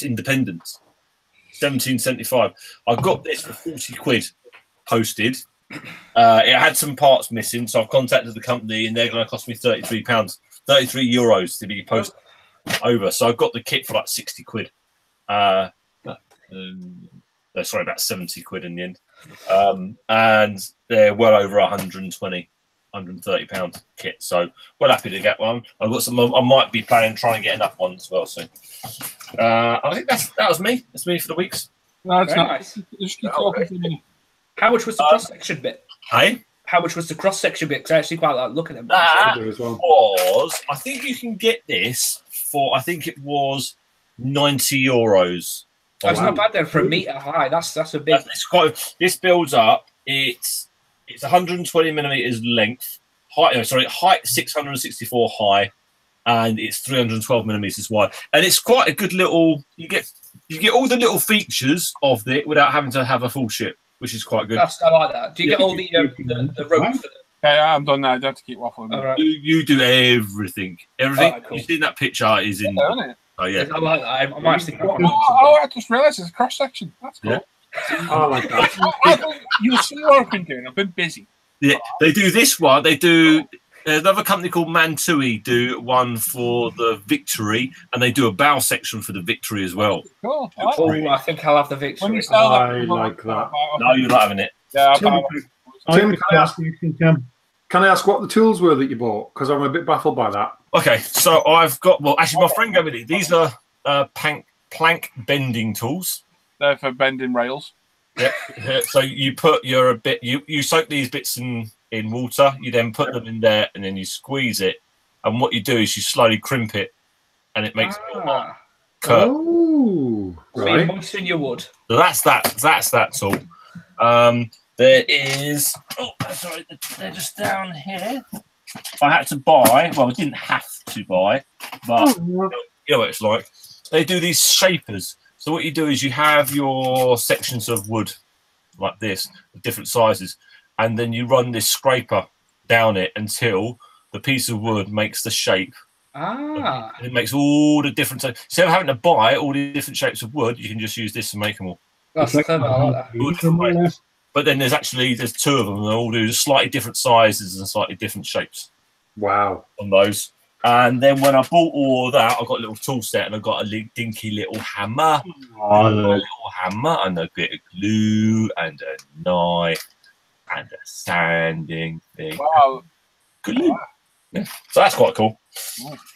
Independence. 1775. I got this for 40 quid posted. It had some parts missing, so I've contacted the company and they're going to cost me €33 to be posted over. So I've got the kit for like 60 quid. Sorry, about 70 quid in the end. And they're well over 120, £130 kit. So well happy to get one. I've got some. I might be planning on trying to get enough ones as well soon. I think that was me. That's me for the weeks. No, it's not. Nice. Just keep talking to me. How much was the cross section bit? Hey, how much was the cross section bit? Because I actually quite like looking at them. That was. I think you can get this for. I think it was €90. That's not bad then for 1 meter high. That's a big. It's quite. This builds up. It's 120 millimeters length. Height 664 high. And it's 312 millimeters wide, and it's quite a good little. You get all the little features of it without having to have a full ship, which is quite good. I like that. Do you get all the rope for them? Okay, I'm done now. I don't have to keep waffling. Right. You do everything. Everything cool. you see in that picture is in. Isn't it? Oh yeah. I like that. I'm actually. I just realised it's a cross section. That's cool. Yeah. I like that. You'll see what I've been doing. I've been busy. Yeah, they do this one. They do. There's another company called Mantui do one for the Victory, and they do a bow section for the Victory as well. Cool. I think I'll have the Victory. When you sell that, I like that. No, you're not having it. Yeah, Tim, can I ask what the tools were that you bought? Because I'm a bit baffled by that. Okay, so I've got. Well, actually, my friend gave me these. These are plank bending tools. They're for bending rails. Yeah. So you put you soak these bits in water. You then put them in there, and then you squeeze it. And what you do is you slowly crimp it, and it makes a curve. Oh, So you right. moisten your wood. So that's that tool. There is. Oh, sorry, they're just down here. I had to buy. Well, I didn't have to buy, but you know what it's like. They do these shapers. So what you do is you have your sections of wood like this, of different sizes, and then you run this scraper down it until the piece of wood makes the shape. And it makes all the different. Instead of having to buy all the different shapes of wood, you can just use this and make them all. That's clever. I like that. But then there's two of them, and they all do slightly different sizes and slightly different shapes Wow. on those. And then when I bought all of that, I got a little tool set and I got a dinky little hammer. Oh, A little hammer and a bit of glue and a knife and a sanding thing. Wow. Glue. Yeah. So that's quite cool.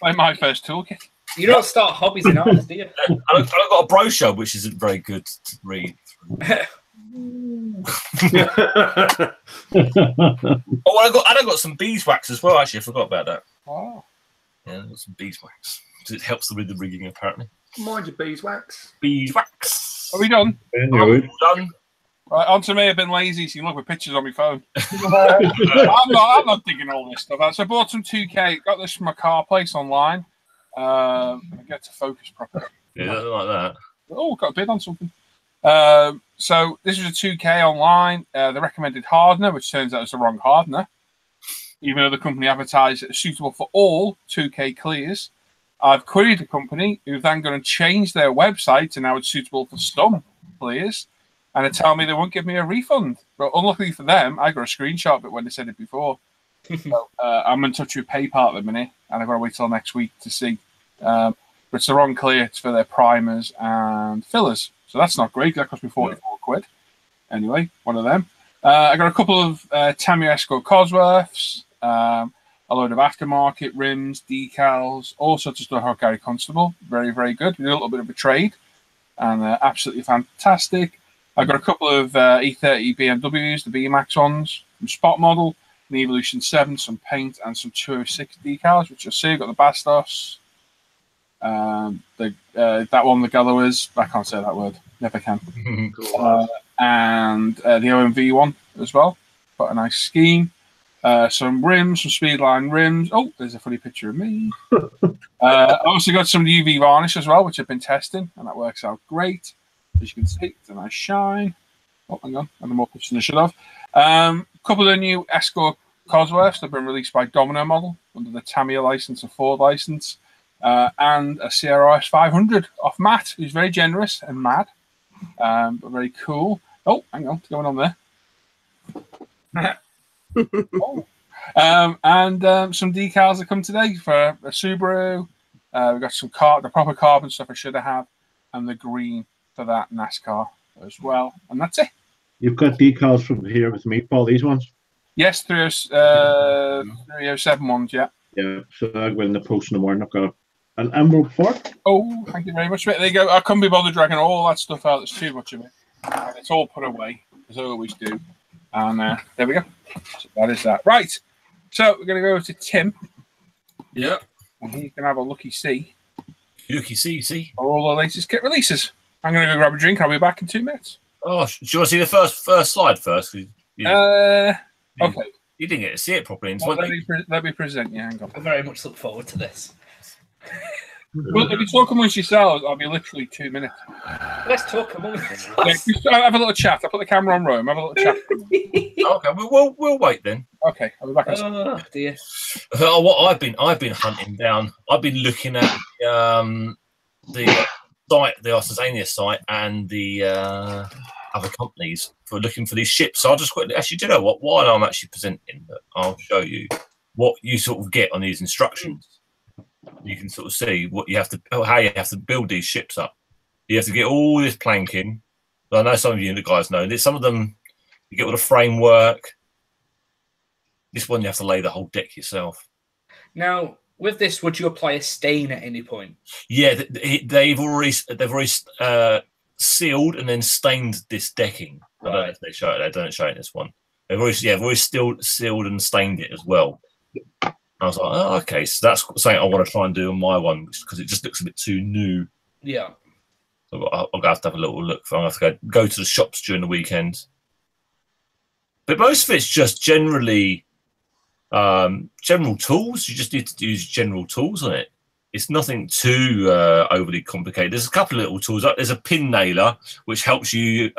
Like my first toolkit. You don't start hobbies in ours, do you? And I've got a brochure which isn't very good to read. Oh, I got some beeswax as well. Actually, I forgot about that. Oh. Yeah, I got some beeswax. It helps with the rigging, apparently. Mind your beeswax. Beeswax. Are we done? Anyway, Done. Right, on to me. I've been lazy, so you can look at pictures on my phone. I'm not digging all this stuff out. So I bought some 2K. Got this from a car place online. I get to focus properly. Yeah, nothing like that. Oh, got a bid on something. So this was a 2K online. The recommended hardener, which turns out it's the wrong hardener. Even though the company advertised it as suitable for all 2K clears. I've queried the company, who've then going to change their website and now it's suitable for some clears. And they tell me they won't give me a refund. But unluckily for them, I got a screenshot of it when they said it before. So I'm in touch with PayPal at the minute, and I've got to wait till next week to see. But it's the wrong clear. It's for their primers and fillers. So that's not great. That cost me 44 quid. Anyway, one of them. I got a couple of Tamiya-Esco Cosworths, a load of aftermarket rims, decals, all sorts of stuff for Gary Constable. Very, very good. We did a little bit of a trade, and absolutely fantastic. I got a couple of E30 BMWs, the VMAX ones, from Spot Model, an Evolution 7, some paint, and some 206 decals, which you'll see. I've got the Bastos, that one, the Gallowers, I can't say that word, never can. And the OMV one as well. Got a nice scheme. Some rims, some Speedline rims. Oh, there's a funny picture of me. I also got some UV varnish as well, which I've been testing, and that works out great. As you can see, it's a nice shine. Oh, hang on, I have more pictures than I should have. A couple of new Escort Cosworths that have been released by Domino Model under the Tamiya license and Ford license, and a CRS 500 off Matt, who's very generous and mad, but very cool. Oh, hang on, what's going on there? Oh. And some decals that come today for a Subaru. We've got some the proper carbon stuff I should have, and the green for that NASCAR as well. And that's it. you've got decals from here with Meatball, these ones? Yes, 307 ones, yeah. Yeah, so I'll go in the post in the morning. I've got an envelope for it. Oh, thank you very much. There you go. I couldn't be bothered dragging all that stuff out. There's too much of it. And it's all put away, as I always do. And there we go. So that is that. Right. So we're going to go to Tim. Yeah. And he can have a looky see. Looky see. For all the latest kit releases. I'm going to go grab a drink. I'll be back in 2 minutes. Oh, do you want to see the first slide first? Okay. You didn't get to see it properly. Well, let me present you. Hang on. I very much look forward to this. Well, if you talk amongst yourselves, I'll be literally 2 minutes. Let's talk amongst us. Yeah, just have a little chat. I'll put the camera on Rome. Have a little chat. Okay, we'll wait then. Okay, I'll be back. Oh dear. What I've been hunting down. I've been looking at the site, the Arsenia site, and the other companies for looking for these ships. So I'll just quickly, actually, do you know what? While I'm actually presenting, I'll show you what you sort of get on these instructions. You can sort of see what you have to, how you have to build these ships up. You have to get all this planking. I know some of you guys know this. Some of them you get all the framework. This one you have to lay the whole deck yourself. Now, with this, would you apply a stain at any point? Yeah, they've already sealed and then stained this decking. Right. I don't know if they show it. They don't show it in this one. They've already sealed and stained it as well. I was like, oh, okay, so that's something I want to try and do on my one because it just looks a bit too new. Yeah. So I'll have to have a little look. I'll have to go to the shops during the weekend. But most of it's just generally general tools. You just need to use general tools on it. It's nothing too overly complicated. There's a couple of little tools. There's a pin nailer, which helps you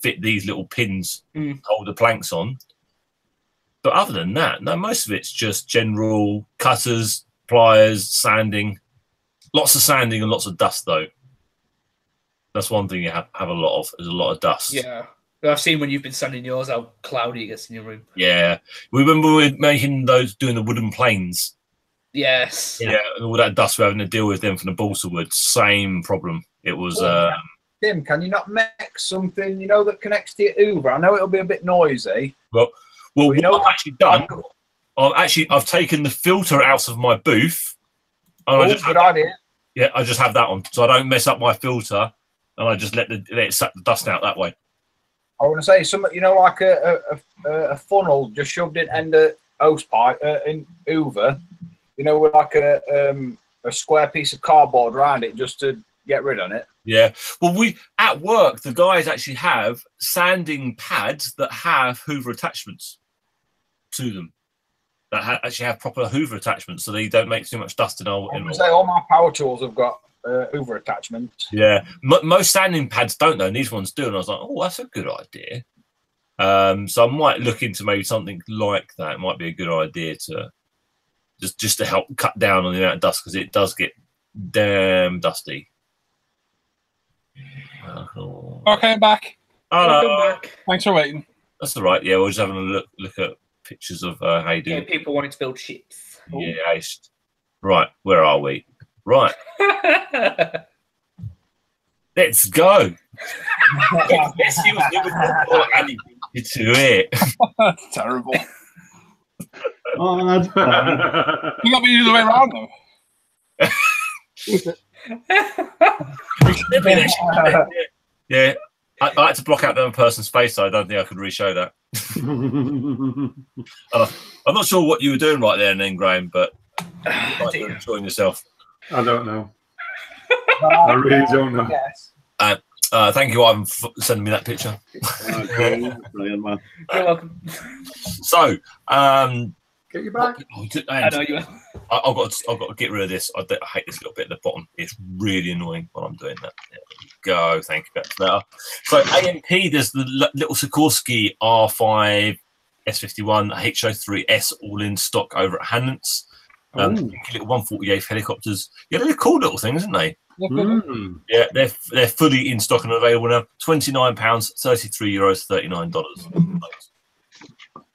fit these little pins to hold the planks on. But other than that, no, most of it's just general cutters, pliers, sanding. Lots of sanding and lots of dust, though. That's one thing you have a lot of. There's a lot of dust. Yeah. I've seen when you've been sanding yours how cloudy it gets in your room. Yeah. When we were making those, doing the wooden planes, Yes. Yeah, all that dust we're having to deal with then from the balsa wood. Same problem. It was. Tim, can you not make something, you know, that connects to your Hoover? I know it'll be a bit noisy. Well, you know what I've actually done, I've taken the filter out of my booth. And good idea. Yeah, I just have that on, so I don't mess up my filter, and I just let it suck the dust out that way. I want to say something, you know, like a funnel just shoved in end of hose pipe in Hoover, you know, with like a square piece of cardboard around it just to get rid of it. Yeah. Well, we at work, the guys actually have sanding pads that have Hoover attachments to them. That actually have proper Hoover attachments, so they don't make too much dust in our. All my power tools have got Hoover attachments. Yeah, most sanding pads don't though. And these ones do, and I was like, oh, that's a good idea. So I might look into maybe something like that. It might be a good idea to just to help cut down on the amount of dust, because it does get damn dusty. Okay, I'm back. Hello. Thanks for waiting. That's all right. Yeah, we're just having a look at pictures of how you do. Yeah, people wanting to build ships. Yeah. Right. Where are we? Right. Let's go. Let's see what's to it. That's terrible. Oh, that's bad. You got me the other way around though. Yeah. I had to block out the other person's face, so I don't think I could re-show that. I'm not sure what you were doing right there and then, Graham, but you were enjoying yourself. I don't know. I really don't know. Yes. Thank you, Ivan, for sending me that picture. Brilliant, man. You're welcome. So, Get you back. I know you. I've got to get rid of this. I hate this little bit at the bottom. It's really annoying when I'm doing that. There we go. Thank you. That's better. So AMP, there's the little Sikorsky R5 S51 HO3S all in stock over at Hannants. Little 148 helicopters. Yeah, they're cool little things, aren't they? Yeah, they're fully in stock and available now. £29, €33, $39.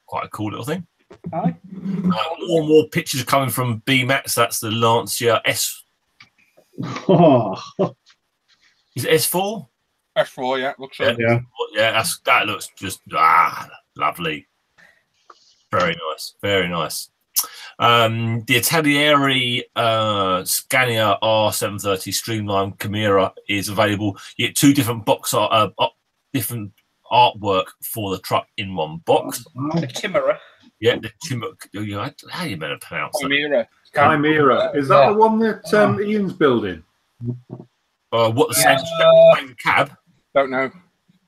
Quite a cool little thing. More and more pictures coming from BMAX. That's the Lancia S. Oh. Is it S4? S4, yeah, looks like. Yeah, that looks just lovely. Very nice, very nice. The Atelieri Scania R730 Streamline Chimera is available. You get two different different artwork for the truck in one box. The Chimera. Yeah, the Chimera. How you meant to pronounce that? Chimera. Is that the one that Ian's building? What the same cab? Don't know.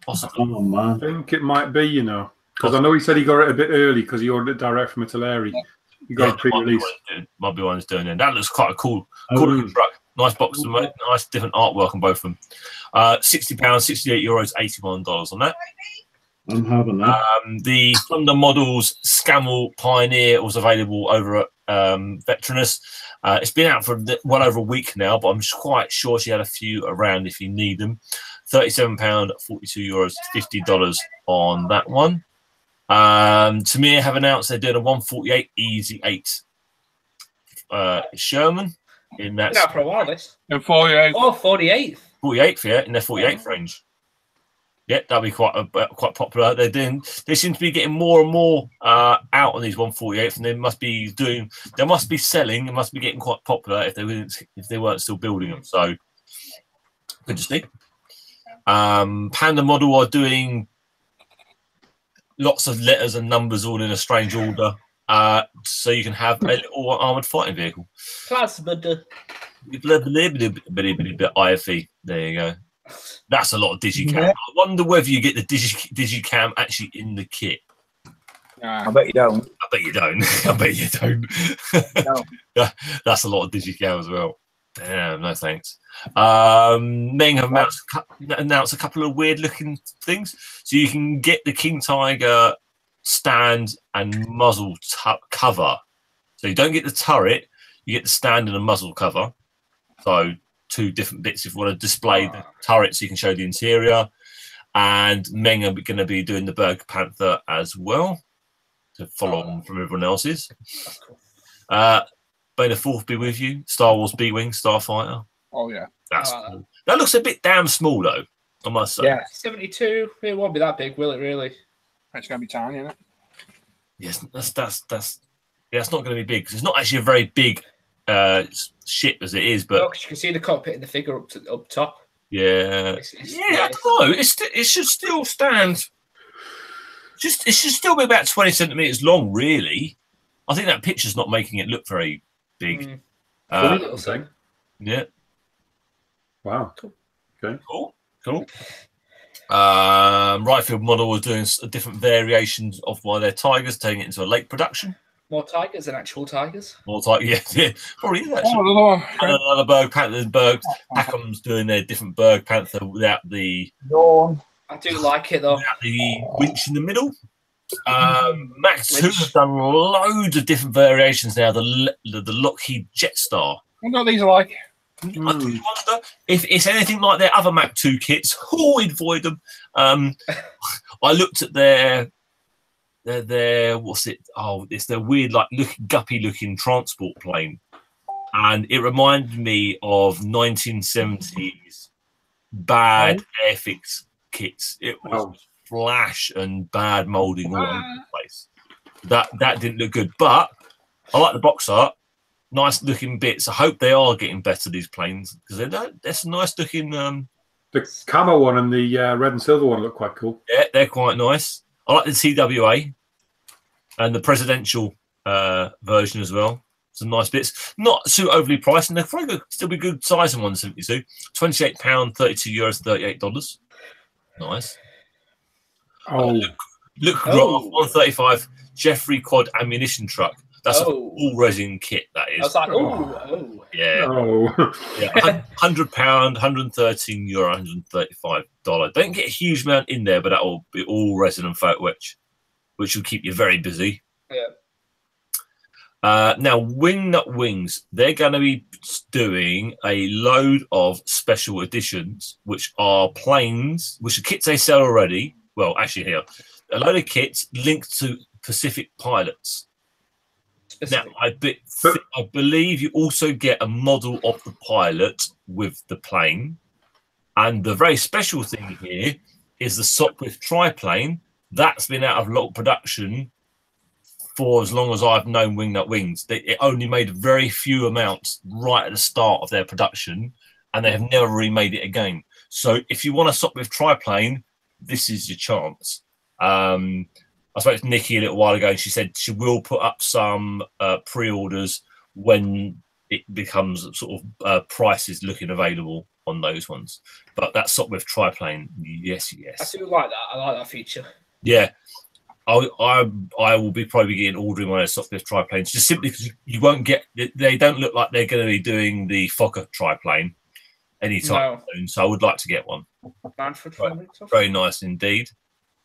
Possibly. Oh, man. I think it might be, you know, because I know he said he got it a bit early because he ordered it direct from Italeri. He got it pre-release. Might be one doing it. That looks quite a cool looking truck. Nice box, nice different artwork on both of them. £60, €68, $81 on that. I'm having that. The Thunder Models Scammell Pioneer was available over at Veterinus. It's been out for well over a week now, but I'm quite sure she had a few around if you need them. £37, €42, $50 on that one. Tamir have announced they're doing a 148 Easy 8 Sherman. In that For a while, this. In 48. Oh, 48th. 48th, yeah, in their 48th range. Yeah, that'll be quite popular. They seem to be getting more and more out on these 148th, and they must be selling. It must be getting quite popular if they weren't still building them. So good to see. Panda Model are doing lots of letters and numbers all in a strange order, so you can have a little armored fighting vehicle. Plasma. IFE. There you go. That's a lot of digicam. Yeah. I wonder whether you get the digicam actually in the kit. I bet you don't. I bet you don't. I bet you don't. No. That's a lot of digicam as well. Damn, no thanks. Meng have announced a couple of weird looking things. So you can get the King Tiger stand and muzzle cover. So you don't get the turret, you get the stand and a muzzle cover. So two different bits if you want to display the turret so you can show the interior. And Meng are going to be doing the Berg Panther as well to follow on from everyone else's. May the Fourth be with you. Star Wars B-Wing Starfighter. Oh yeah. That's cool. That looks a bit damn small though, I must say. Yeah. 72. It won't be that big, will it? Really? It's gonna be tiny, isn't it? Yes, that's not going to be big because it's not actually a very big ship as it is. But No, 'cause you can see the cockpit in the figure up top. yeah, I don't know. It should still stand. It should still be about 20 centimeters long, really. I think that picture's not making it look very big. Funny little thing. Yeah. Wow. Okay. Cool. Right Field Model was doing different variations of one of their Tigers, taking it into a lake production. More tigers than actual tigers. More Tigers, yeah, probably is actually. Oh, And another Berg Panther. Packham's doing their different Berg Panther without the Yawn. I do like it though. without the winch in the middle. Mac 2 have done loads of different variations now. The Lockheed Jetstar. I wonder what these are like. I do wonder if it's anything like their other Mac 2 kits. Oh, we'd void them. I looked at their what's it? Oh, it's their weird, like guppy looking transport plane, and it reminded me of 1970s bad Airfix kits. It was flash and bad molding all over the place. That didn't look good, but I like the box art. Nice looking bits. I hope they are getting better, these planes, because that's a nice looking. The camo one and the red and silver one look quite cool. Yeah, they're quite nice. I like the TWA and the presidential version as well. Some nice bits. Not too overly priced, and they're probably still be good size in 172. £28, €32, $38. Nice. Oh, Luke Groff, 135 Jeffrey Quad ammunition truck. That's a full resin kit, that is. I was like, oh. Yeah. oh. Yeah. £100, €113, $135. Don't get a huge amount in there, but that will be all resin and photo etch, which will keep you very busy. Yeah. Now, Wingnut Wings, they're going to be doing a load of special editions, which are planes, which are kits they sell already. Well, actually, here, a load of kits linked to Pacific pilots. Specific. Now, I believe you also get a model of the pilot with the plane. And the very special thing here is the Sopwith triplane. That's been out of lot production for as long as I've known Wingnut Wings. It only made very few amounts right at the start of their production, and they have never remade it again. So if you want a Sopwith triplane, this is your chance. I spoke to Nikki a little while ago, and she said she will put up some pre-orders when it becomes sort of prices looking available on those ones. But that Sopwith triplane, yes. I do like that. I like that feature. Yeah. I will be probably getting ordering one of those Sopwith triplanes just simply because you won't get. They don't look like they're going to be doing the Fokker triplane anytime soon. So I would like to get one. Very nice indeed.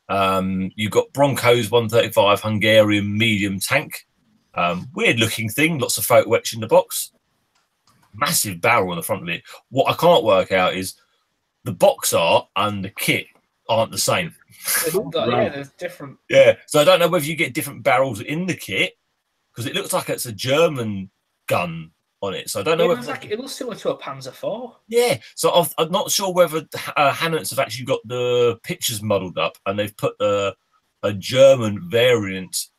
You've got Broncos 135 Hungarian medium tank. Weird looking thing. Lots of photo etch in the box. Massive barrel on the front of it. What I can't work out is the box art and the kit aren't the same. Yeah, there's different. Yeah, so I don't know whether you get different barrels in the kit because it looks like it's a German gun on it. So I don't know. It looks similar to a Panzer IV. Yeah, so I'm not sure whether Hannants have actually got the pictures muddled up and they've put a German variant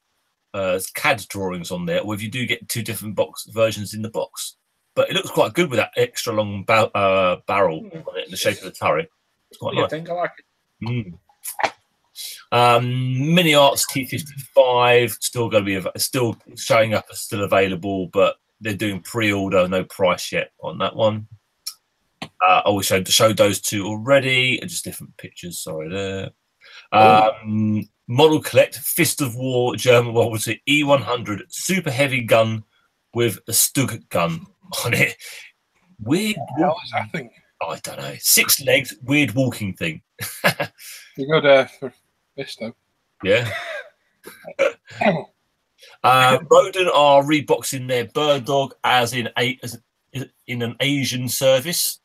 CAD drawings on there, or if you do get two different box versions in the box. But it looks quite good with that extra long barrel on it in the shape of the turret. It's quite nice. I think I like it. Mini Arts T55 still going to be still showing up as still available, but they're doing pre-order, no price yet on that one. I wish I'd showed those two already, just different pictures. Sorry there. Model Collect Fist of War German World War II E100 super heavy gun with a Stug gun on it. Weird. What is that thing? Oh, I don't know. 6 legs, weird walking thing. You go there for this though. Yeah. Roden are reboxing their Bird Dog as in an Asian service.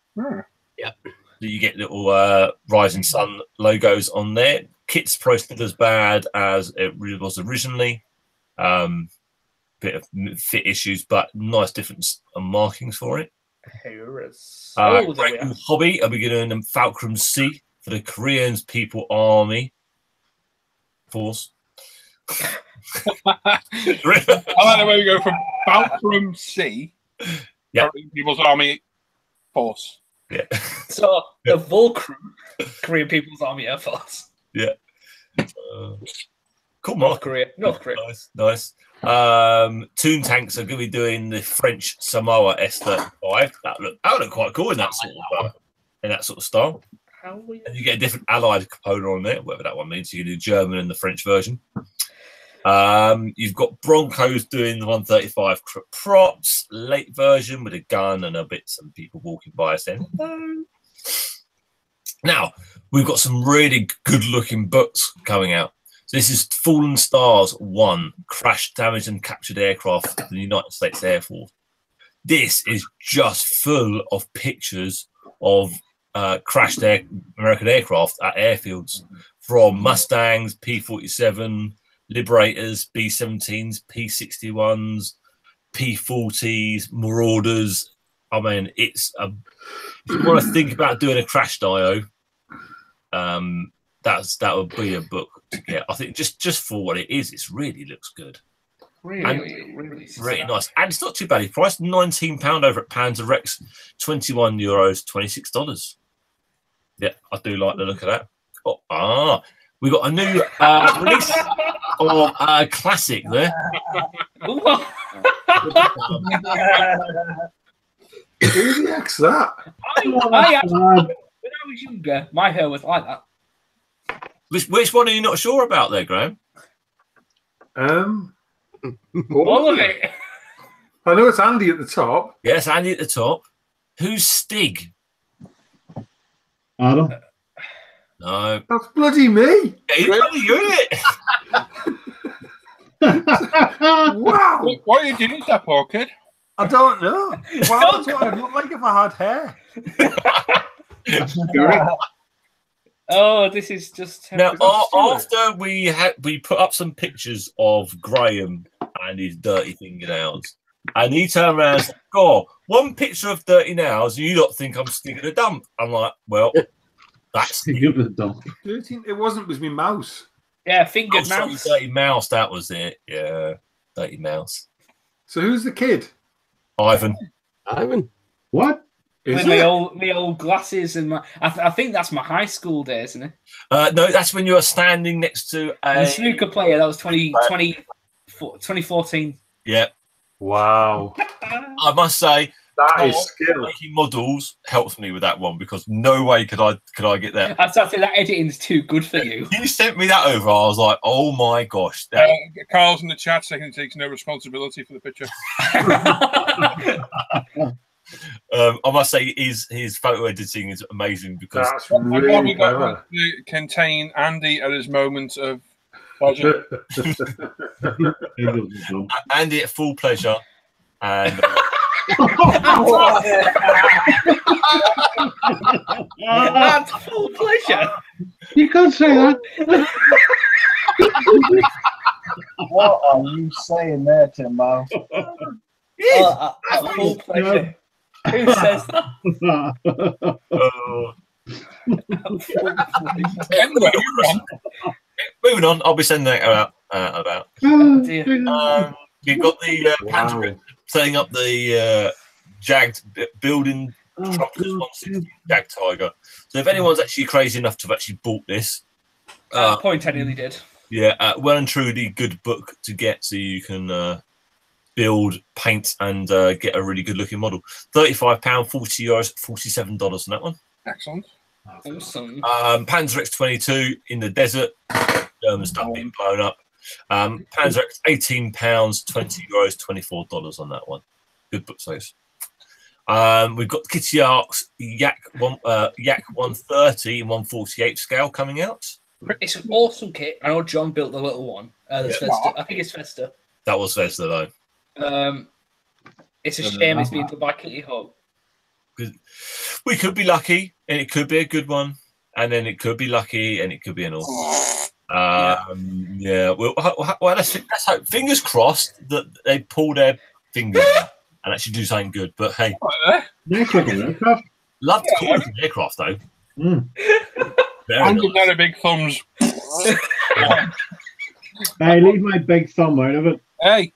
Yeah. So you get little Rising Sun logos on there. Kit's posted as bad as it was originally. bit of fit issues, but nice difference on markings for it. Heroes. Great new hobby. I'll be doing them Fulcrum C for the Korean People Army Force. I like the way we go from Fulcrum C, People's Army Force. Yeah. So the Volcrum, Korean People's Army Air Force. Yeah. Cool, North Korea. Nice. Toon Tanks are going to be doing the French Samoa S35. That look quite cool in that sort of style. And you get a different allied component on there, whatever that one means. So you can do German and the French version. You've got Broncos doing the 135 props, late version with a gun and a bit some people walking by us then. Now, we've got some really good-looking books coming out. So this is Fallen Stars 1, Crash, Damaged and Captured Aircraft of the United States Air Force. This is just full of pictures of crashed American aircraft at airfields, from Mustangs, P-47, Liberators, B-17s, P-61s, P-40s, Marauders. I mean, if you want to think about doing a crash dio, that would be a book to get. I think just for what it is, it really looks good. Really nice. And it's not too bad. It's priced £19 over at Panzer Rex, €21, $26. Yeah, I do like the look of that. We got a new release of a classic there. Who the heck's that? I actually, when I was younger, my hair was like that. Which one are you not sure about there, Graham? All of it. I know it's Andy at the top. Yes, Andy at the top. Who's Stig? Adam. No. That's bloody me. He's bloody good. Wow. What are you doing, that poor kid? I don't know. Wow, that's what I'd look like if I had hair. Oh, this is just now. After we put up some pictures of Graham and his dirty fingernails, and he turned around and said, "God, one picture of dirty nails, and you don't think I'm sticking a dump?" I'm like, "Well, that's sticking a dump." 13. It wasn't. It was me mouse. Yeah, fingered mouse. Dirty mouse. That was it. Yeah, dirty mouse. So who's the kid? Ivan. What? With my old glasses and my, I think that's my high school days, isn't it? No, that's when you were standing next to a snooker player. That was 2014. Yeah. Wow. I must say that is skill. Making models helps me with that one, because no way could I get that. I'd say that editing's too good for you. You sent me that over. I was like, oh my gosh. Carl's in the chat saying he takes no responsibility for the picture. I must say his photo editing is amazing, because that's really clever. To contain Andy at his moment of pleasure. Andy at full pleasure, and that's full pleasure. You can't say that. What are you saying there, Timbo? Full pleasure. Who says that? Anyway, moving on. I'll be sending that about. Oh, dear. You've got the Panzer setting up the Jagged building Trumpers 160 Jag Tiger. So if anyone's actually crazy enough to have actually bought this, point I nearly did. Yeah, well and truly good book to get, so you can build, paint, and get a really good looking model. £35, €40, $47 on that one. Excellent. Awesome. Panzer X22 in the desert, German stuff being blown up. Panzer X £18, €20, $24 on that one. Good book size. We've got Kitty Ark's Yak 130 and 148 scale coming out. It's an awesome kit. I know John built the little one. Vesta. I think it's Vesta. That was Vesta though. It's a shame it's being done by Kitty Hawk. We could be lucky, and it could be a good one, and then it could be lucky, and it could be an awful. Yeah. Well, let's hope. Fingers crossed that they pull their fingers out and actually do something good. But hey, Nice looking aircraft. love the cool looking aircraft though. I'm giving that a big thumbs. Hey, leave my big thumb out of it. Hey.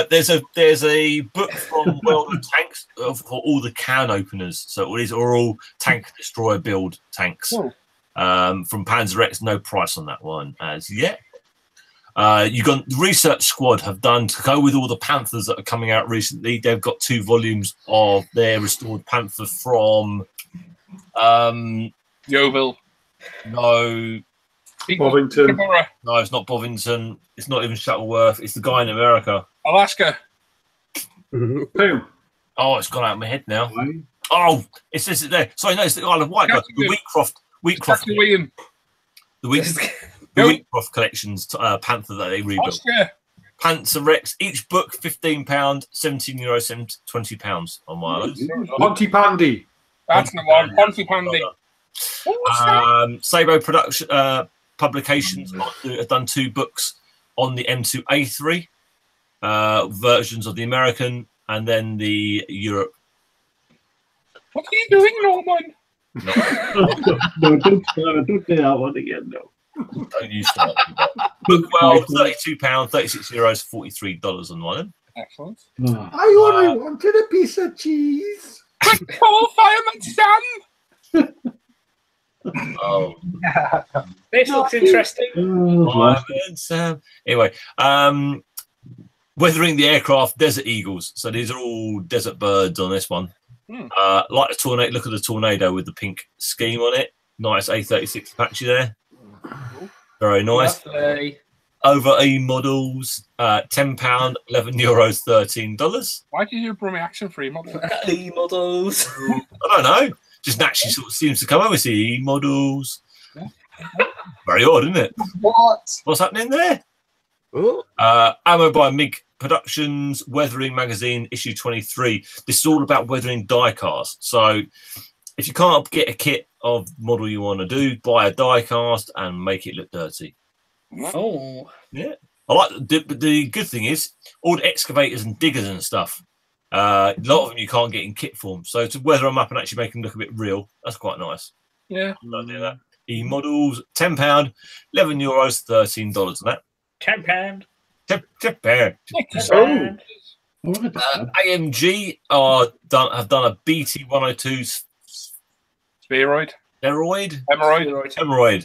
There's a book from World of Tanks for all the can openers. So these are all tank destroyer build tanks. Oh. From Panzer X, no price on that one as yet. You got the research squad have done to go with all the Panthers that are coming out recently. They've got 2 volumes of their restored Panther from Yeovil. No, Bovington. no, it's not Bovington. It's not even Shuttleworth. It's the guy in America. Alaska. Who? Oh, it's gone out of my head now. Oh, it says it there. Sorry, no, it's the Isle of Wight. The Wheatcroft. The Wheatcroft collections Panther that they rebuilt. Oscar. Panzer Rex, each book £15, €17, £20 on wireless. Ponty Pandy. That's the one. Ponty Pandy. Sabo Production Publications have done 2 books on the M2A3 versions of the American and then the Europe. What are you doing, Norman? No, don't do that one again, no. Don't use that. Book well, £32, €36, $43 on one. Excellent. I only wanted a piece of cheese. Quick, call Fireman Sam. Oh, This looks interesting. Anyway, weathering the aircraft, Desert Eagles. So these are all desert birds on this one. Like the tornado. Look at the tornado with the pink scheme on it. Nice A36 Apache there. Very nice. Over E models, £10, €11, $13. Why did you do a Brummie accent for E-models? E-models. I don't know. Just naturally sort of seems to come over to E models. Very odd, isn't it? What's happening there? Ammo by MiG Productions, Weathering Magazine, issue 23. This is all about weathering die cast. So if you can't get a kit of model you want to do, buy a die cast and make it look dirty. Oh. Yeah. I like the good thing is all the excavators and diggers and stuff. A lot of them you can't get in kit form. So to weather them up and actually make them look a bit real, that's quite nice. Yeah. I'll do that. E-models, £10, €11, $13 on that. £10. AMG have done a BT-102 Spheroid. Hemorrhoid? Hemorrhoid.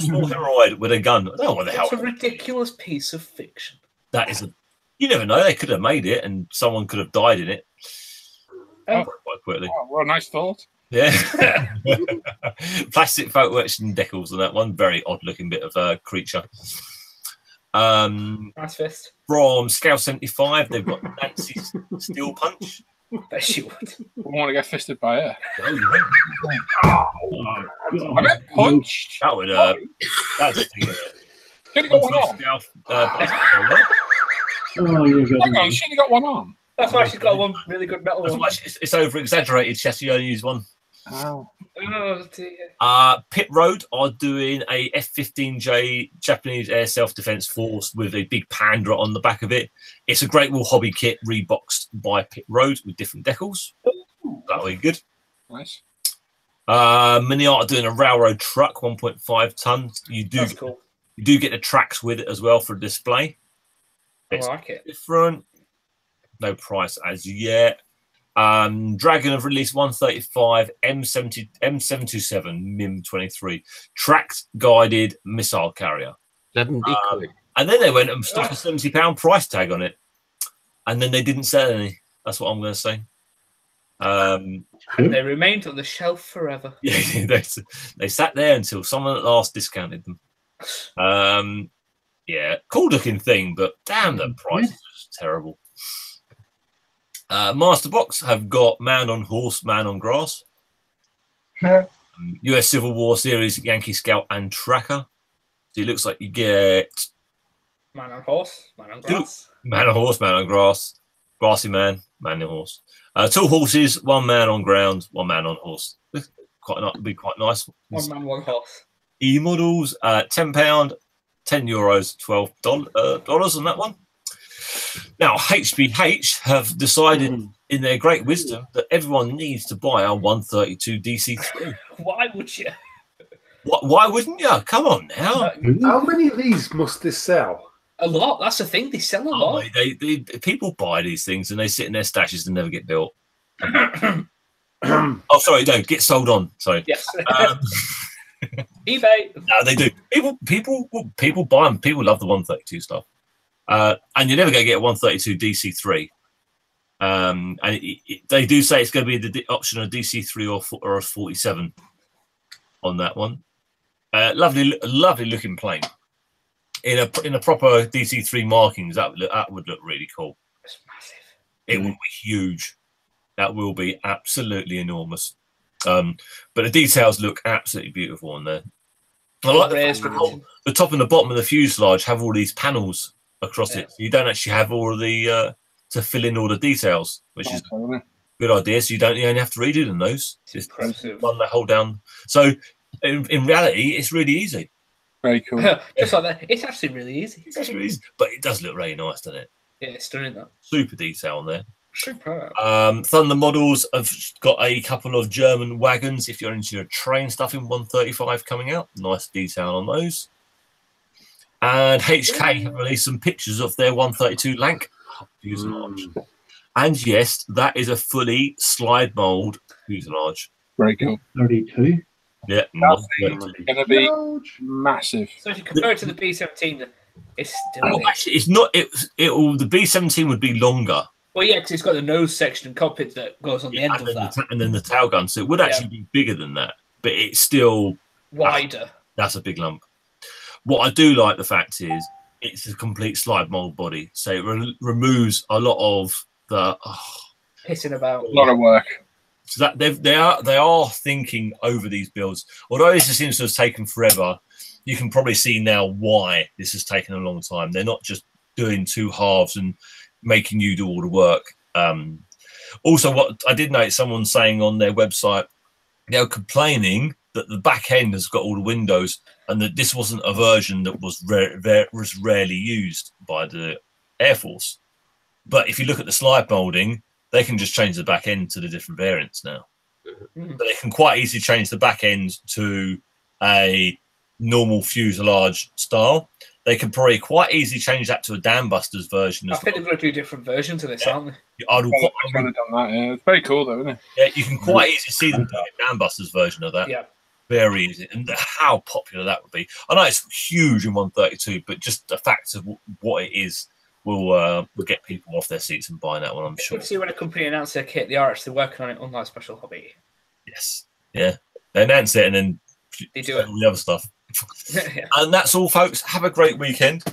Small hemorrhoid with a gun. I don't know what the hell. It's a ridiculous piece of fiction. That is you never know. They could have made it and someone could have died in it. Quite quickly. Oh, what a nice thought. Yeah. Plastic photo etching decals on that one. Very odd looking bit of creature. Nice fist. From Scale 75, they've got Nancy's Steel Punch. Bet she would. I want to get fisted by her. Oh, I get punched. that would that's the thing. She only got one arm. Hang on, she only got one arm. That's why she's got one really good metal one. It's over exaggerated. She only used one. Oh. Oh, dear. Pit Road are doing a F-15J Japanese Air Self-Defense Force with a big panda on the back of it. It's a Great Wall hobby kit reboxed by Pit Road with different decals. That'll be good. Nice. Miniart are doing a railroad truck, 1.5 tons. You do get the tracks with it as well for display. I like it. Different. No price as yet. Dragon have released 135 M727 MIM 23 tracked guided missile carrier. And then they went and stuck a £70 price tag on it, and then they didn't sell any. That's what I'm going to say. They remained on the shelf forever. Yeah, they sat there until someone at last discounted them. Yeah, cool looking thing, but damn, the price is terrible. Master Box have got Man on Horse, Man on Grass. US Civil War Series, Yankee Scout and Tracker. So it looks like you get Man on Horse, Man on Grass. Man on Horse, Man on Grass. Grassy Man, Man on Horse. 2 horses, 1 man on ground, 1 man on horse. Be quite nice. One man, one horse. E-models, £10, €10, $12 on that one. Now, HBH have decided in their great wisdom that everyone needs to buy our 132 DC3. Why would you? Why wouldn't you? Come on now. How many of these must this sell? A lot. That's the thing. They sell a lot. They people buy these things and they sit in their stashes and never get built. Oh, sorry, no, get sold on. Sorry. Yes. eBay. No, they do. People buy them. People love the 132 stuff. And you're never going to get a 132 DC3. And they do say it's going to be the option of DC3 or a 47 on that one. Lovely looking plane. In a proper DC3 markings, that would look really cool. It's massive. It will be huge. That will be absolutely enormous. But the details look absolutely beautiful on there. I like the top and the bottom of the fuselage have all these panels across it. So you don't actually have all of the to fill in all the details, which is a good idea. So you only have to redo them. Those just run the whole down. So in reality, it's really easy. Very cool. Just like that. It's actually really easy. It's actually easy, but it does look really nice, doesn't it? Yeah, it's stunning that. Super detail on there. Super. Thunder models have got a couple of German wagons. If you're into your train stuff in 135 coming out, nice detail on those. And HK have released some pictures of their 132 Lank fuselage. And yes, that is a fully slide mold fuselage. Very cool. 32. Yeah, that's going to be massive. So if you compare it to the B-17, it's still actually, it's not. The B-17 would be longer. Well, yeah, because it's got the nose section and cockpit that goes on the end of that. And then the tail gun. So it would actually be bigger than that. But it's still wider. That's a big lump. What I do like the fact is it's a complete slide mold body. So it removes a lot of the pissing about. A lot of work. So that they are thinking over these builds. Although this seems to have taken forever, you can probably see now why this has taken a long time. They're not just doing two halves and making you do all the work. Also, what I did notice someone saying on their website, they were complaining that the back end has got all the windows and that this wasn't a version that was rarely used by the Air Force. But if you look at the slide molding, they can just change the back end to the different variants now. But they can quite easily change the back end to a normal fuselage style. They can probably quite easily change that to a Dam Busters version. I think they're going to do different versions of this, aren't they? It's very cool, though, isn't it? Yeah, you can quite easily see them doing a Dam Busters version of that. Yeah. Very easy. And how popular that would be. I know it's huge in 132, but just the fact of what it is will get people off their seats and buying that one, I'm sure. You see when a company announces their kit, they are actually working on it, unlike Special Hobby. Yes. Yeah. They announce it and then they do all the other stuff. Yeah. And that's all, folks. Have a great weekend.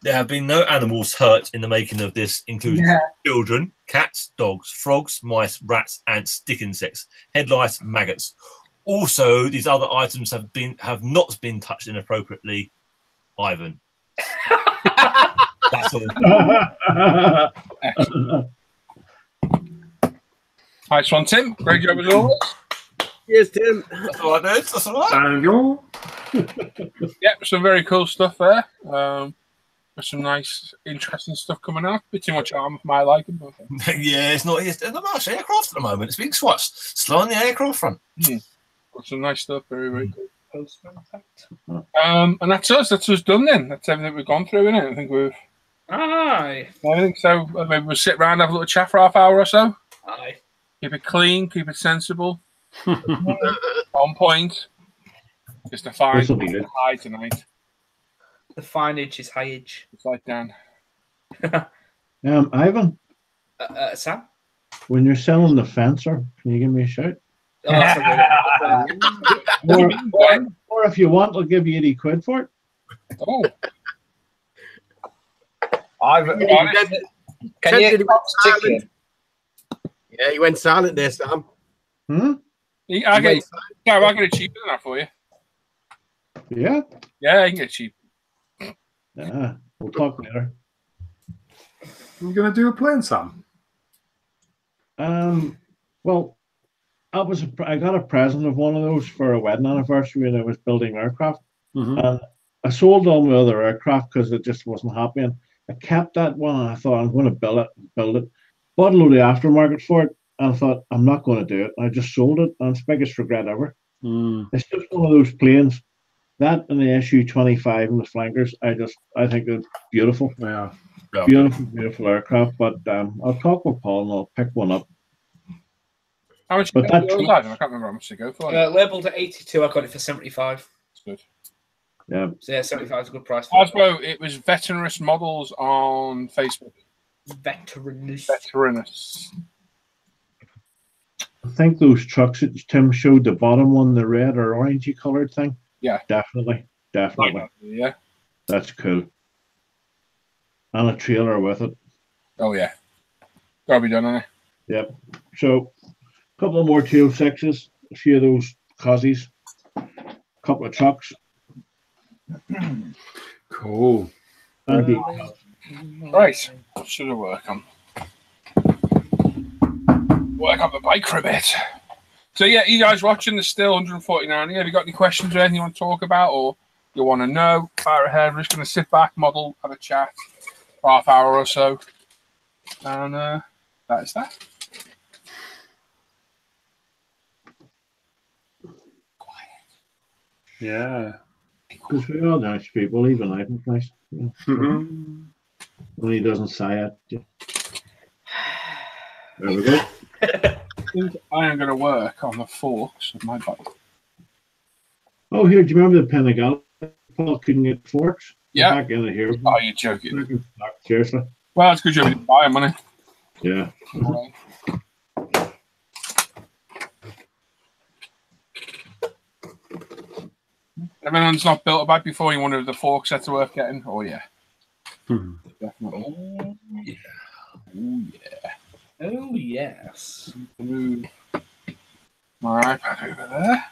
There have been no animals hurt in the making of this, including children, cats, dogs, frogs, mice, rats, ants, stick insects, headlights, maggots. Also, these other items have not been touched inappropriately. Ivan. That's all. Nice one, Tim. Great job as always. Yes, Tim. That's all right, dude. That's all right. And you. Yep, some very cool stuff there. There's some nice, interesting stuff coming out. Bit too much arm for my liking. Yeah, it's not much aircraft at the moment. It's been quite slow on the aircraft front. Got some nice stuff. Very, very cool. And that's us. That's us done then. That's everything we've gone through, isn't it? I think we've. Aye. I think so. Maybe we'll sit around, have a little chat for half hour or so. Aye. Keep it clean, keep it sensible. On point. Just a fine high tonight. The fineage is high edge. It's like Dan. Ivan. Sam? When you're selling the fencer, can you give me a shout? Oh, that's a good or if you want, I'll give you 80 quid for it. Oh. Can you silent? Yeah, you went silent there, Sam. I get it cheaper than that for you. Yeah? Yeah, I can get it cheap. Yeah, we'll talk later. We're going to do a plane, Sam? Well, I got a present of one of those for a wedding anniversary when I was building aircraft. And I sold all my other aircraft because it just wasn't happening. I kept that one and I thought I'm going to build it. Bought a load of aftermarket for it and I thought I'm not going to do it. I just sold it and it's the biggest regret ever. It's just one of those planes. That and the SU-25 and the flankers, I think they're beautiful. Yeah. Beautiful aircraft. But I'll talk with Paul and I'll pick one up. How much? But I can't remember how much to go for. Labeled at 82, I got it for 75. That's good. Yeah. So yeah, 75 is a good price. Osmo, it was Veteranous Models on Facebook. Veteranous. I think those trucks that Tim showed, the bottom one, the red or orangey colored thing. Yeah. Definitely. Yeah. That's cool. And a trailer with it. Oh yeah. Gotta be done, hasn't it? Yep. So a couple of more 206s, a few of those Cozzies, a couple of trucks. Cool. Right. Should I work on the bike for a bit? So yeah, you guys watching, there's still 149 here. Have you got any questions or anything you want to talk about or you want to know? Fire ahead. We're just going to sit back, model, have a chat for half hour or so. And that is that. Yeah. Because we are nice people, even I'm nice. Yeah. When he doesn't say it. Yeah. There we go. I think I am going to work on the forks of my bike. Oh, here, do you remember the Pentegal? Paul couldn't get forks? Yeah. Back in here. Oh, you're joking. Seriously? Well, it's good you didn't buy them, money. Yeah. Everyone's not built a bike before. You wonder if the fork sets are worth getting. Oh yeah. Definitely. Oh yeah. Oh yeah. Oh yes. Move my iPad over there.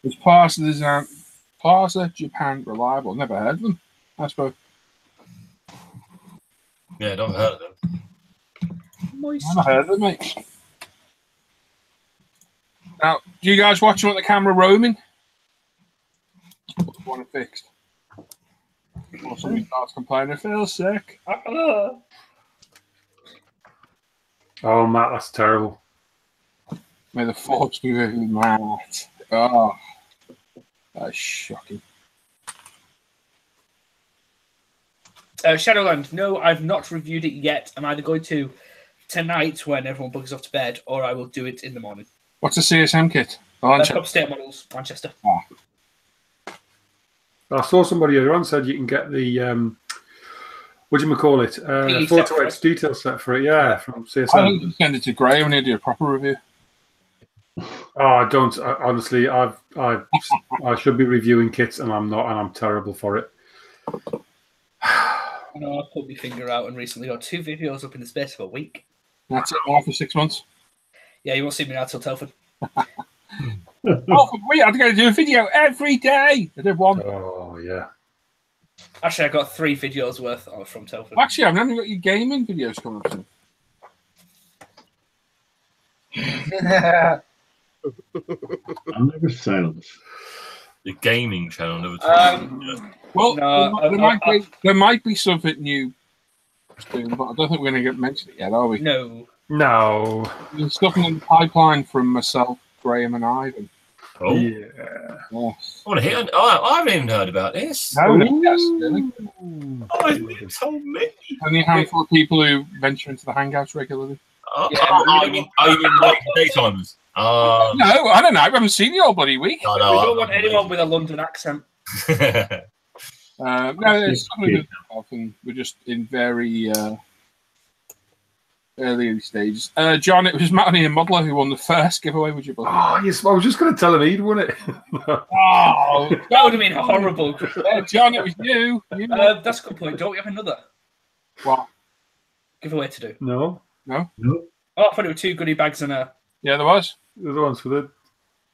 Is Parser Japan reliable? Never heard of them. I suppose. Yeah, don't heard of them. Never heard of them, mate. Now, do you guys watch them at the camera roaming? Want it fixed? Or somebody starts complaining, I feel sick. Oh, Matt, that's terrible. May the force be with you, Matt. Oh, that's shocking. Shadowland, no, I've not reviewed it yet. I'm either going to tonight when everyone bugs off to bed, or I will do it in the morning. What's a CSM kit? Upstate Models, Manchester. Oh. I saw somebody earlier on said you can get the what do you call it? Photo X detail set for it. Yeah, from CSM. I think you send it to Gray when you do a proper review. Oh, I don't. Honestly, I should be reviewing kits and I'm not, and I'm terrible for it. I know I put my finger out and recently got 2 videos up in the space of a week. That's it, all for 6 months. Yeah, you won't see me now till Telford. We had to go do a video every day. I did one. Oh yeah. Actually, I got 3 videos worth from Telford. Actually, I've never got your gaming videos coming up soon. I'm never silent. The gaming channel never. Well, no, there might be something new soon, but I don't think we're going to get mentioned it yet, are we? No. No. There's something in the pipeline from myself, Graham, and Ivan. Oh yeah. Yes. I haven't even heard about this. No, yes, really. Oh, you told me. Only a handful of people who venture into the hangouts regularly. You mean like daytimers? No, I don't know. I haven't seen you all bloody week. No, We don't want anyone with a London accent. No, it's something and we're just in very early stages. John, it was Matty and Modeler who won the first giveaway. Would you believe? Oh yes, I was just going to tell him he'd won it. Oh, That would have been horrible. John, it was you. That's a good point. Don't we have another What? giveaway to do? No. Oh, I thought it were 2 goodie bags and a... Yeah, there was. The ones for the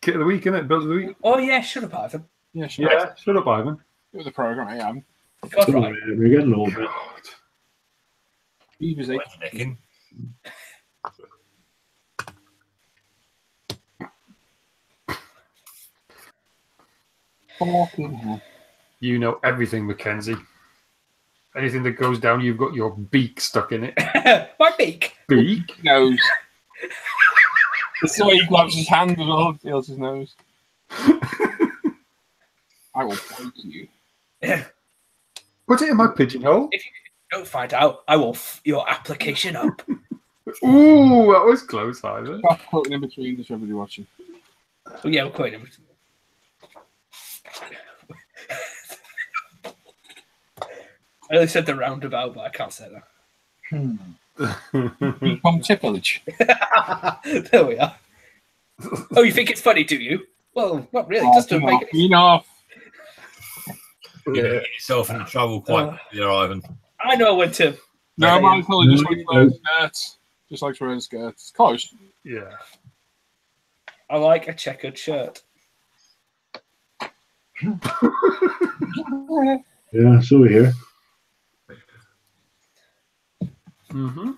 kit of the week, innit? Build of the week. Oh, yeah, should have Ivan. Yeah, sure. Yeah, shut up, Ivan. It was the program I am. God, right. We're getting old. Bit. He was 8. Fucking hell. You know everything, Mackenzie. Anything that goes down, you've got your beak stuck in it. My beak. Beak? Nose. That's the way he grabs his hand as well, feels his nose. I will point to you. Put it in my pigeonhole. If you don't find out, I will your application up. Ooh, that was close, either. Stop quoting in between, just everybody watching. Oh, yeah, we're quoting him. I only said the roundabout, but I can't say that. From Tip Village. There we are. Oh, you think it's funny, do you? Well, not really. Just to make it. Enough. You get yourself into trouble quite there, Ivan. I know when to. No, Michael just likes wearing skirts. Just likes wearing skirts. Close. Yeah. I like a checkered shirt. Yeah, so we're here. Mm-hmm.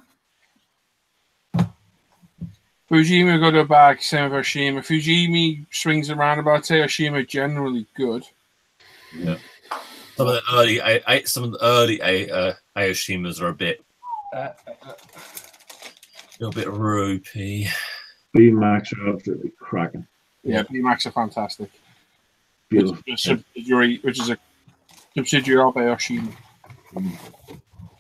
Fujima got a bag, same with Oshima. Fujimi swings around about say Oshima generally good. Yeah. Some of the early Aoshimas are a bit ropey. B-Max are absolutely cracking. Yeah, B-Max are fantastic. Beautiful. Which is a subsidiary of Oshima.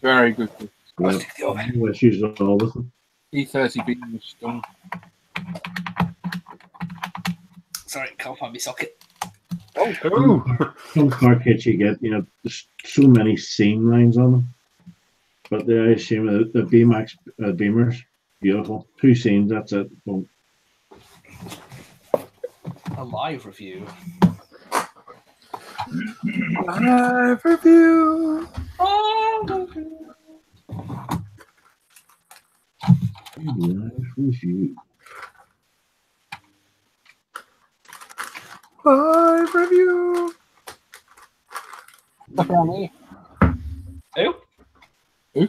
Very good. No issues at all with them. E30 beam is done. Sorry, can't find my socket. Oh. Some car kits you get, there's so many seam lines on them. But I assume the B-Max Beamers, beautiful. 2 seams, that's it. Boom. A live review. Live review. Live review. Live review. Look around me. Who? Who?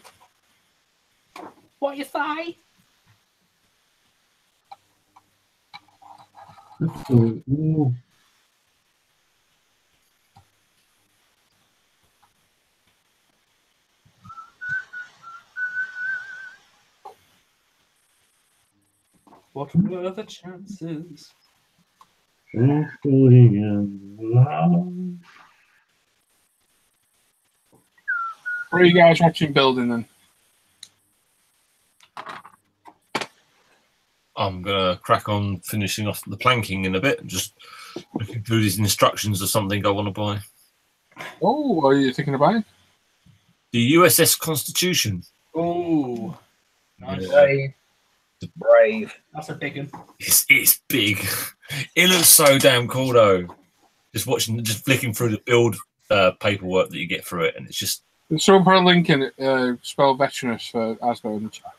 What you say? Oh, What were the chances? Exploding in love. What are you guys watching building then? I'm gonna crack on finishing off the planking in a bit and just looking through these instructions or something I want to buy. Oh, what are you thinking about? The USS Constitution. Oh, nice. Brave. Brave. That's a big one. It's big. It looks so damn cool though. Just flicking through the build paperwork that you get through it, and it's just. Someone put a link in it. Spell veteranous for Asbo in the chat.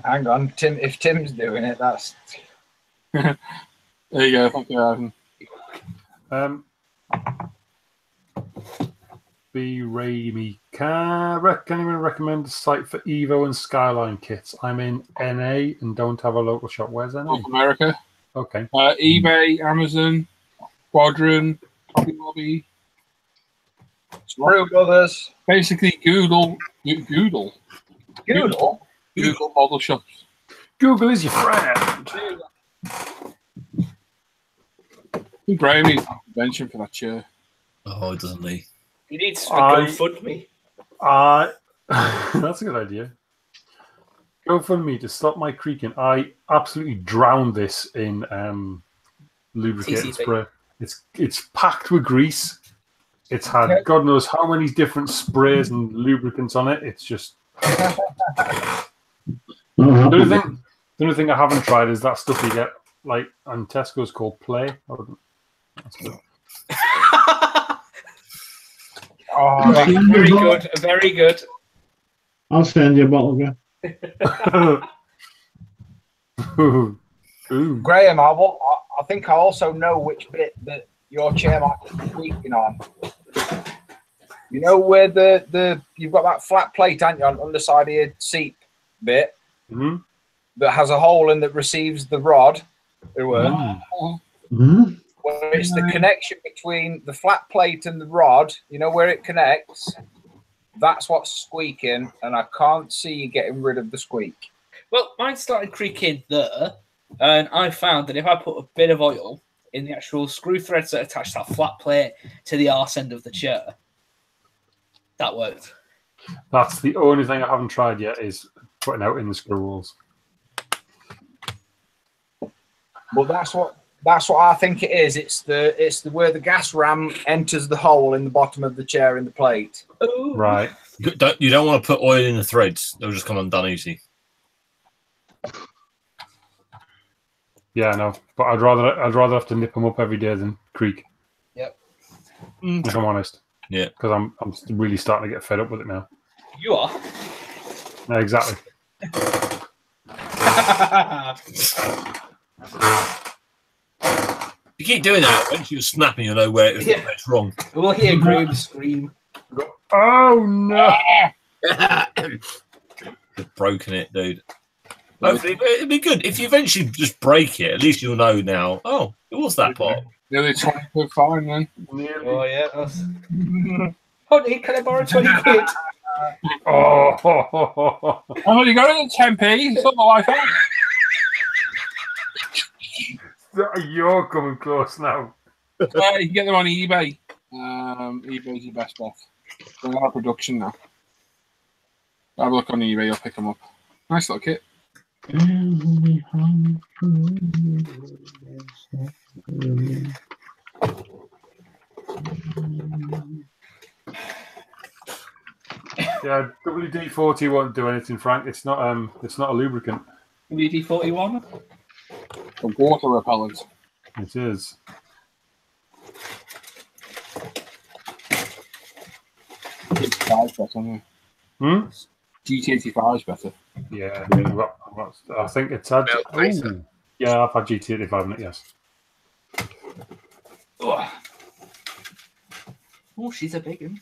Hang on, Tim. If Tim's doing it, that's. There you go. Thank you, Ivan. B. Raimi. Can anyone recommend a site for Evo and Skyline kits? I'm in NA and don't have a local shop. Where's NA? North America. Okay. eBay, Amazon, Quadrant, Hobby Lobby. Screw Brothers. Basically, Google Google. model shops. Google is your friend. Graham needs a mention for that chair. Oh, doesn't he? He needs to GoFundMe. That's a good idea. GoFundMe to stop my creaking. I absolutely drowned this in lubricating spray. It's packed with grease. It's had God knows how many different sprays and lubricants on it. It's just. The only thing I haven't tried is that stuff you get like on Tesco's called Play. That's good. Oh, Very good. Very good. I'll send you a bottle of Graham, I think I also know which bit that your chair might be tweaking on. You know where the you've got that flat plate, haven't you, on the underside of your seat bit? Mm-hmm. that has a hole in that receives the rod. Mm-hmm. Where it's the connection between the flat plate and the rod, you know, where it connects. That's what's squeaking, and I can't see you getting rid of the squeak. Well, mine started creaking there, and I found that if I put a bit of oil in the actual screw threads that attach that flat plate to the arse end of the chair, that worked. That's the only thing I haven't tried yet is putting out in the screw holes. But that's what I think it is. It's the where the gas ram enters the hole in the bottom of the chair in the plate. Ooh. Right. You don't want to put oil in the threads; they'll just come undone easy. Yeah, I know. But I'd rather have to nip them up every day than creak. Yep. If I'm honest. Yeah. Because I'm really starting to get fed up with it now. You are. Yeah, exactly. You keep doing that, once you're snapping, you'll know where it's wrong. We'll hear Graham scream. Oh no! You've broken it, dude. Hopefully, it'd be good if you eventually just break it. At least you'll know now. Oh, it was that part. Nearly 20 quid fine then. Oh yeah. Honey, can I borrow 20 quid? Oh, I've only got it at 10p. It's not my life out. you're coming close now. You can get them on eBay. eBay's your best bet. They're out of production now. Have a look on eBay, you'll pick them up. Nice little kit. Yeah, WD-40 won't do anything, Frank. It's not a lubricant. WD-41? The water repellent. It is. GT85 better, isn't it? GT85 is better. Yeah, I think it's had. Ooh. Yeah, I've had GT85 in it, yes. Oh, she's a big one.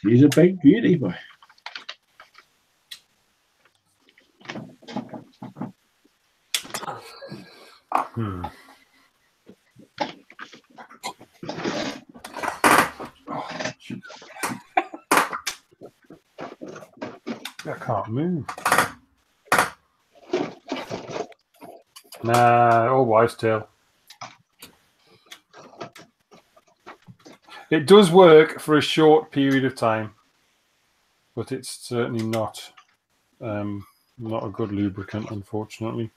She's a big beauty, boy. I can't move. Nah, old wives' tale. It does work for a short period of time, but it's certainly not a good lubricant, unfortunately.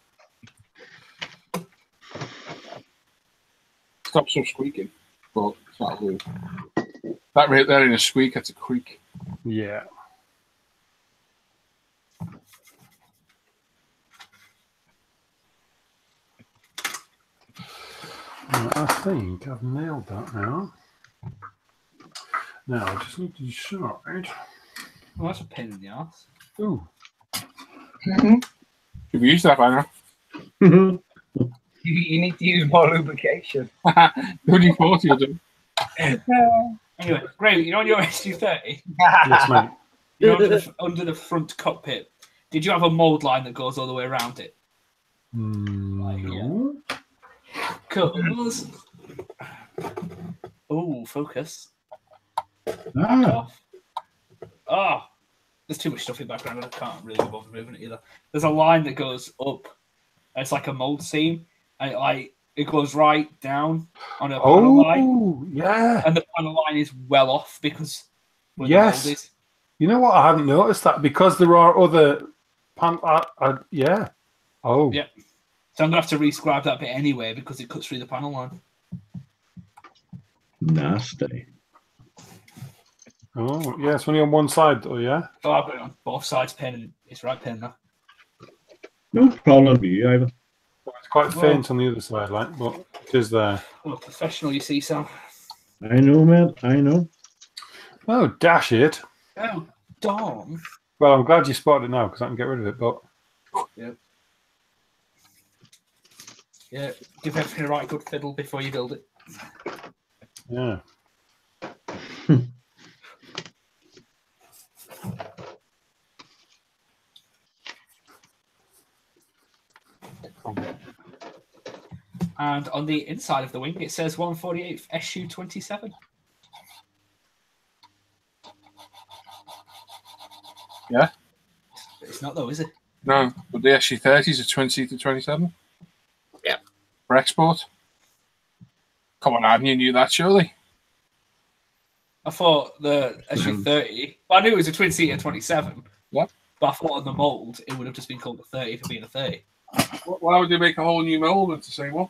Stops from squeaking, but it's not a lube. That right there in a squeak, that's a creak. Yeah. I think I've nailed that now. Now I just need to decide. Well, that's a pain in the ass. Ooh. You've used that by now. You need to use more lubrication. WD-40 will do. Anyway, great. You know, on your SU30, Yes, mate. you know, under the front cockpit, did you have a mold line that goes all the way around it? No. Cool. Oh, focus. Ah, Oh, there's too much stuff in the background. I can't really bother moving it either. There's a line that goes up. And it's like a mold seam, and it goes right down on a panel line. Yeah. And the panel line is well off because where the Yes. mold is. You know what? I hadn't noticed that because there are other yeah. Oh. Yeah. So I'm gonna have to rescribe that bit anyway because it cuts through the panel line. nasty. Oh, yeah. It's only on one side, though. Yeah. So I've got it on both sides pin and it's right pin now. No problem with you, Ivan. It's quite faint on the other side, like, but it is there. Oh, professional, you see, Sam. I know, man. I know. Oh, dash it. Oh, darn. Well, I'm glad you spotted it now because I can get rid of it, but Yeah, give everything a right good fiddle before you build it. yeah. And on the inside of the wing, it says 148th SU-27. Yeah. It's not though, is it? No, but the SU-30 is a twin-seater 27. Yeah. For export. Come on, Adam, you knew that, surely. I thought the SU-30... Well, I knew it was a twin-seater 27. Yeah. But I thought on the mould, it would have just been called a 30 for being a 30. Why would they make a whole new mould with the same one?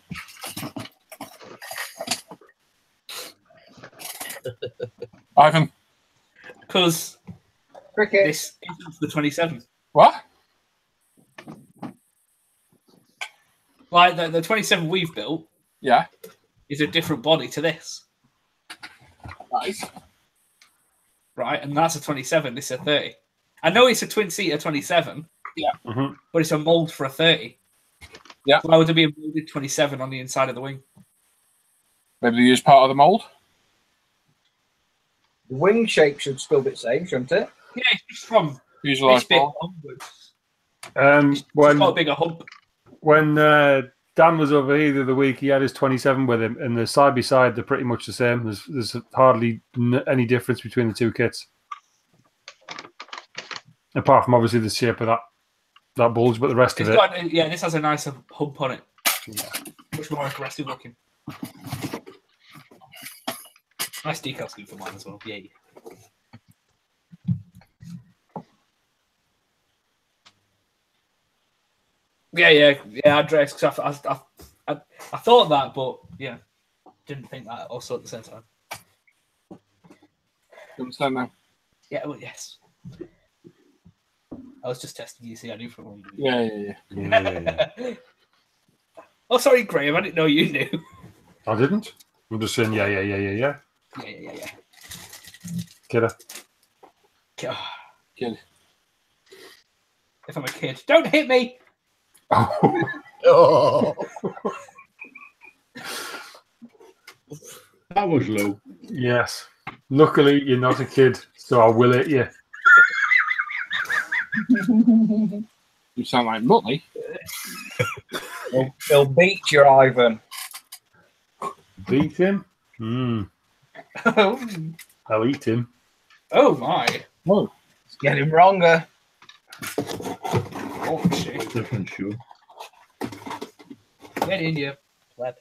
Ivan. Because Cricket. this isn't the 27. What? Like, the 27 we've built Yeah. is a different body to this. Nice. Right? And that's a 27, this is a 30. I know it's a twin-seater 27, but it's a mould for a 30. Yeah. Why would there be a molded 27 on the inside of the wing? Maybe they use part of the mould. The wing shape should still be the same, shouldn't it? Yeah, it's just from Use this bit mould. onwards. It's got a bigger hump. When Dan was over here the other week, he had his 27 with him, and the side by side they're pretty much the same. There's hardly any difference between the two kits, apart from obviously the shape of that bulge. But the rest of it, Yeah, this has a nice hump on it. Much more aggressive looking. Nice decal scheme for mine as well. Yay. Yeah, Andres. Because I thought that, but yeah, didn't think that also at the same time. You understand now? Yeah, well, yes. I was just testing you, see, I knew from one. Yeah. Oh, sorry, Graham. I didn't know you knew. I didn't. I'm just saying, yeah. Yeah. Kidder. Kid. If I'm a kid, don't hit me. Oh. That was low. Yes. Luckily, you're not a kid, so I will hit you. You sound like Muttley. He'll beat you, Ivan. Beat him? I'll eat him. Oh my. Whoa. It's getting wronger. Oh shit. Different shoe. Get in, you pleb.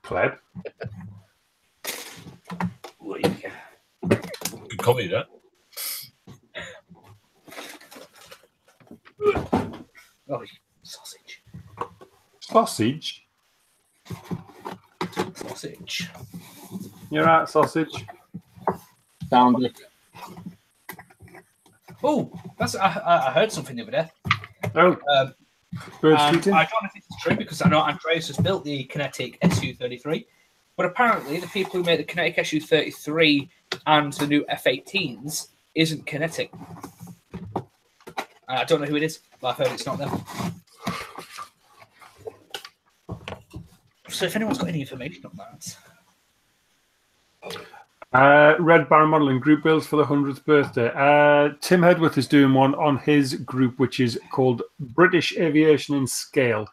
Pleb. Good comedy, that. Oh, sausage. Sausage? Sausage. You're right, sausage. Found it. Oh, that's I heard something the other day. Oh, bird I shooting? don't know if it's true because I know Andreas has built the Kinetic SU-33, but apparently the people who made the Kinetic SU-33 and the new F-18s isn't Kinetic. I don't know who it is, but I've heard it's not them. So if anyone's got any information on that. Red Baron Modelling group builds for the 100th birthday. Tim Hedworth is doing one on his group, which is called British Aviation in Scale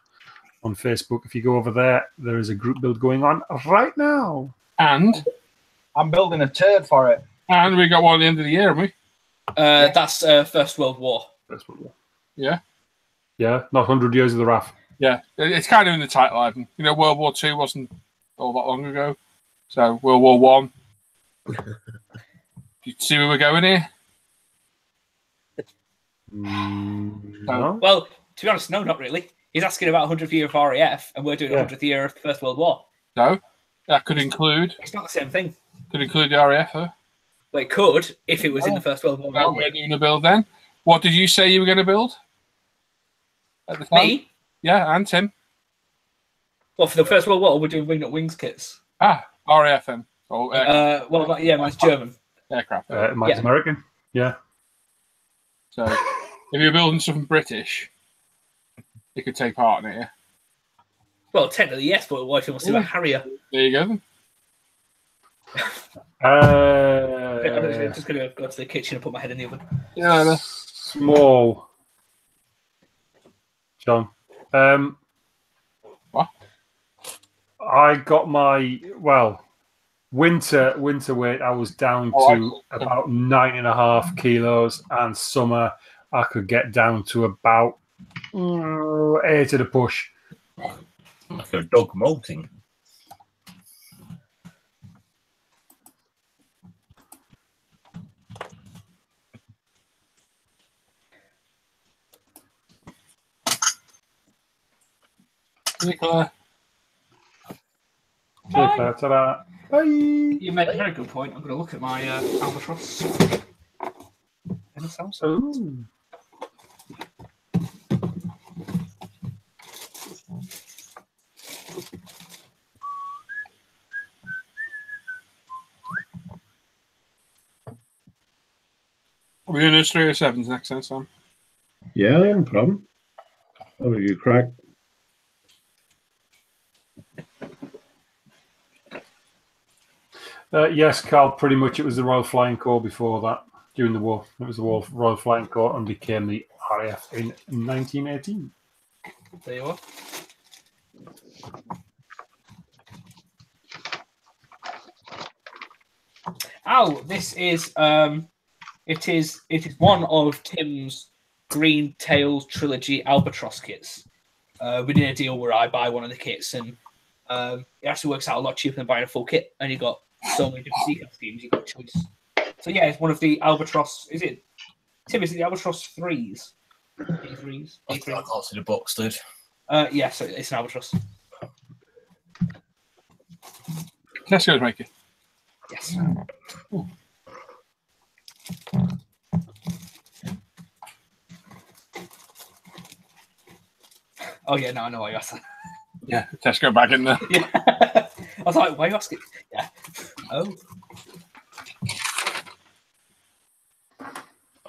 on Facebook. If you go over there, there is a group build going on right now. And I'm building a turd for it. we got one at the end of the year, haven't we? That's First World War. Yeah. Yeah, not 100 Years of the RAF. Yeah. It's kind of in the title, Ivan. You know, World War II wasn't all that long ago. So, World War One. You see where we're going here? No? Well, to be honest, no, not really. He's asking about 100th year of RAF, and we're doing 100th year of the First World War. No. That could include... It's not the same thing. Could include the RAF, huh? Well, it could, if it was in the First World War. Well, we're doing a build then. What did you say you were going to build? At the time? Me? Yeah, and Tim. Well, for the First World War, we're doing Wing Not Wings kits. RAF then. Oh, well, yeah, mine's German. aircraft. Mine's American. Yeah. So, if you're building something British, you could take part in it, yeah? Well, technically, yes, but what if he wants to do a Harrier? There you go then. I'm just going to go to the kitchen and put my head in the oven. Yeah, small. John. What? I got my winter weight. I was down to about 9.5 kilos, and summer I could get down to about 8 at a push. Like a dog molting. Nicola. Ta-da. Ta-da. Bye. You made a very good point. I'm going to look at my albatross. Any sounds? Ooh. Are we doing those 3 or 7s next time, Sam? Yeah, no problem. That was a good crack. Yes, Carl, pretty much it was the Royal Flying Corps before that, during the war. It was the Royal Flying Corps and became the RAF in 1918. There you are. Oh, this is it is one of Tim's Green Tails Trilogy Albatross kits. We did a deal where I buy one of the kits, and it actually works out a lot cheaper than buying a full kit. And you got so many different decal schemes, you got choice. So yeah, it's one of the Albatross. Is it Tim? Is it the Albatross 3s? D3s? I can't see the box, dude. Yeah, so it's an Albatross. Tesco's make it. Yes. Ooh. Oh yeah, no, I know why you asked that. Yeah, Tesco back in there. Yeah. I was like, why are you asking? Yeah. Oh.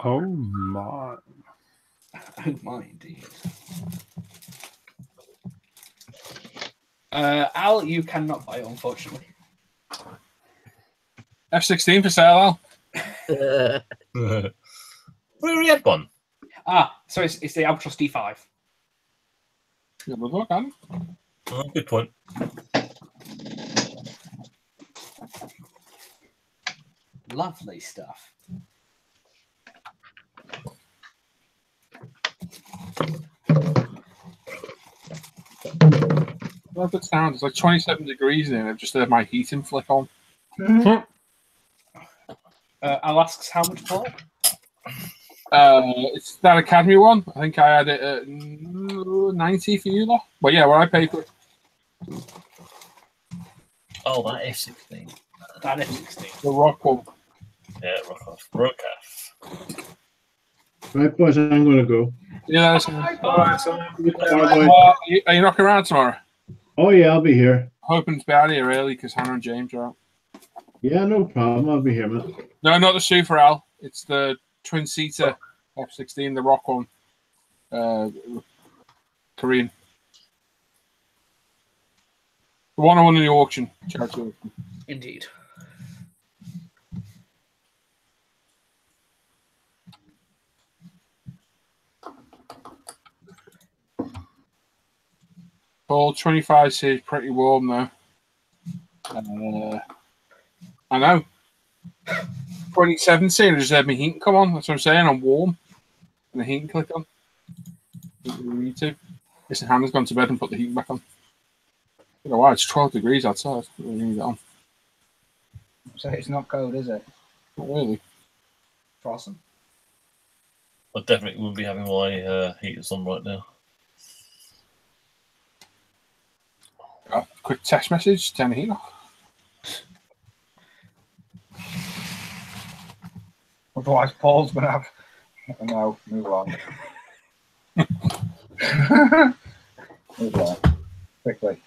Oh my. Oh my, indeed. Al, you cannot buy it, unfortunately. F-16 for sale, Al. We already had one. So it's the Albatross D5. Yeah, we'll look at it. Oh, good point. Lovely stuff. Well, it's down. It's like 27 degrees in. I've just had my heating flick on. Al asks how much for it? It's that Academy one. I think I had it at 90 for you, lot. But yeah, what I paid for it. Oh, that F-16. That F-16. The Rock one. Yeah, rock off. Right, boys, I'm going to go. Yeah, that's are you knocking around tomorrow? Oh, yeah, I'll be here. Hoping to be out here early because Hannah and James are out. Yeah, no problem. I'll be here, man. No, not the Super Al. It's the twin-seater F-16, the Rock one. Korean. The one I won in the auction. Charity auction. Indeed. Paul 25 says pretty warm though. I know. 27 saying I just had my heating come on. That's what I'm saying. I'm warm. And the heating click on. You need to. Listen, Hannah's gone to bed and put the heating back on. Oh, wow, it's 12 degrees outside. We need it on. So it's not cold, is it? Not really. Awesome. I definitely wouldn't be having my heaters on right now. Quick text message. Turn the heat off. Otherwise, Paul's going to have... No, move on. Move on. Quickly.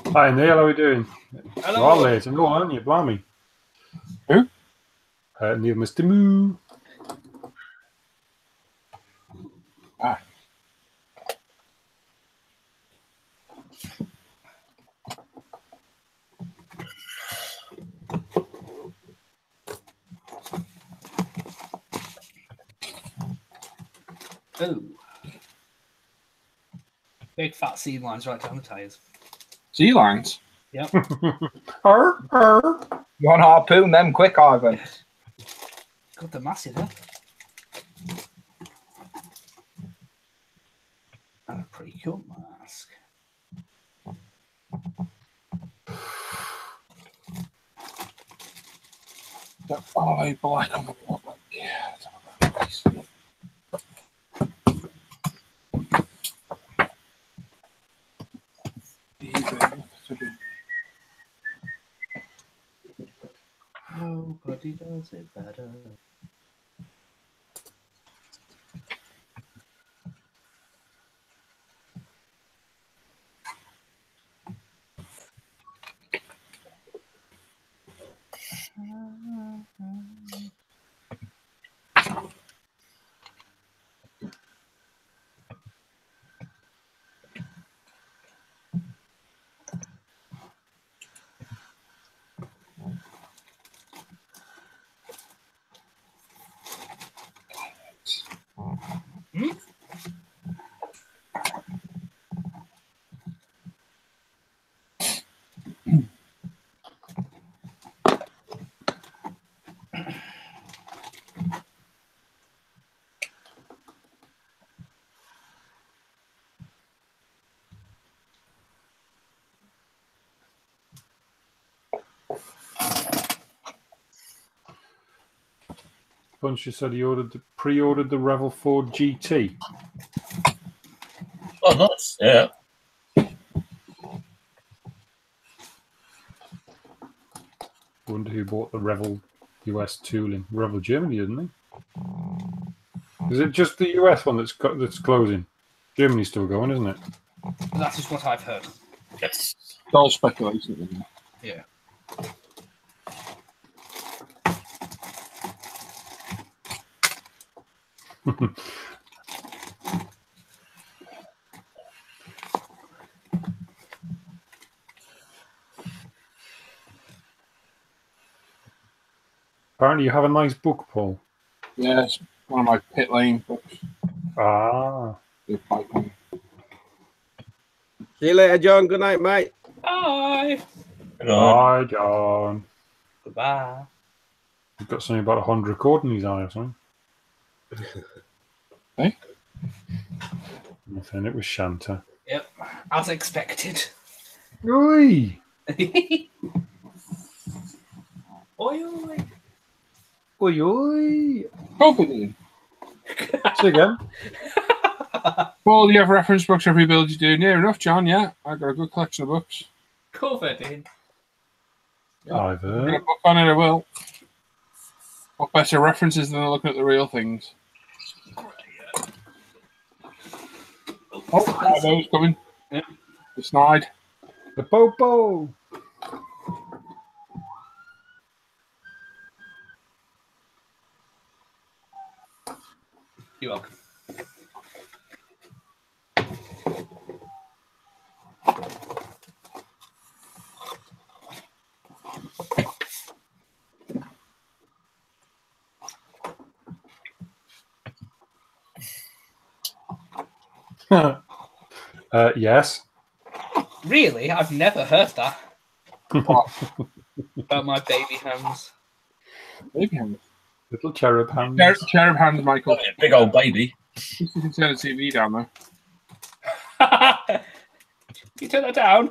Hi, Neil. How are we doing? Hello. You are late. No, aren't you? Blimey. Who? Neil, Mr. Moo. Ah. Oh. Big fat seed lines right down the tyres. Sea lines. Yep. You want to harpoon them quick, Ivan? God, they're massive, huh? And a pretty cool mask. Oh, black on the wall. Yeah. Nobody does it better. Bunch said he pre-ordered the Revel 4 GT. Oh, nice. Yeah. Wonder who bought the Revel US tooling. Revel Germany, didn't he? Is it just the US one that's closing? Germany's still going, isn't it? That is what I've heard. Yes. It's all speculation, isn't it? Yeah. Apparently you have a nice book, Paul. Yeah, it's one of my pit lane books. Ah. The pipeline. See you later, John. Good night, mate. Bye. Bye, John. Goodbye. You've got something about a Honda Accord in his eye or something. Hey? Nothing, it was Shanta. Yep, as expected. Oi! Oi, oi. Oi, oi! Confident. Say again. Well, you have reference books every build you do. Near enough, John, yeah. I've got a good collection of books. Covered in. I've Got a heard. book on it, I will. What better references than looking at the real things? Oh, those coming. Yep. The snide. The Popo! You're welcome. Yes. Really? I've never heard that. About my baby hands. Baby hands. Little cherub hands. Cherub hands, Michael. Big old baby. You can turn the TV down there. You turn that down.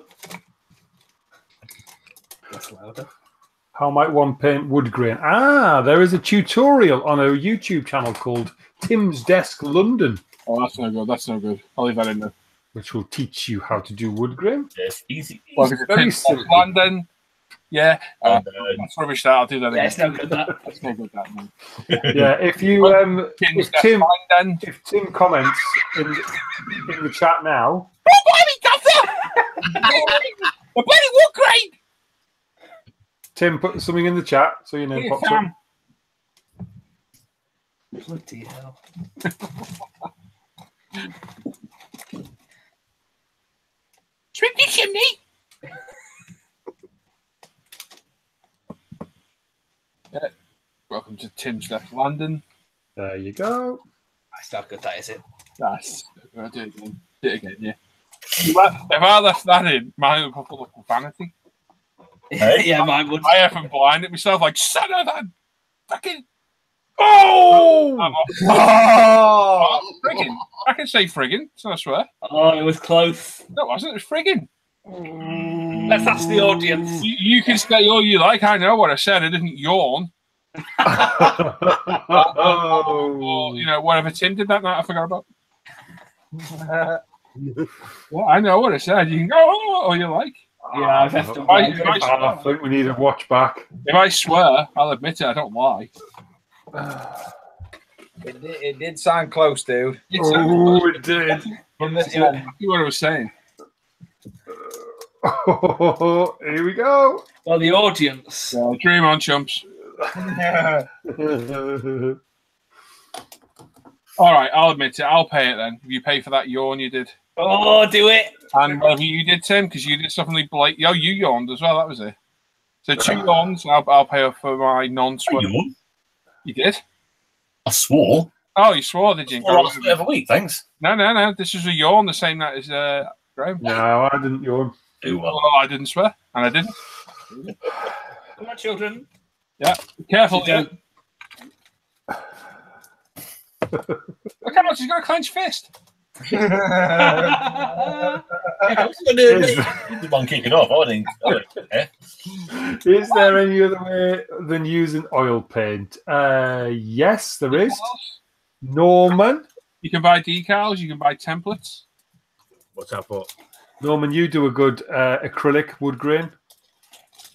That's louder. How might one paint wood grain? Ah, there is a tutorial on a YouTube channel called Tim's Desk London. Oh, that's no good. That's no good. I'll leave that in there. Which will teach you how to do wood grain. Yes, easy. Well, if it's Very Tim's simple. London, yeah. And, That's rubbish. That I'll do that Yeah, again. it's no good, that. That's no good. That man. Yeah, if you Tim's if Tim London. if Tim comments in the chat now, The bloody wood grain. Tim put something in the chat so your name Here, pops Sam. up. Bloody hell. Sweep the chimney. Yeah. Welcome to Tim's Left London. There you go. That's not good, that is it? That's. I'll do it again. Do it again, yeah. If I left that in, mine would pop up like vanity. Yeah, mine would. I haven't blinded myself like son of a fucking. Oh! Oh! Friggin'. I can say friggin', so I swear. Oh, it was close. No, it wasn't. It was friggin'. Let's ask the audience. You can say all you like. I know what I said. I didn't yawn. Or, you know, whatever Tim did that night, I forgot about. Well, I know what I said. You can go all you like. Yeah, I've left them. I think we need to watch back. If I swear, I'll admit it. I don't lie. It did sound close, dude. Oh, it did. That's what I was saying. Oh, here we go. Well, the audience. Well, dream on, chumps. All right, I'll admit it. I'll pay it then. If you pay for that yawn you did. Oh, do it. And whatever you did, Tim, because you did something like, yo, you yawned as well. That was it. So 2 yawns. I'll pay off for my non-swear. You did? I swore. Oh, you swore, did you? Every week, thanks. No. This was a yawn the same night as Graham. No, I didn't yawn. Oh, I didn't swear, and I didn't. Come on, children. Yeah, be careful. Yeah. Look how much he's got a clenched fist. The one kicking off. I didn't. Is there any other way than using oil paint? Yes, there is. Norman? You can buy decals, you can buy templates. What's that for? Norman, you do a good acrylic wood grain.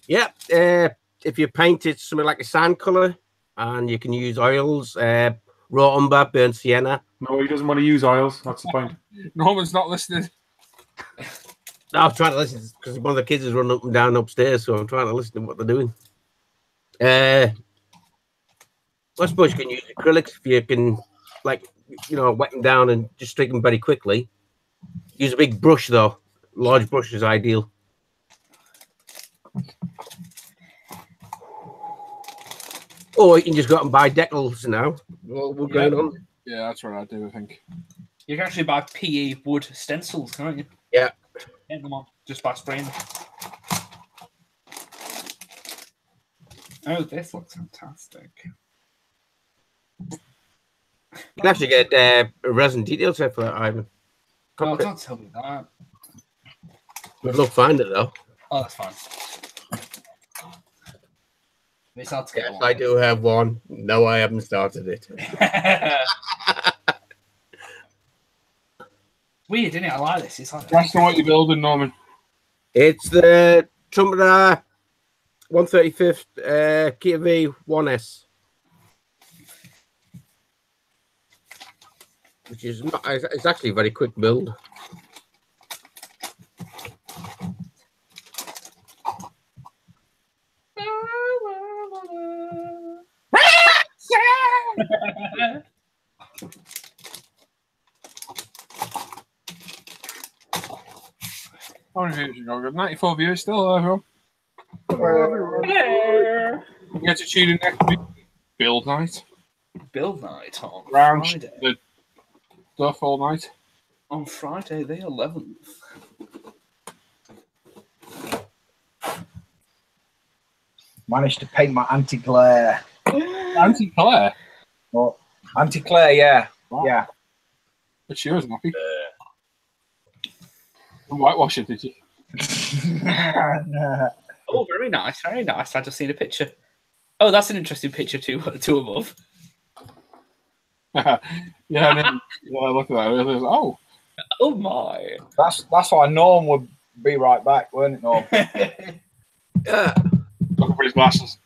Yeah, if you paint it something like a sand color, and you can use oils, raw umber, burnt sienna. No, he doesn't want to use oils. That's the point. Norman's not listening. No, I'm trying to listen because one of the kids is running up and down upstairs, so I'm trying to listen to what they're doing. I suppose you can use acrylics if you can, like, you know, wet them down and just streak them very quickly. Use a big brush, though. Large brush is ideal. Or you can just go out and buy decals now. We're going on. Yeah, that's what I do, I think. You can actually buy PE wood stencils, can't you? Yeah. Get them on just by spraying them. Oh, this looks fantastic. You can actually get a resin detail set for that, Ivan. Oh, don't tell me that. Good luck finding it, though. Oh, that's fine. It's hard to get Yes, I do have one. No, I haven't started it. Weird, isn't it? I like this. It's like That's not what you're building, Norman. It's the Trumpeter 135th Kia V 1S. Which is not, it's actually a very quick build. How many views you got? Good. 94 views still, everyone. We get to tune in next week. Build night. Build night on Round Friday. the stuff all night. On Friday the 11th. Managed to paint my anti-glare. Anti-Claire? Oh, anti-glare, yeah. Wow. Yeah. But she was happy. Whitewash it, did you? Oh, very nice, very nice. I just seen a picture. Oh, that's an interesting picture too above. Yeah, look at that. Oh. Oh my. That's why Norm would be right back, weren't it, Norm? Yeah. Looking for his glasses.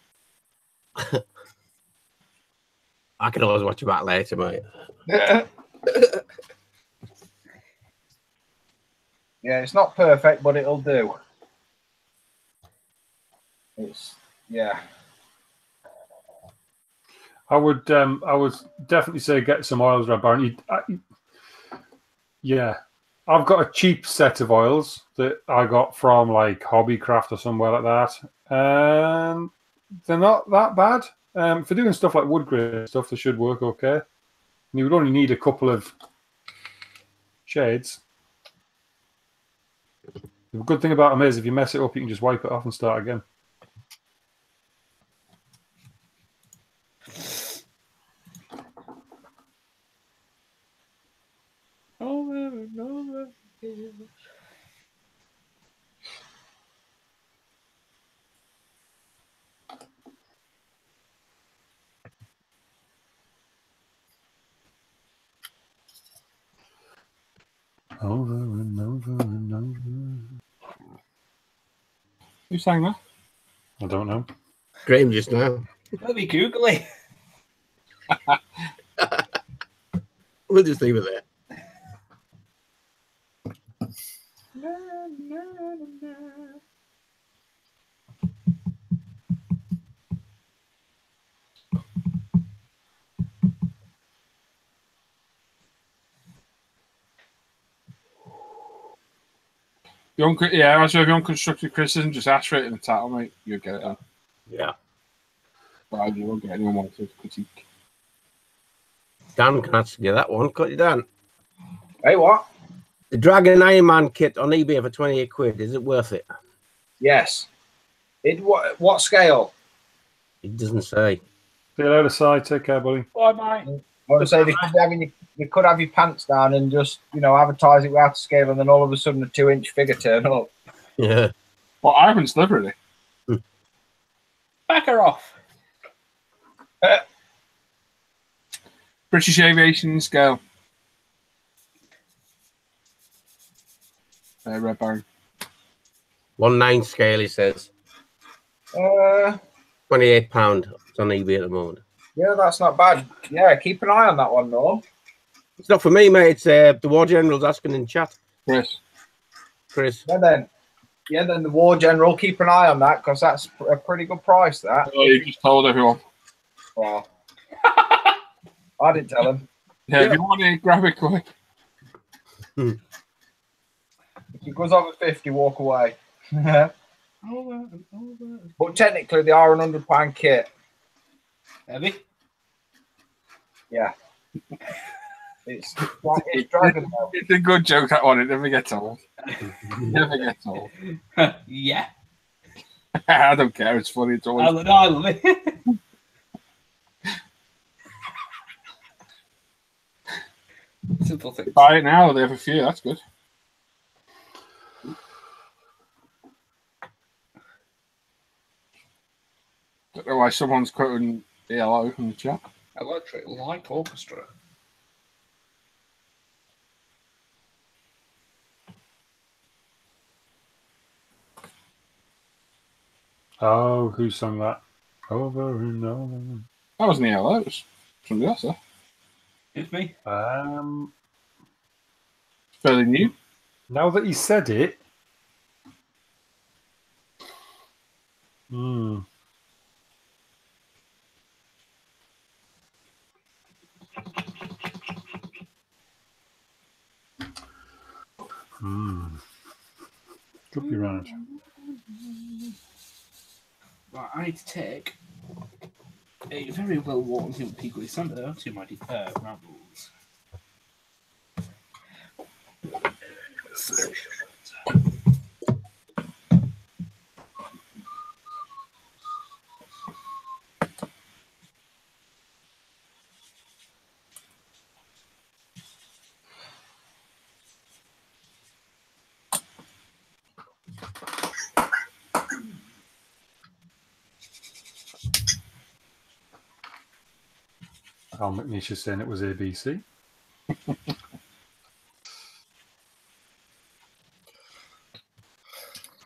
I can always watch you back later, mate. Yeah, it's not perfect, but it'll do. It's, yeah. I would definitely say get some oils, Red Baron. Yeah, I've got a cheap set of oils that I got from like Hobbycraft or somewhere like that. They're not that bad. For doing stuff like wood grain stuff, they should work okay. You would only need a couple of shades. The good thing about them is if you mess it up, you can just wipe it off and start again. Over and over and over. Who sang that? I don't know. Graham just now. Let me Google it. We'll just leave it there. Yeah, as with unconstructed criticism, just ask for it in the title, mate. You'll get it. Yeah. But you won't get anyone wanted to critique. Dan can answer you that one. Cut you down. Hey, what? The Dragon Iron Man kit on eBay for 28 quid. Is it worth it? Yes. What scale? It doesn't say. See you later, Si. Take care, buddy. Bye, mate. I want to say they could have your pants down and just, advertise it without a scale, and then all of a sudden a 2-inch figure turn up. Yeah. Well, Ivan's delivered it. Back her off. British Aviation scale. Red Baron. 1/9 scale, he says. £28. It's on eBay at the moment. Yeah, that's not bad. Yeah, keep an eye on that one, though. It's not for me, mate. It's the War General's asking in chat. Chris. Yeah, then the War General, keep an eye on that, because that's a pretty good price, that. Oh, you just told everyone. Well, I didn't tell him. Yeah, if you want it, grab it quick. If it goes over 50, walk away. But technically, they are an £100 kit. Heavy? Yeah. It's dragging though. It's a good joke, that one. It never gets old. Never gets old. Yeah. I don't care. It's funny. It's always. I love it. Simple thing. Buy it now. They have a few. That's good. Don't know why someone's quoting ELO in the chat. Electric Light Orchestra. Oh, who sung that? Over and over. That wasn't ELO. It was somebody else, though. It's me. Fairly new. Now that he said it. Could be right. Right, I need to take a very well worn UMP Goodie Sunday to my rambles. Al McNeish's saying it was ABC.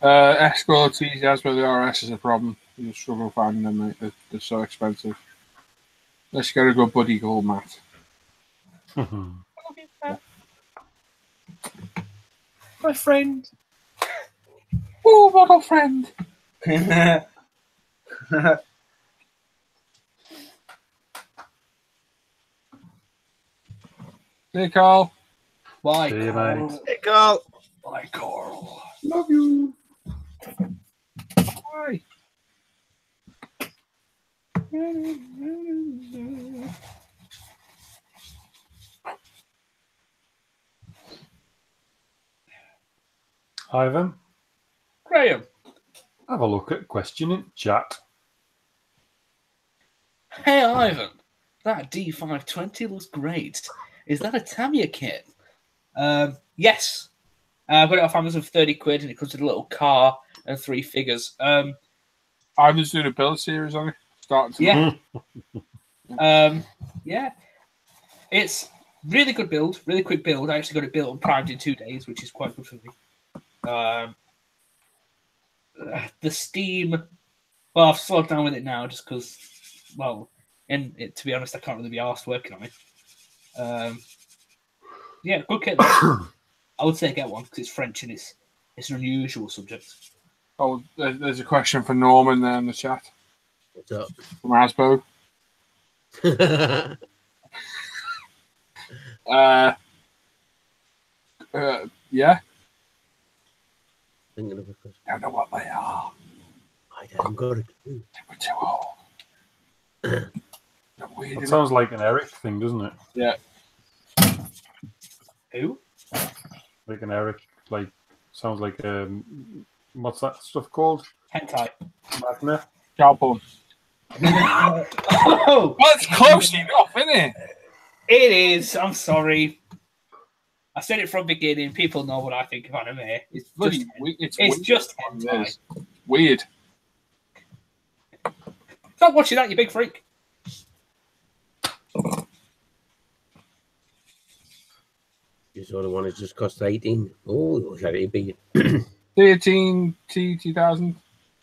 S quality, that's where the RS is a problem. You struggle finding them, mate. They're so expensive. Let's get a good buddy called Matt. My friend. Oh, model friend. Hey, Carl. Bye, See you, Carl. mate. Hey, Carl. Bye, Carl. Love you. Bye. Ivan, Graham. have a look at question in chat. Hey, Ivan. That D520 looks great. Is that a Tamiya kit? Yes. I got it off Amazon for 30 quid, and it comes with a little car and 3 figures. Ivan's doing a build series on it. Starting to Yeah. Yeah. Really good build, really quick build. I actually got it built and primed in 2 days, which is quite good for me. The Steam, well, I've slowed down with it now just because, well, and to be honest, I can't really be arsed working on it. Yeah, good kit. I would say get one because it's French and it's an unusual subject. Oh, there's a question for Norman there in the chat. What's up? From Asbo. Yeah. Thinking of a question. I don't know what they are. I haven't got a clue. We're too old. They're weird, That isn't sounds like an Eric thing, doesn't it? it? Yeah. Who? Like an Eric, like sounds like what's that stuff called? Hentai. Magna. Cowboy. Oh, Well, it's close enough, isn't it? it is. I'm sorry. I said it from the beginning. People know what I think of anime. It's Bloody just, weird. it's weird. just It hentai. is. Weird. Stop watching that, you big freak. This other one has just cost 18. Oh, that'd be 13 T2000.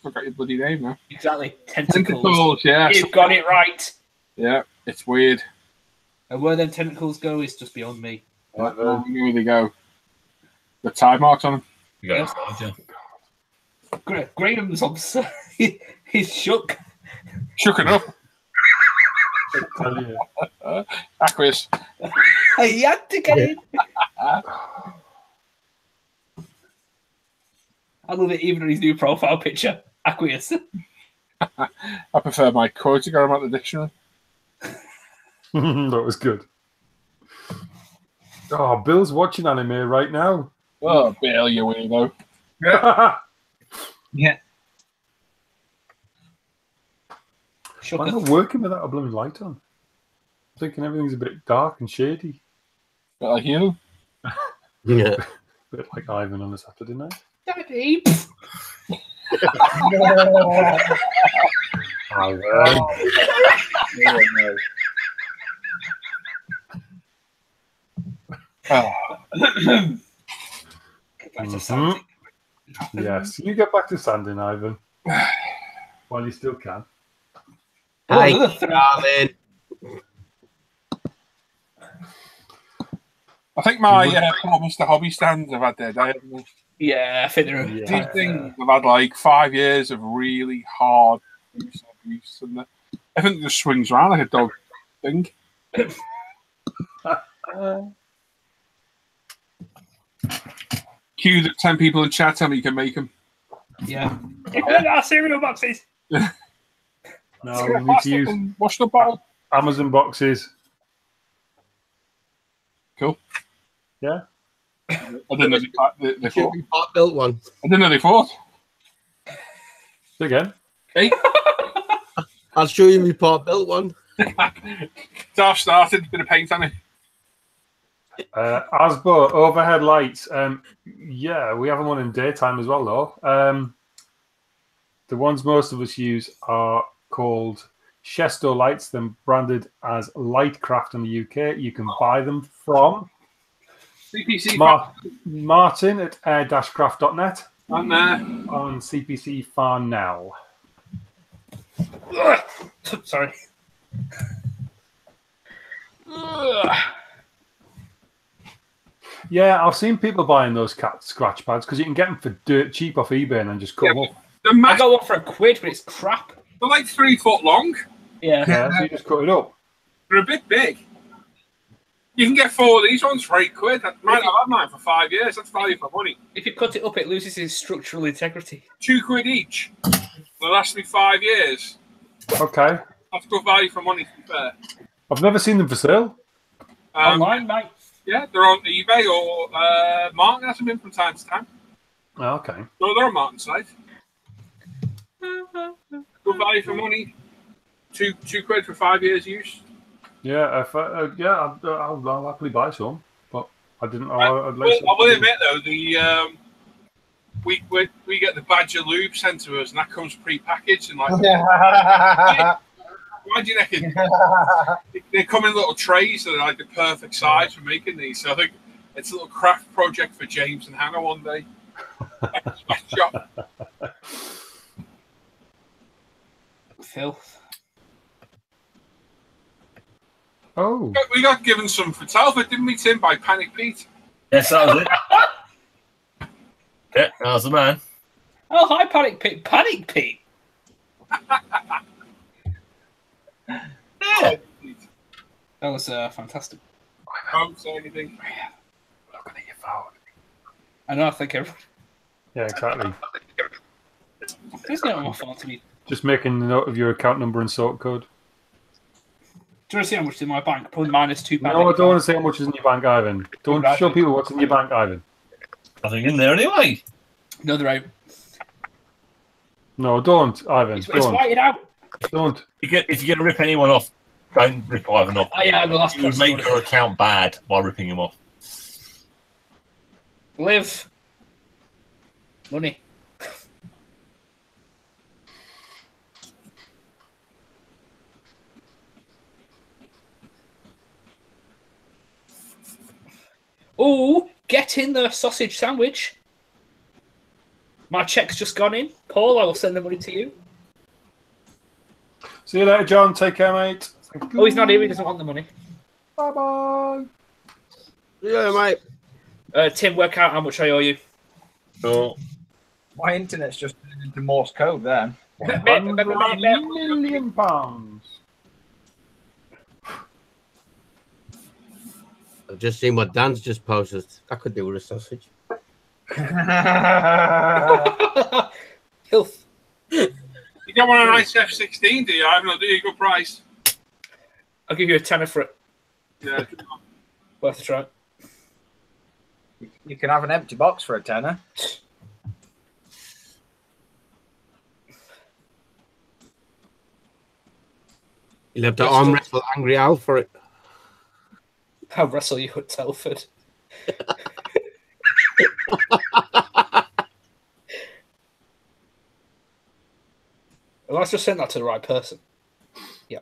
Forgot your bloody name now. Exactly. Tentacles. Tentacles, yeah. You've got it right. Yeah, it's weird. And where them tentacles go is just beyond me. Here they go. The tide marks on them. You got Yes. Graham's obs. He's shook. Shooken up. Tell you. Aqueous. He had to get in. I love it, even on his new profile picture. Aqueous. I prefer my quote to go about the dictionary. That was good. Oh, Bill's watching anime right now. Oh, Bill, you weirdo. Yeah. Shook Why up. not working without a blooming light on? I'm thinking everything's a bit dark and shady. But like you. yeah. A bit like Ivan on a Saturday night. Daddy. Oh, Back to Sandy. Yes, you get back to sanding, Ivan. While you still can. Hi, another threat. darling. I think my poor Mr. Hobby stands have had their day. haven't they? Yeah, I think they're. These things have had like 5 years of really hard abuse, and I think it just swings around like a dog thing. Cue the 10 people in chat, tell me you can make them. Yeah. Our cereal boxes. No, we need to use Wash the bottle. Amazon boxes. Cool. Yeah. I didn't know they Should fought. be part built one. I didn't know they fought. Say again. Hey, I'll show you my part built one. Darth started, bit of paint on it. Asbo, overhead lights. Yeah, we have them on in daytime as well, though. The ones most of us use are called Shesto lights, then branded as Lightcraft in the UK. You can buy them from CPC Martin at air-craft.net on CPC Far Now. Sorry. Yeah, I've seen people buying those cat scratch pads because you can get them for dirt cheap off eBay and then just cut them up. I got one for £1, but it's crap. They're like 3 foot long. Yeah. Yeah, so you just cut it up. They're a bit big. You can get 4 of these ones for £8. I've had mine for 5 years. That's value for money. If you cut it up, it loses its structural integrity. £2 each. They'll last me 5 years. Okay. That's good value for money, to be fair. I've never seen them for sale. Online, mate. Yeah, they're on eBay or Martin has them in from time to time. Oh, okay. No, they're on Martin's site. Good value for money. £2 for 5 years use. Yeah, if I'll happily buy some, but I didn't know. I will admit though, we get the Badger lube sent to us, and that comes pre-packaged. And like, why Imagine they come in little trays that are like the perfect size for making these. So I think it's a little craft project for James and Hannah one day. Shop. Filth. Oh. We got given some for Telford, didn't we, Tim, by Panic Pete? Yes, that was it. Yeah, that was the man. Oh, hi, Panic Pete. Panic Pete. Yeah. That was fantastic. Don't say anything. Looking at your phone. I know, I think everyone. Yeah, exactly. There's no on my phone to me. Just making a note of your account number and sort code. Do you want to see how much is in my bank? Probably -2 pounds. No, I don't want to say how much is in your bank, Ivan. Don't Right. show people what's in your bank, Ivan. Nothing in there anyway. No, they're out. No, don't, Ivan. It's Don't. whited out. Don't. If you're going to rip anyone off, don't rip Ivan off. Oh, yeah, the last You would person. make your account bad by ripping him off. Live. Money. Oh, get in the sausage sandwich. My check's just gone in. Paul, I will send the money to you. See you later, John. Take care, mate. Oh, he's not here. He doesn't want the money. Bye-bye. Yeah, mate. Tim, work out how much I owe you. Oh. My internet's just turned into Morse code there. £100 million. I've just seen what Dan's just posted. I could do with a sausage. Filth. You don't want a nice F16, do you? I have no do you good price. I'll give you a tenner for it. Yeah. Worth a try. You can have an empty box for a tenner. You'll have to arm wrestle Angry Al for it. I'll wrestle you at Telford. Well, let's just send that to the right person. Yeah.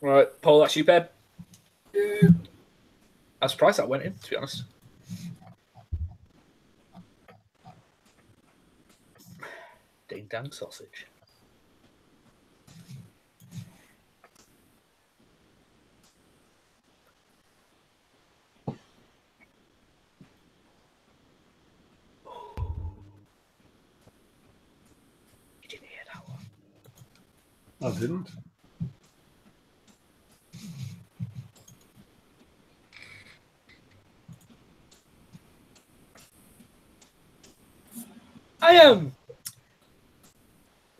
Right, Paul, that's you, babe. I was surprised that went in, to be honest. Ding dang sausage. You didn't hear that one. I didn't.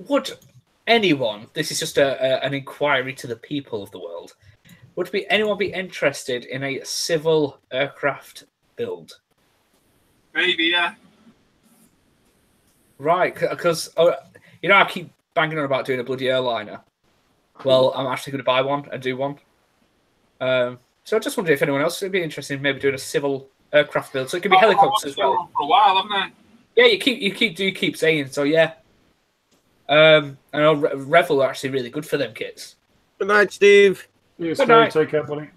Would anyone, this is just an inquiry to the people of the world, would anyone be interested in a civil aircraft build? Maybe, yeah. Right, because, you know, I keep banging on about doing a bloody airliner. Well, I'm actually going to buy one and do one. So I just wonder if anyone else would be interested in maybe doing a civil aircraft build. So it could be helicopters as well. For a while, haven't I? Yeah, you keep saying so. Yeah. I know Revel are actually really good for them kits. Good night, Steve. Yes, Good night. take care, buddy.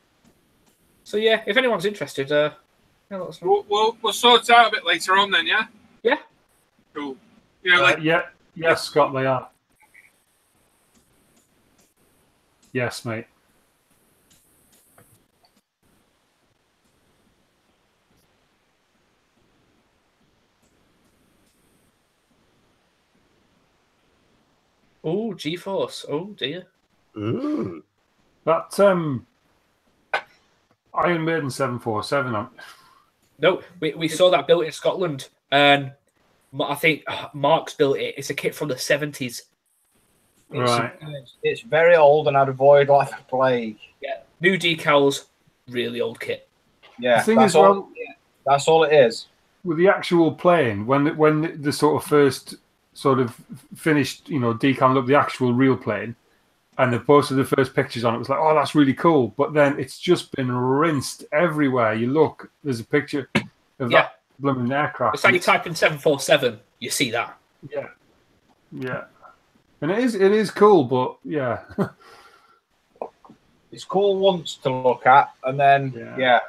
So yeah, if anyone's interested, yeah, let us know. We'll sort it out a bit later on then, yeah? Yeah. Cool. You know, like, Yes, Scott, they are. Yes, mate. Oh, G-Force. Oh, dear. Mm. That Iron Maiden 747. No, we saw that built in Scotland, and I think Mark's built it. It's a kit from the 70s. Right. It's very old and I'd avoid like the plague. Yeah, new decals, really old kit. Yeah, The thing that's is, all. well, That's all it is. with the actual plane, when the sort of first sort of finished, you know, decaling up the actual real plane, and they posted the first pictures on it, was like, oh, that's really cool. But then it's just been rinsed everywhere. You look, there's a picture of that blooming aircraft. It's like you type in 747, you see that. Yeah, yeah, and it is cool, but yeah, It's cool once to look at, and then yeah.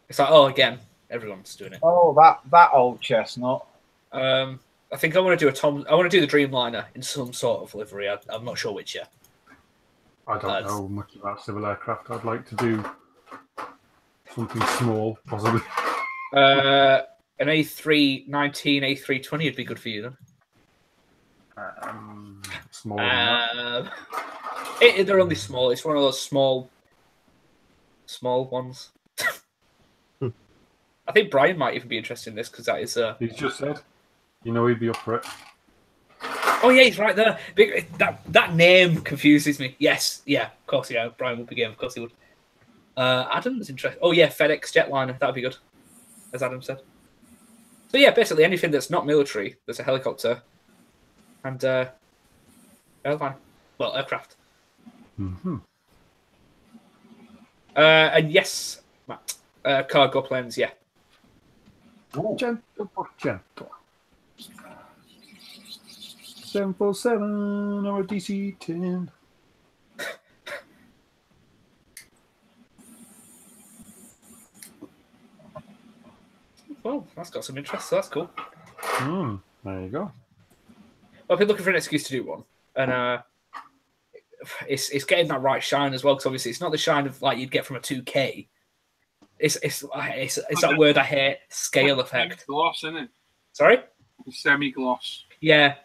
It's like, oh, again, everyone's doing it. Oh, that old chestnut. I think I want to do I want to do the Dreamliner in some sort of livery. I'm not sure which yet. I don't know much about civil aircraft. I'd like to do something small, possibly. An A319, A320 would be good for you then. Smaller than that. They're only small. It's one of those small ones. I think Brian might even be interested in this because that is. He's just said, he'd be up for it. Oh yeah, he's right there. That name confuses me. Yes, yeah, of course, yeah. Brian would be game. Of course he would. Adam's interested. Oh yeah, FedEx jetliner. That'd be good, as Adam said. So yeah, basically anything that's not military, that's a helicopter, and airline, well, aircraft. Mm-hmm. And yes, Matt, cargo planes. Yeah. 100%. 747 or DC-10. Well, that's got some interest, so that's cool. There you go. Well, I've been looking for an excuse to do one, and it's getting that right shine as well. Because obviously, it's not the shine of like you'd get from a 2K. It's that word I hate, scale effect. Gloss, isn't it? Sorry? Semi-gloss. Yeah.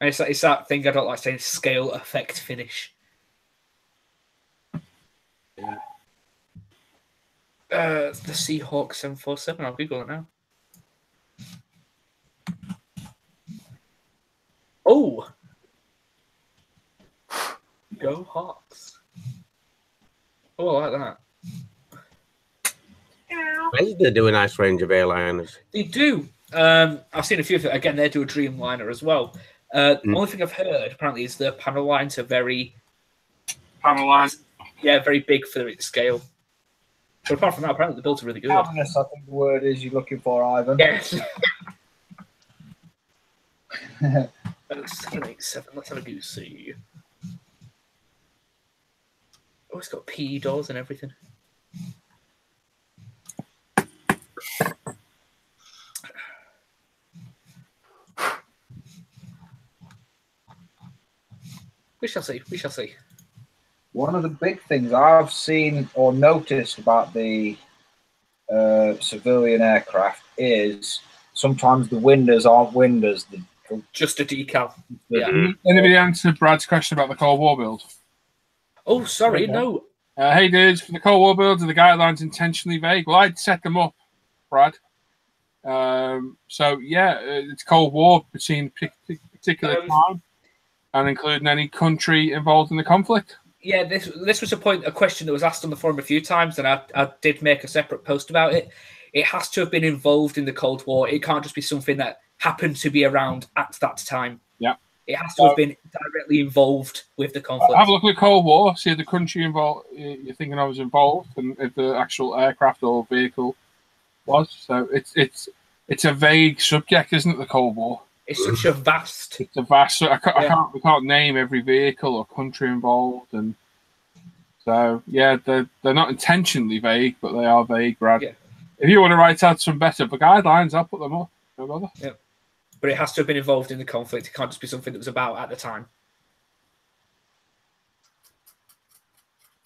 And it's that thing I don't like saying, scale effect finish. Yeah. The Seahawk 747, I'll Google it now. Oh! Go Hawks. Oh, I like that. They do a nice range of airliners. They do. I've seen a few of it. Again, they do a Dreamliner as well. The only thing I've heard, apparently, is the panel lines are very... Panel lines? Yeah, very big for its scale. But apart from that, apparently the builds are really good. Cavernous, I think the word is you're looking for, Ivan. Yes. 787, let's have a go see. Oh, it's got PE doors and everything. We shall see. We shall see. One of the big things I've seen or noticed about the civilian aircraft is sometimes the windows aren't windows. Just a decal. Yeah. Anybody answer Brad's question about the Cold War build? Oh, sorry, no. Hey, dudes, for the Cold War builds, are the guidelines intentionally vague? Well, I'd set them up, Brad. So, yeah, it's Cold War between particular time and including any country involved in the conflict. Yeah, this was a question that was asked on the forum a few times, and I did make a separate post about it. It has to have been involved in the Cold War. It can't just be something that happened to be around at that time. Yeah. It has to have been directly involved with the conflict. Have a look at Cold War, see if the country involved you're thinking of was involved, and if the actual aircraft or vehicle was. So it's a vague subject, isn't it? The Cold War. It's such a vast. It's a vast. We can't name every vehicle or country involved, and so yeah, they're not intentionally vague, but they are vague, Brad. Yeah. If you want to write out some better guidelines, I'll put them up. No bother. Yeah. But it has to have been involved in the conflict. It can't just be something that was about at the time.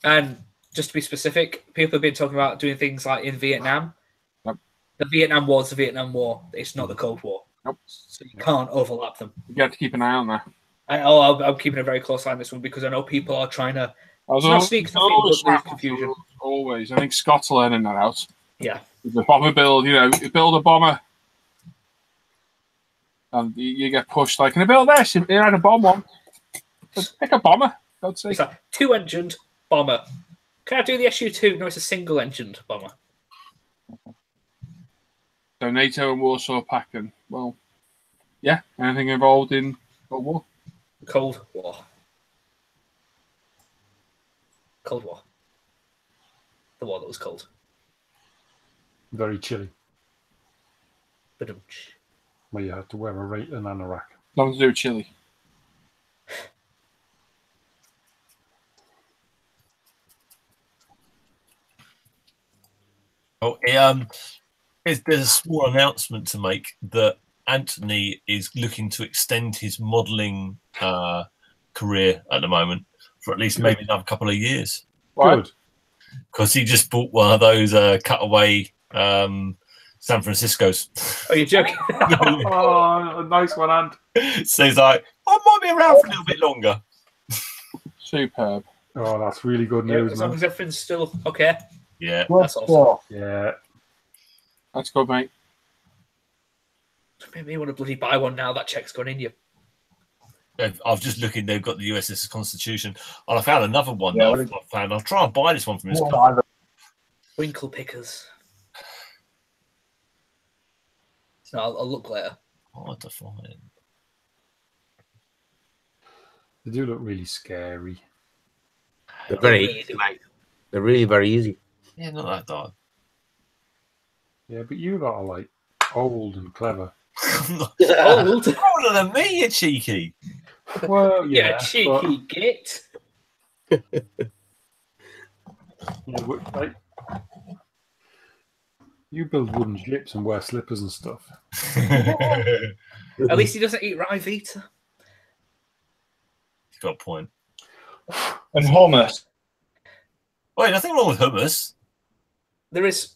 And just to be specific, people have been talking about doing things like in Vietnam. Yep. The Vietnam War is the Vietnam War. It's not the Cold War. Nope. So you can't overlap them. You have to keep an eye on that. I'm keeping a very close eye on this one because I know people are trying to sneak stuff in, but confusion. Always. I think Scott's learning that out. Yeah. The bomber build, you build a bomber and you get pushed like, can I build this? You had a bomb one. Pick a bomber. God's sake. It's like 2-engined bomber. Can I do the Su-2? No, it's a single-engined bomber. So NATO and Warsaw Pact, and well, yeah, anything involved in Cold War? Cold War. Cold War. The war that was cold. Very chilly. Ba-dum-tsh. Well, you had to wear an anorak. Nothing to do with chili. Oh, there's a small announcement to make that Anthony is looking to extend his modelling career at the moment for at least maybe another couple of years. Good. Because he just bought one of those cutaway San Francisco's. Oh, you're joking? Oh, a nice one, Ant. So he's like, I might be around for a little bit longer. Superb. Oh, that's really good Yeah, news, as long man. as everything's still okay. Yeah. That's awesome. Yeah. That's good, mate. Maybe you want to bloody buy one now. That check's gone in you. I've just looking. They've got the USS Constitution, and I found another one. Yeah, that I found. I'll try and buy this one from his. Winkle pickers. So I'll look later. Hard to find. They do look really scary. They're very easy, mate. They're really very easy. Yeah, not that dark. Yeah, but you lot are like old and clever. Old. Older than me, you cheeky. Well, Yeah, yeah. cheeky git. But, yeah, but, like, you build wooden ships and wear slippers and stuff. At least he doesn't eat rye Vita. He's got a point. And hummus. Wait, nothing wrong with hummus. There is.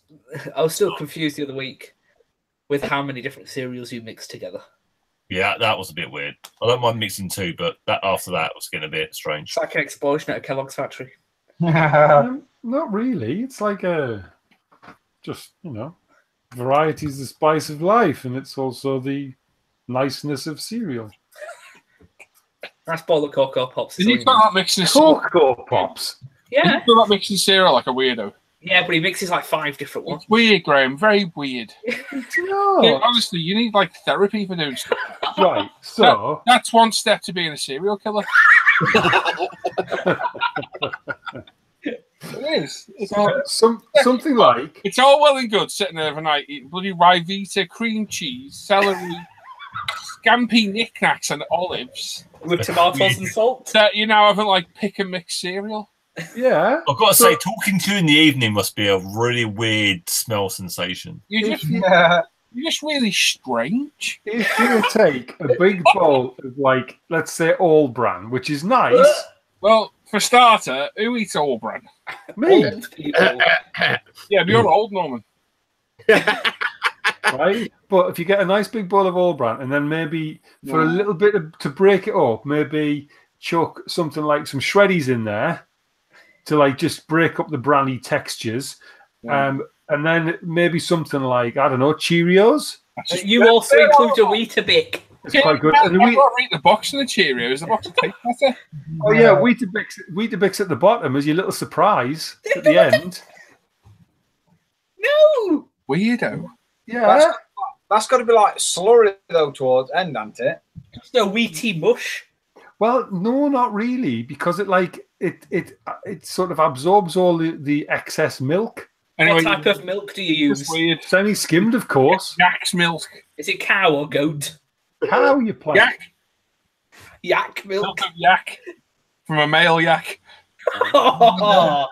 I was still confused the other week with how many different cereals you mix together. Yeah, that was a bit weird. I don't mind mixing two, but that after that was getting a bit strange. It's like an explosion at a Kellogg's factory. Not really. It's like just, variety is the spice of life, and it's also the niceness of cereal. Nice bowl of Cocoa Pops. Did you talk about mixing Cocoa Pops. Did you Yeah. talk about mixing cereal like a weirdo? Yeah, but he mixes like 5 different ones. It's weird, Graham. Very weird. No. Yeah, honestly, you need like therapy for doing stuff. Right, so That's one step to being a serial killer. It is. something like It's all well and good sitting there overnight eating bloody Rivita, cream cheese, celery, scampi knickknacks, and olives. With tomatoes and salt. That you now having like pick and mix cereal. yeah. I've got to say, talking to you in the evening must be a really weird smell sensation. You're If just really strange. If you take a big bowl of, like, let's say all bran, which is nice, Well, for starter, who eats all bran? me, Old people. Yeah, but you're old, Norman. right? But if you get a nice big bowl of all bran, and then maybe for a little bit to break it up, maybe chuck something like some shreddies in there to like just break up the brandy textures, and then maybe something like, I don't know, Cheerios. You also include a Weetabix. It's quite good. Yeah, And I'd rather eat the box than the Cheerios. The box will taste better. oh yeah, Weetabix at the bottom as your little surprise at the end. No! Weirdo. Yeah. That's got to be like slurry though towards end, hasn't it? There's no Wheaty mush. Well, no, not really, because it sort of absorbs all the excess milk. Anyway, What type of milk do you it's use? weird. Semi-skimmed, of course. Yak's milk. Is it cow or goat? How you play? Yak. Yak milk. Milk of yak. From a male yak. Oh,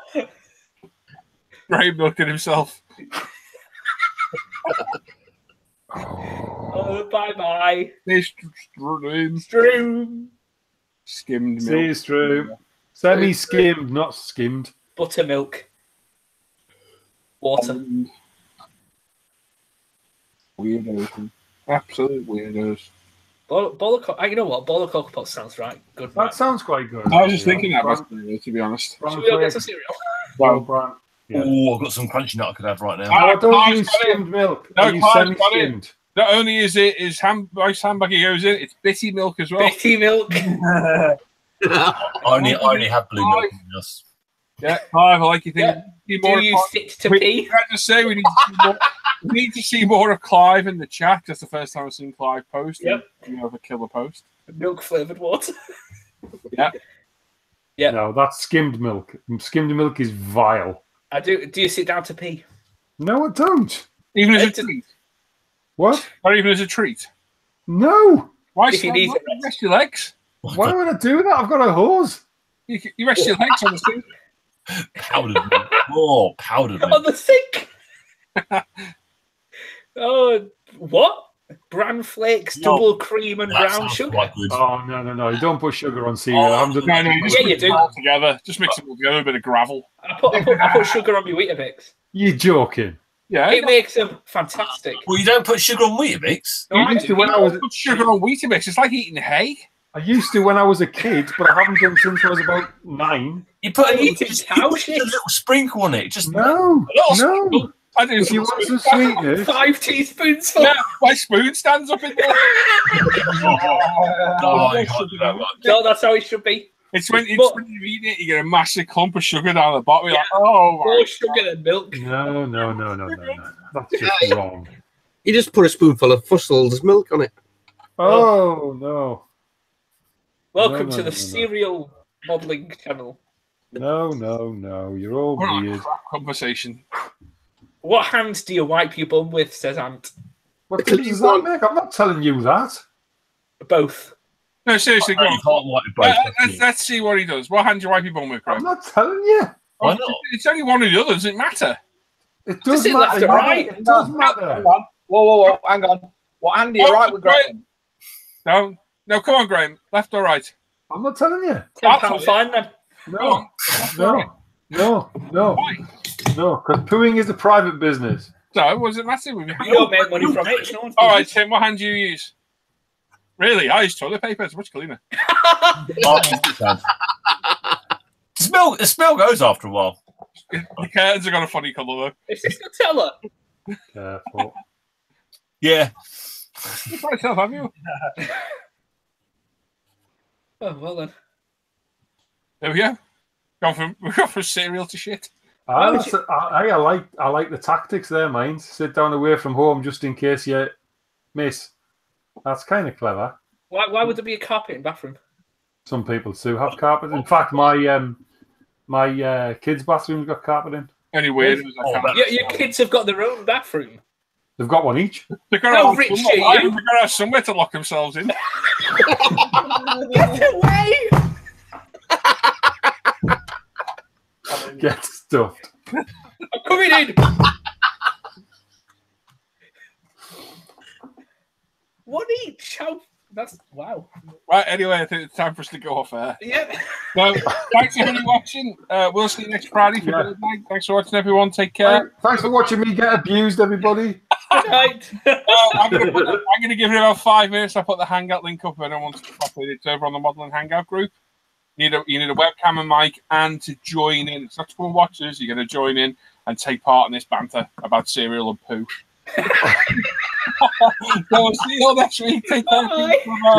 Graham milking himself. bye-bye. Stream. Skimmed See, milk. it's true. Semi-skimmed, not skimmed. Buttermilk. Water. Weirdos. Absolute weirdos. You know what? Bowl of Cocoa Pops sounds right. Good. That sounds quite good. I was just thinking that, to be honest. Should we all get some cereal? Well, Bran. Yeah. Oh, I've got some crunchy nut I could have right now. Oh, don't Clive's use got it. skimmed milk. No, I use Clive's got it. semi-skimmed. Not only is it rice hamburger goes in, it's bitty milk as well. Bitty milk. I only have blue milk in this. Yeah, Clive, I like you think. Do you sit to pee? Can I just say we need to see more of Clive in the chat. That's the first time I've seen Clive post. Yep. You have a killer post. Milk flavoured water. Yeah. Yeah. No, that's skimmed milk. Skimmed milk is vile. Do you sit down to pee? No, I don't. Even if It's it's a- What? Not even as a treat. No. Why If you need it, rest your legs? Why would I do that? I've got a hose. You rest your legs on the sink. Powdered milk. Oh, powdered On milk. the sink. Oh, what? Bran flakes, No, double cream and That brown sounds sugar. quite good. Oh no! You don't put sugar on cereal. Oh, I haven't done No, no, you just Yeah, you mix do. them all together. Just mix them all together, a bit of gravel. I put sugar on my Weetabix. You joking? Yeah. It makes them fantastic. Well, you don't put sugar on Weetabix. No, I used do. to when I was Put sugar on Weetabix. It's like eating hay. I used to when I was a kid, but I haven't done since I was about 9. You put a I eat it just cow put shit. a little sprinkle on it. Just No. I do. If you want some sweetness, 5 teaspoonsful. Yeah, my spoon stands up in there. no, you can't do that one. No, that's how it should be. It's when But- you eat it, you get a massive clump of sugar down the bottom. You're like, oh my More sugar than milk. no. That's just wrong. You just put a spoonful of Fussell's milk on it. Oh no. Welcome No, to the no. cereal modelling channel. No. You're all What a weird. crap conversation. What hand do you wipe your bum with, says Ant? What does that make? I'm not telling you that. Both. No, seriously, go You on. can't wipe it both. Let's see what he does. What hand do you wipe your bum with, Greg? I'm not telling you. Why not? It's only one or the other. Does it matter? It does it left matter. or right? It does Hang matter. on. Whoa, hang on. What hand are you right with, Graham? No, come on, Graham. Left or right? I'm not telling you. £10 fine then. No. Because pooing is a private business. So, what does it matter? With your You don't make money from it. No one's All right, Tim, what hand do you use? Really? I use toilet paper. It's much cleaner. The smell goes after a while. The curtains have got a funny colour, though. Is this Nutella? Careful. Yeah. You try yourself, have you? Oh, well then. There we go. We've gone from cereal to shit. I like the tactics there, mine. Sit down away from home just in case you miss. That's kind of clever. Why would there be a carpet in the bathroom? Some people do have carpet. In fact, my kids' bathroom's got carpet in. Only weird. Your kids have got their own bathroom. They've got one each. They've got How to rich have are you? They've got to have somewhere to lock themselves in. Get away! Get stuffed. I'm coming in! One each? How? That's wow. Right, anyway, I think it's time for us to go off air. Yeah. So, thanks everybody watching. We'll see you next Friday for Good Night. Thanks for watching, everyone. Take care. Thanks for watching me get abused, everybody. Good night. I'm going to give it about 5 minutes. I'll put the Hangout link up if anyone wants to copy it. It's over on the Modelling Hangout group. You need a webcam and mic, and to join in. It's not to come and watch us. You're going to join in and take part in this banter about cereal and poo. So we'll see you all next week. Take care. Bye. Bye-bye.